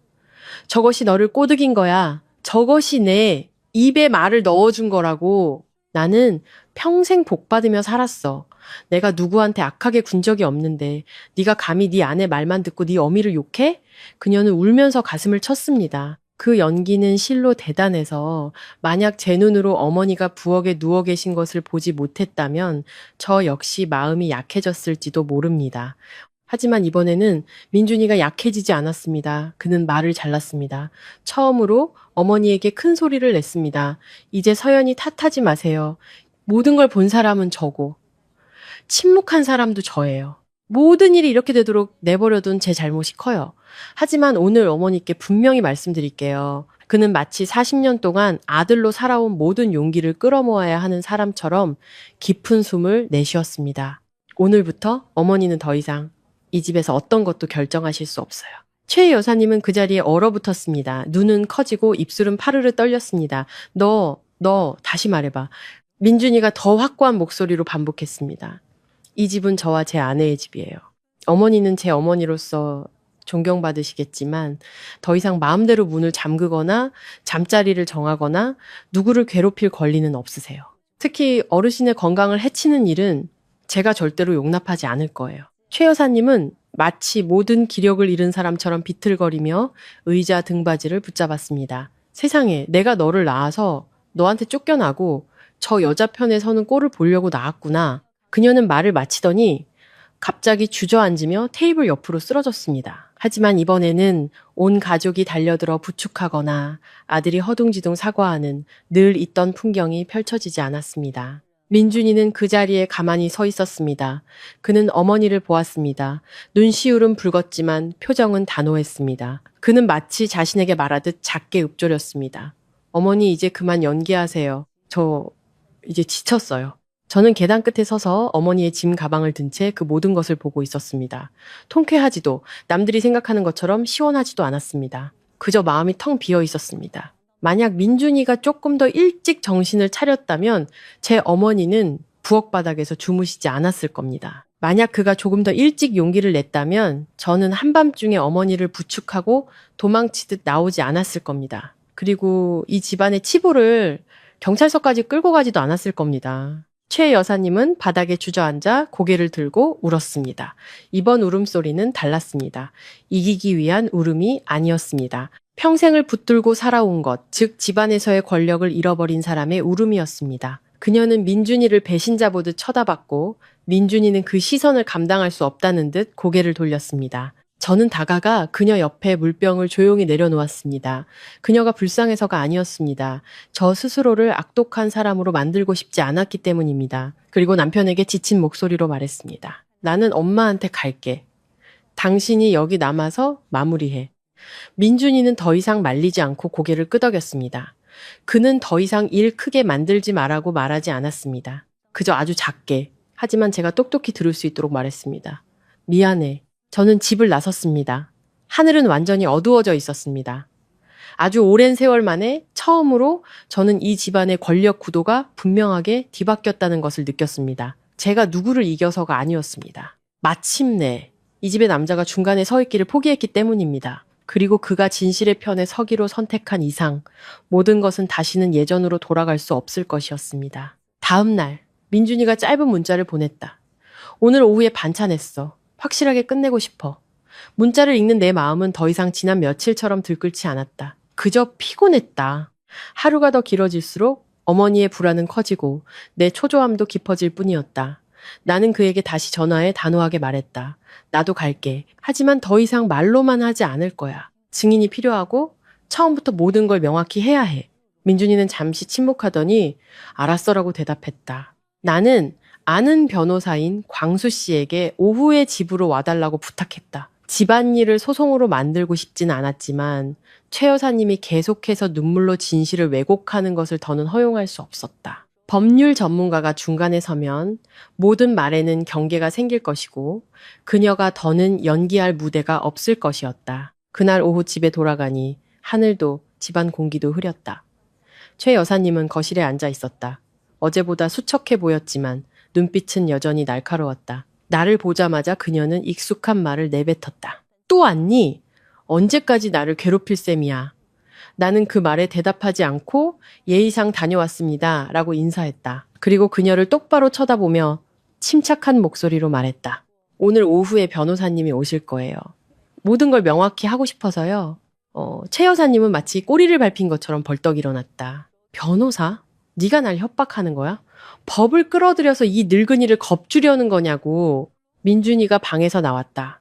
저것이 너를 꼬드긴 거야. 저것이 내 입에 말을 넣어준 거라고. 나는 평생 복받으며 살았어. 내가 누구한테 악하게 군 적이 없는데 네가 감히 네 아내 말만 듣고 네 어미를 욕해? 그녀는 울면서 가슴을 쳤습니다. 그 연기는 실로 대단해서 만약 제 눈으로 어머니가 부엌에 누워 계신 것을 보지 못했다면 저 역시 마음이 약해졌을지도 모릅니다. 하지만 이번에는 민준이가 약해지지 않았습니다. 그는 말을 잘랐습니다. 처음으로 어머니에게 큰 소리를 냈습니다. 이제 서연이 탓하지 마세요. 모든 걸 본 사람은 저고 침묵한 사람도 저예요. 모든 일이 이렇게 되도록 내버려둔 제 잘못이 커요. 하지만 오늘 어머니께 분명히 말씀드릴게요. 그는 마치 40년 동안 아들로 살아온 모든 용기를 끌어모아야 하는 사람처럼 깊은 숨을 내쉬었습니다. 오늘부터 어머니는 더 이상 이 집에서 어떤 것도 결정하실 수 없어요. 최 여사님은 그 자리에 얼어붙었습니다. 눈은 커지고 입술은 파르르 떨렸습니다. 너 다시 말해봐. 민준이가 더 확고한 목소리로 반복했습니다. 이 집은 저와 제 아내의 집이에요. 어머니는 제 어머니로서 존경받으시겠지만 더 이상 마음대로 문을 잠그거나 잠자리를 정하거나 누구를 괴롭힐 권리는 없으세요. 특히 어르신의 건강을 해치는 일은 제가 절대로 용납하지 않을 거예요. 최 여사님은 마치 모든 기력을 잃은 사람처럼 비틀거리며 의자 등받이를 붙잡았습니다. 세상에, 내가 너를 낳아서 너한테 쫓겨나고 저 여자 편에 서는 꼴을 보려고 나왔구나. 그녀는 말을 마치더니 갑자기 주저앉으며 테이블 옆으로 쓰러졌습니다. 하지만 이번에는 온 가족이 달려들어 부축하거나 아들이 허둥지둥 사과하는 늘 있던 풍경이 펼쳐지지 않았습니다. 민준이는 그 자리에 가만히 서 있었습니다. 그는 어머니를 보았습니다. 눈시울은 붉었지만 표정은 단호했습니다. 그는 마치 자신에게 말하듯 작게 읊조렸습니다. 어머니, 이제 그만 연기하세요. 저 이제 지쳤어요. 저는 계단 끝에 서서 어머니의 짐 가방을 든 채 그 모든 것을 보고 있었습니다. 통쾌하지도 남들이 생각하는 것처럼 시원하지도 않았습니다. 그저 마음이 텅 비어 있었습니다. 만약 민준이가 조금 더 일찍 정신을 차렸다면 제 어머니는 부엌 바닥에서 주무시지 않았을 겁니다. 만약 그가 조금 더 일찍 용기를 냈다면 저는 한밤중에 어머니를 부축하고 도망치듯 나오지 않았을 겁니다. 그리고 이 집안의 치부를 경찰서까지 끌고 가지도 않았을 겁니다. 최 여사님은 바닥에 주저앉아 고개를 들고 울었습니다. 이번 울음소리는 달랐습니다. 이기기 위한 울음이 아니었습니다. 평생을 붙들고 살아온 것, 즉 집안에서의 권력을 잃어버린 사람의 울음이었습니다. 그녀는 민준이를 배신자 보듯 쳐다봤고 민준이는 그 시선을 감당할 수 없다는 듯 고개를 돌렸습니다. 저는 다가가 그녀 옆에 물병을 조용히 내려놓았습니다. 그녀가 불쌍해서가 아니었습니다. 저 스스로를 악독한 사람으로 만들고 싶지 않았기 때문입니다. 그리고 남편에게 지친 목소리로 말했습니다. 나는 엄마한테 갈게. 당신이 여기 남아서 마무리해. 민준이는 더 이상 말리지 않고 고개를 끄덕였습니다. 그는 더 이상 일 크게 만들지 말라고 말하지 않았습니다. 그저 아주 작게, 하지만 제가 똑똑히 들을 수 있도록 말했습니다. 미안해. 저는 집을 나섰습니다. 하늘은 완전히 어두워져 있었습니다. 아주 오랜 세월 만에 처음으로 저는 이 집안의 권력 구도가 분명하게 뒤바뀌었다는 것을 느꼈습니다. 제가 누구를 이겨서가 아니었습니다. 마침내 이 집의 남자가 중간에 서 있기를 포기했기 때문입니다. 그리고 그가 진실의 편에 서기로 선택한 이상 모든 것은 다시는 예전으로 돌아갈 수 없을 것이었습니다. 다음 날 민준이가 짧은 문자를 보냈다. 오늘 오후에 반찬했어. 확실하게 끝내고 싶어. 문자를 읽는 내 마음은 더 이상 지난 며칠처럼 들끓지 않았다. 그저 피곤했다. 하루가 더 길어질수록 어머니의 불안은 커지고 내 초조함도 깊어질 뿐이었다. 나는 그에게 다시 전화해 단호하게 말했다. 나도 갈게. 하지만 더 이상 말로만 하지 않을 거야. 증인이 필요하고 처음부터 모든 걸 명확히 해야 해. 민준이는 잠시 침묵하더니 알았어라고 대답했다. 나는 아는 변호사인 광수 씨에게 오후에 집으로 와달라고 부탁했다. 집안일을 소송으로 만들고 싶진 않았지만 최 여사님이 계속해서 눈물로 진실을 왜곡하는 것을 더는 허용할 수 없었다. 법률 전문가가 중간에 서면 모든 말에는 경계가 생길 것이고 그녀가 더는 연기할 무대가 없을 것이었다. 그날 오후 집에 돌아가니 하늘도 집안 공기도 흐렸다. 최 여사님은 거실에 앉아 있었다. 어제보다 수척해 보였지만 눈빛은 여전히 날카로웠다. 나를 보자마자 그녀는 익숙한 말을 내뱉었다. 또 왔니? 언제까지 나를 괴롭힐 셈이야. 나는 그 말에 대답하지 않고 예의상 다녀왔습니다. 라고 인사했다. 그리고 그녀를 똑바로 쳐다보며 침착한 목소리로 말했다. 오늘 오후에 변호사님이 오실 거예요. 모든 걸 명확히 하고 싶어서요. 최 여사님은 마치 꼬리를 밟힌 것처럼 벌떡 일어났다. 변호사? 네가 날 협박하는 거야? 법을 끌어들여서 이 늙은이를 겁주려는 거냐고. 민준이가 방에서 나왔다.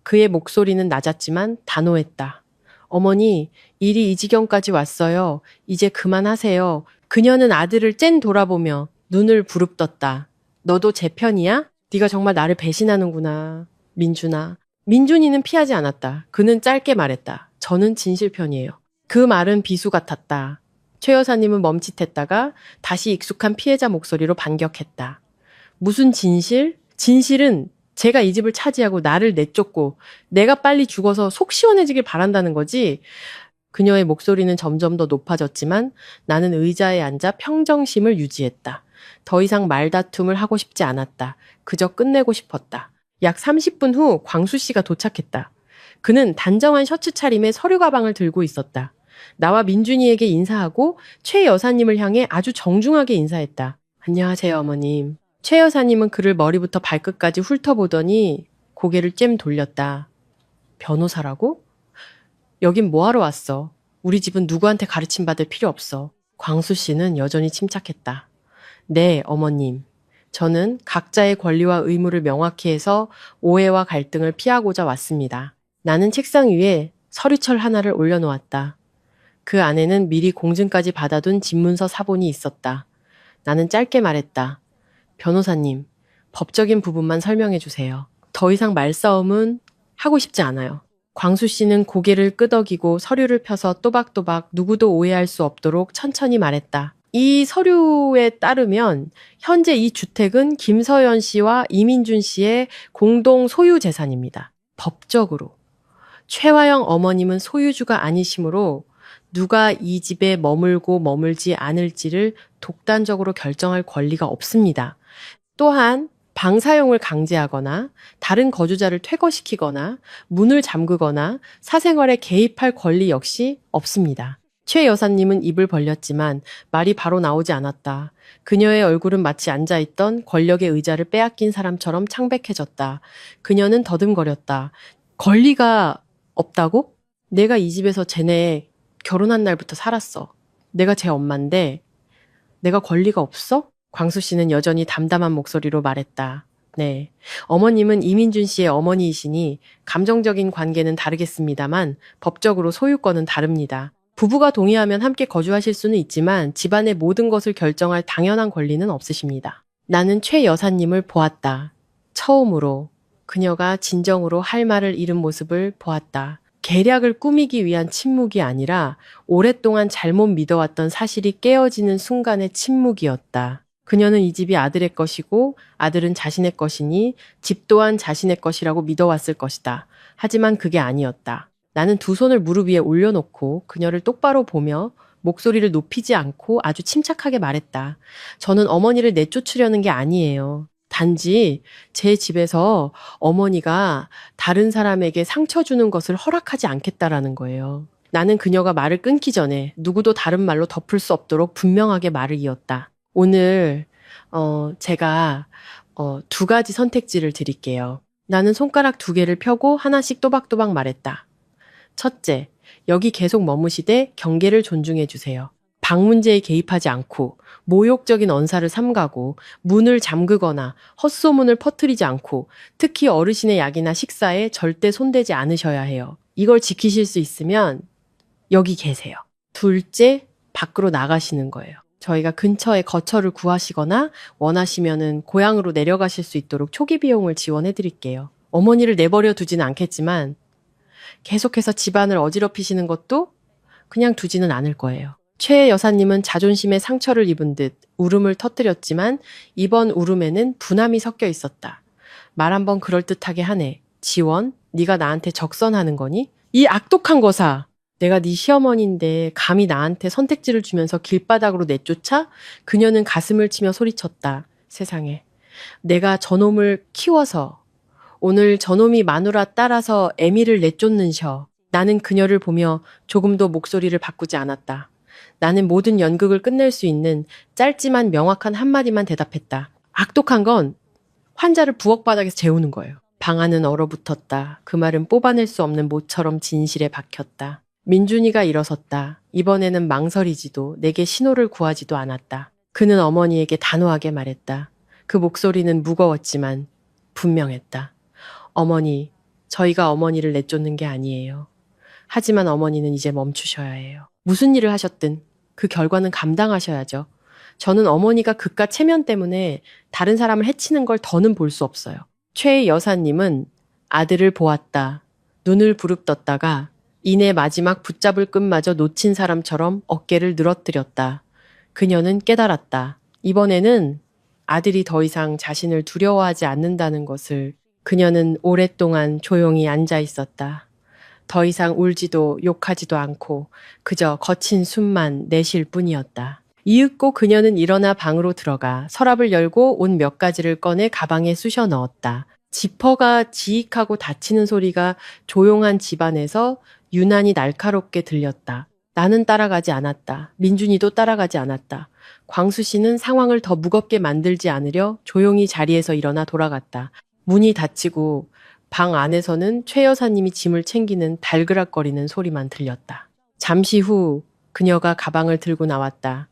그의 목소리는 낮았지만 단호했다. 어머니, 일이 이 지경까지 왔어요. 이제 그만하세요. 그녀는 아들을 쨍 돌아보며 눈을 부릅떴다. 너도 제 편이야? 네가 정말 나를 배신하는구나. 민준아. 민준이는 피하지 않았다. 그는 짧게 말했다. 저는 진실 편이에요. 그 말은 비수 같았다. 최 여사님은 멈칫했다가 다시 익숙한 피해자 목소리로 반격했다. 무슨 진실? 진실은 제가 이 집을 차지하고 나를 내쫓고 내가 빨리 죽어서 속 시원해지길 바란다는 거지. 그녀의 목소리는 점점 더 높아졌지만 나는 의자에 앉아 평정심을 유지했다. 더 이상 말다툼을 하고 싶지 않았다. 그저 끝내고 싶었다. 약 30분 후 광수 씨가 도착했다. 그는 단정한 셔츠 차림에 서류 가방을 들고 있었다. 나와 민준이에게 인사하고 최 여사님을 향해 아주 정중하게 인사했다. 안녕하세요, 어머님. 최 여사님은 그를 머리부터 발끝까지 훑어보더니 고개를 잼 돌렸다. 변호사라고? 여긴 뭐하러 왔어? 우리 집은 누구한테 가르침 받을 필요 없어. 광수 씨는 여전히 침착했다. 네, 어머님. 저는 각자의 권리와 의무를 명확히 해서 오해와 갈등을 피하고자 왔습니다. 나는 책상 위에 서류철 하나를 올려놓았다. 그 안에는 미리 공증까지 받아둔 집문서 사본이 있었다. 나는 짧게 말했다. 변호사님, 법적인 부분만 설명해 주세요. 더 이상 말싸움은 하고 싶지 않아요. 광수 씨는 고개를 끄덕이고 서류를 펴서 또박또박 누구도 오해할 수 없도록 천천히 말했다. 이 서류에 따르면 현재 이 주택은 김서연 씨와 이민준 씨의 공동 소유 재산입니다. 법적으로. 최화영 어머님은 소유주가 아니시므로 누가 이 집에 머물고 머물지 않을지를 독단적으로 결정할 권리가 없습니다. 또한 방 사용을 강제하거나 다른 거주자를 퇴거시키거나 문을 잠그거나 사생활에 개입할 권리 역시 없습니다. 최 여사님은 입을 벌렸지만 말이 바로 나오지 않았다. 그녀의 얼굴은 마치 앉아있던 권력의 의자를 빼앗긴 사람처럼 창백해졌다. 그녀는 더듬거렸다. 권리가 없다고? 내가 이 집에서 쟤네 결혼한 날부터 살았어. 내가 제 엄마인데 내가 권리가 없어? 광수 씨는 여전히 담담한 목소리로 말했다. 네. 어머님은 이민준 씨의 어머니이시니 감정적인 관계는 다르겠습니다만 법적으로 소유권은 다릅니다. 부부가 동의하면 함께 거주하실 수는 있지만 집안의 모든 것을 결정할 당연한 권리는 없으십니다. 나는 최 여사님을 보았다. 처음으로 그녀가 진정으로 할 말을 잃은 모습을 보았다. 계략을 꾸미기 위한 침묵이 아니라 오랫동안 잘못 믿어왔던 사실이 깨어지는 순간의 침묵이었다. 그녀는 이 집이 아들의 것이고 아들은 자신의 것이니 집 또한 자신의 것이라고 믿어왔을 것이다. 하지만 그게 아니었다. 나는 두 손을 무릎 위에 올려놓고 그녀를 똑바로 보며 목소리를 높이지 않고 아주 침착하게 말했다. 저는 어머니를 내쫓으려는 게 아니에요. 단지 제 집에서 어머니가 다른 사람에게 상처 주는 것을 허락하지 않겠다라는 거예요. 나는 그녀가 말을 끊기 전에 누구도 다른 말로 덮을 수 없도록 분명하게 말을 이었다. 오늘 제가 두 가지 선택지를 드릴게요. 나는 손가락 두 개를 펴고 하나씩 또박또박 말했다. 첫째, 여기 계속 머무시되 경계를 존중해 주세요. 방 문제에 개입하지 않고 모욕적인 언사를 삼가고 문을 잠그거나 헛소문을 퍼뜨리지 않고 특히 어르신의 약이나 식사에 절대 손대지 않으셔야 해요. 이걸 지키실 수 있으면 여기 계세요. 둘째, 밖으로 나가시는 거예요. 저희가 근처에 거처를 구하시거나 원하시면은 고향으로 내려가실 수 있도록 초기 비용을 지원해 드릴게요. 어머니를 내버려 두지는 않겠지만 계속해서 집안을 어지럽히시는 것도 그냥 두지는 않을 거예요. 최 여사님은 자존심에 상처를 입은 듯 울음을 터뜨렸지만 이번 울음에는 분함이 섞여 있었다. 말 한번 그럴듯하게 하네. 지원, 네가 나한테 적선하는 거니? 이 악독한 거사! 내가 네 시어머니인데 감히 나한테 선택지를 주면서 길바닥으로 내쫓아? 그녀는 가슴을 치며 소리쳤다. 세상에. 내가 저놈을 키워서 오늘 저놈이 마누라 따라서 애미를 내쫓는셔. 나는 그녀를 보며 조금도 목소리를 바꾸지 않았다. 나는 모든 연극을 끝낼 수 있는 짧지만 명확한 한마디만 대답했다. 악독한 건 환자를 부엌바닥에서 재우는 거예요. 방 안은 얼어붙었다. 그 말은 뽑아낼 수 없는 못처럼 진실에 박혔다. 민준이가 일어섰다. 이번에는 망설이지도 내게 신호를 구하지도 않았다. 그는 어머니에게 단호하게 말했다. 그 목소리는 무거웠지만 분명했다. 어머니, 저희가 어머니를 내쫓는 게 아니에요. 하지만 어머니는 이제 멈추셔야 해요. 무슨 일을 하셨든 그 결과는 감당하셔야죠. 저는 어머니가 그깟 체면 때문에 다른 사람을 해치는 걸 더는 볼 수 없어요. 최 여사님은 아들을 보았다. 눈을 부릅떴다가 이내 마지막 붙잡을 끈마저 놓친 사람처럼 어깨를 늘어뜨렸다. 그녀는 깨달았다. 이번에는 아들이 더 이상 자신을 두려워하지 않는다는 것을. 그녀는 오랫동안 조용히 앉아 있었다. 더 이상 울지도 욕하지도 않고 그저 거친 숨만 내쉴 뿐이었다. 이윽고 그녀는 일어나 방으로 들어가 서랍을 열고 옷 몇 가지를 꺼내 가방에 쑤셔 넣었다. 지퍼가 지익하고 닫히는 소리가 조용한 집안에서 유난히 날카롭게 들렸다. 나는 따라가지 않았다. 민준이도 따라가지 않았다. 광수 씨는 상황을 더 무겁게 만들지 않으려 조용히 자리에서 일어나 돌아갔다. 문이 닫히고 방 안에서는 최 여사님이 짐을 챙기는 달그락거리는 소리만 들렸다. 잠시 후 그녀가 가방을 들고 나왔다.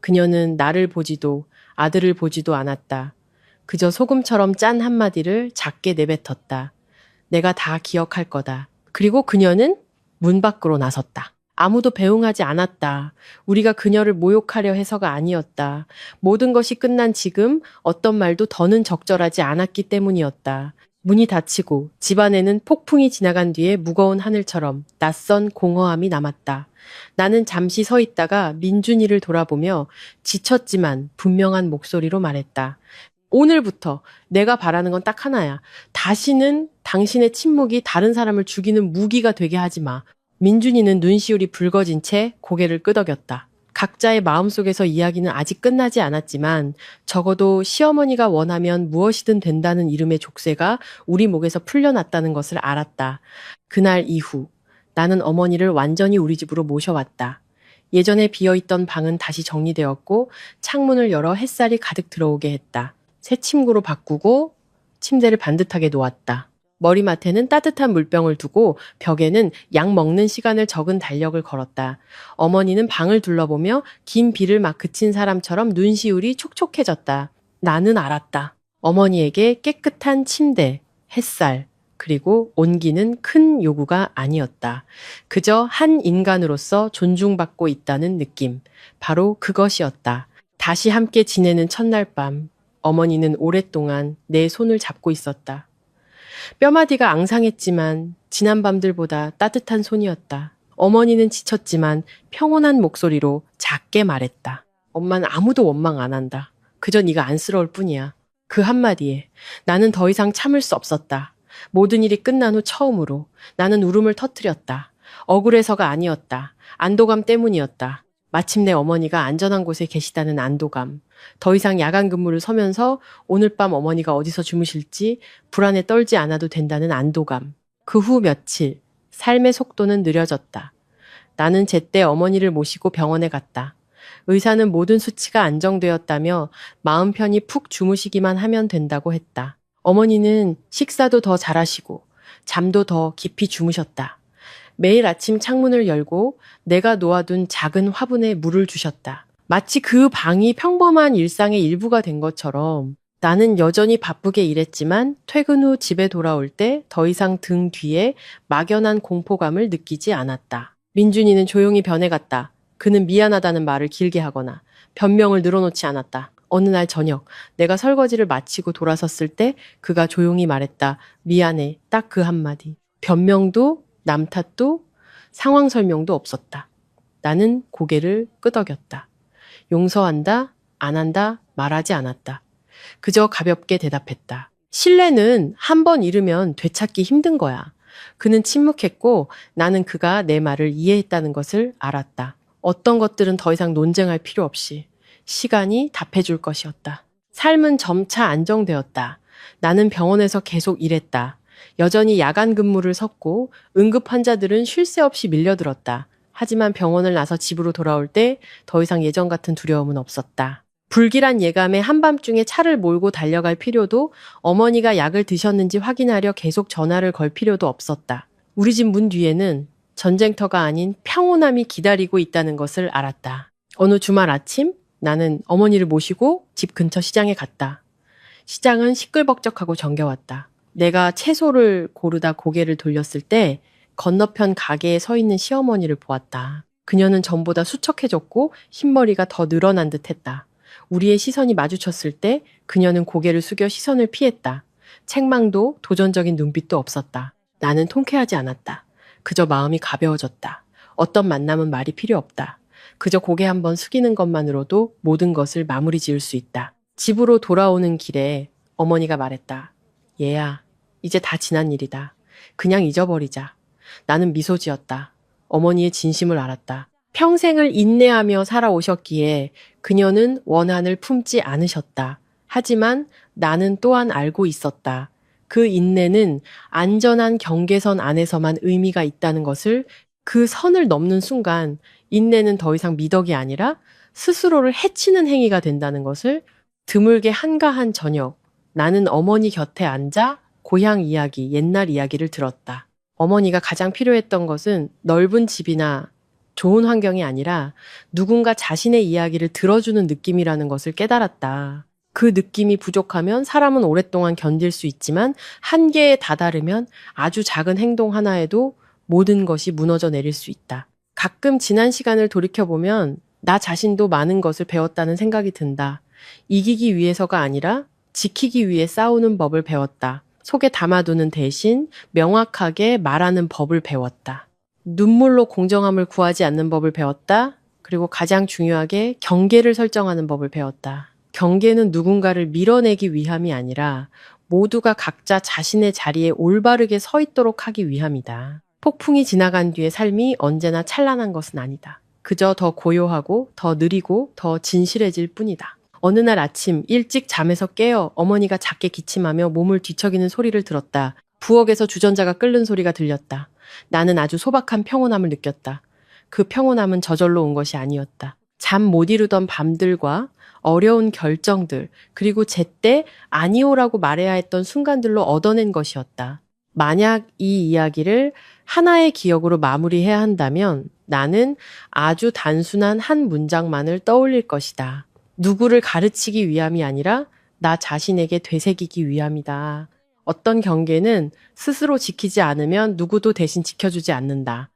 그녀는 나를 보지도 아들을 보지도 않았다. 그저 소금처럼 짠 한마디를 작게 내뱉었다. 내가 다 기억할 거다. 그리고 그녀는 문 밖으로 나섰다. 아무도 배웅하지 않았다. 우리가 그녀를 모욕하려 해서가 아니었다. 모든 것이 끝난 지금 어떤 말도 더는 적절하지 않았기 때문이었다. 문이 닫히고 집안에는 폭풍이 지나간 뒤에 무거운 하늘처럼 낯선 공허함이 남았다. 나는 잠시 서 있다가 민준이를 돌아보며 지쳤지만 분명한 목소리로 말했다. 오늘부터 내가 바라는 건 딱 하나야. 다시는 당신의 침묵이 다른 사람을 죽이는 무기가 되게 하지 마. 민준이는 눈시울이 붉어진 채 고개를 끄덕였다. 각자의 마음속에서 이야기는 아직 끝나지 않았지만 적어도 시어머니가 원하면 무엇이든 된다는 이름의 족쇄가 우리 목에서 풀려났다는 것을 알았다. 그날 이후 나는 어머니를 완전히 우리 집으로 모셔왔다. 예전에 비어있던 방은 다시 정리되었고 창문을 열어 햇살이 가득 들어오게 했다. 새 침구로 바꾸고 침대를 반듯하게 놓았다. 머리맡에는 따뜻한 물병을 두고 벽에는 약 먹는 시간을 적은 달력을 걸었다. 어머니는 방을 둘러보며 긴 비를 막 그친 사람처럼 눈시울이 촉촉해졌다. 나는 알았다. 어머니에게 깨끗한 침대, 햇살, 그리고 온기는 큰 요구가 아니었다. 그저 한 인간으로서 존중받고 있다는 느낌. 바로 그것이었다. 다시 함께 지내는 첫날 밤, 어머니는 오랫동안 내 손을 잡고 있었다. 뼈마디가 앙상했지만 지난 밤들보다 따뜻한 손이었다. 어머니는 지쳤지만 평온한 목소리로 작게 말했다. 엄마는 아무도 원망 안 한다. 그저 네가 안쓰러울 뿐이야. 그 한마디에 나는 더 이상 참을 수 없었다. 모든 일이 끝난 후 처음으로 나는 울음을 터뜨렸다. 억울해서가 아니었다. 안도감 때문이었다. 마침내 어머니가 안전한 곳에 계시다는 안도감. 더 이상 야간 근무를 서면서 오늘 밤 어머니가 어디서 주무실지 불안에 떨지 않아도 된다는 안도감. 그 후 며칠, 삶의 속도는 느려졌다. 나는 제때 어머니를 모시고 병원에 갔다. 의사는 모든 수치가 안정되었다며 마음 편히 푹 주무시기만 하면 된다고 했다. 어머니는 식사도 더 잘하시고 잠도 더 깊이 주무셨다. 매일 아침 창문을 열고 내가 놓아둔 작은 화분에 물을 주셨다. 마치 그 방이 평범한 일상의 일부가 된 것처럼 나는 여전히 바쁘게 일했지만 퇴근 후 집에 돌아올 때 더 이상 등 뒤에 막연한 공포감을 느끼지 않았다. 민준이는 조용히 변해갔다. 그는 미안하다는 말을 길게 하거나 변명을 늘어놓지 않았다. 어느 날 저녁 내가 설거지를 마치고 돌아섰을 때 그가 조용히 말했다. 미안해. 딱 그 한마디. 변명도 남 탓도 상황 설명도 없었다. 나는 고개를 끄덕였다. 용서한다, 안 한다, 말하지 않았다. 그저 가볍게 대답했다. 신뢰는 한 번 잃으면 되찾기 힘든 거야. 그는 침묵했고 나는 그가 내 말을 이해했다는 것을 알았다. 어떤 것들은 더 이상 논쟁할 필요 없이 시간이 답해줄 것이었다. 삶은 점차 안정되었다. 나는 병원에서 계속 일했다. 여전히 야간 근무를 섰고 응급 환자들은 쉴 새 없이 밀려들었다. 하지만 병원을 나서 집으로 돌아올 때 더 이상 예전 같은 두려움은 없었다. 불길한 예감에 한밤중에 차를 몰고 달려갈 필요도 어머니가 약을 드셨는지 확인하려 계속 전화를 걸 필요도 없었다. 우리 집 문 뒤에는 전쟁터가 아닌 평온함이 기다리고 있다는 것을 알았다. 어느 주말 아침 나는 어머니를 모시고 집 근처 시장에 갔다. 시장은 시끌벅적하고 정겨웠다. 내가 채소를 고르다 고개를 돌렸을 때 건너편 가게에 서 있는 시어머니를 보았다. 그녀는 전보다 수척해졌고 흰머리가 더 늘어난 듯 했다. 우리의 시선이 마주쳤을 때 그녀는 고개를 숙여 시선을 피했다. 책망도 도전적인 눈빛도 없었다. 나는 통쾌하지 않았다. 그저 마음이 가벼워졌다. 어떤 만남은 말이 필요 없다. 그저 고개 한번 숙이는 것만으로도 모든 것을 마무리 지을 수 있다. 집으로 돌아오는 길에 어머니가 말했다. 얘야, 이제 다 지난 일이다. 그냥 잊어버리자. 나는 미소 지었다. 어머니의 진심을 알았다. 평생을 인내하며 살아오셨기에 그녀는 원한을 품지 않으셨다. 하지만 나는 또한 알고 있었다. 그 인내는 안전한 경계선 안에서만 의미가 있다는 것을 그 선을 넘는 순간 인내는 더 이상 미덕이 아니라 스스로를 해치는 행위가 된다는 것을 드물게 한가한 저녁 나는 어머니 곁에 앉아 고향 이야기, 옛날 이야기를 들었다. 어머니가 가장 필요했던 것은 넓은 집이나 좋은 환경이 아니라 누군가 자신의 이야기를 들어주는 느낌이라는 것을 깨달았다. 그 느낌이 부족하면 사람은 오랫동안 견딜 수 있지만 한계에 다다르면 아주 작은 행동 하나에도 모든 것이 무너져 내릴 수 있다. 가끔 지난 시간을 돌이켜보면 나 자신도 많은 것을 배웠다는 생각이 든다. 이기기 위해서가 아니라 지키기 위해 싸우는 법을 배웠다. 속에 담아두는 대신 명확하게 말하는 법을 배웠다. 눈물로 공정함을 구하지 않는 법을 배웠다. 그리고 가장 중요하게 경계를 설정하는 법을 배웠다. 경계는 누군가를 밀어내기 위함이 아니라 모두가 각자 자신의 자리에 올바르게 서 있도록 하기 위함이다. 폭풍이 지나간 뒤의 삶이 언제나 찬란한 것은 아니다. 그저 더 고요하고 더 느리고 더 진실해질 뿐이다. 어느 날 아침 일찍 잠에서 깨어 어머니가 작게 기침하며 몸을 뒤척이는 소리를 들었다. 부엌에서 주전자가 끓는 소리가 들렸다. 나는 아주 소박한 평온함을 느꼈다. 그 평온함은 저절로 온 것이 아니었다. 잠 못 이루던 밤들과 어려운 결정들, 그리고 제때 아니오라고 말해야 했던 순간들로 얻어낸 것이었다. 만약 이 이야기를 하나의 기억으로 마무리해야 한다면 나는 아주 단순한 한 문장만을 떠올릴 것이다. 누구를 가르치기 위함이 아니라 나 자신에게 되새기기 위함이다. 어떤 경계는 스스로 지키지 않으면 누구도 대신 지켜주지 않는다.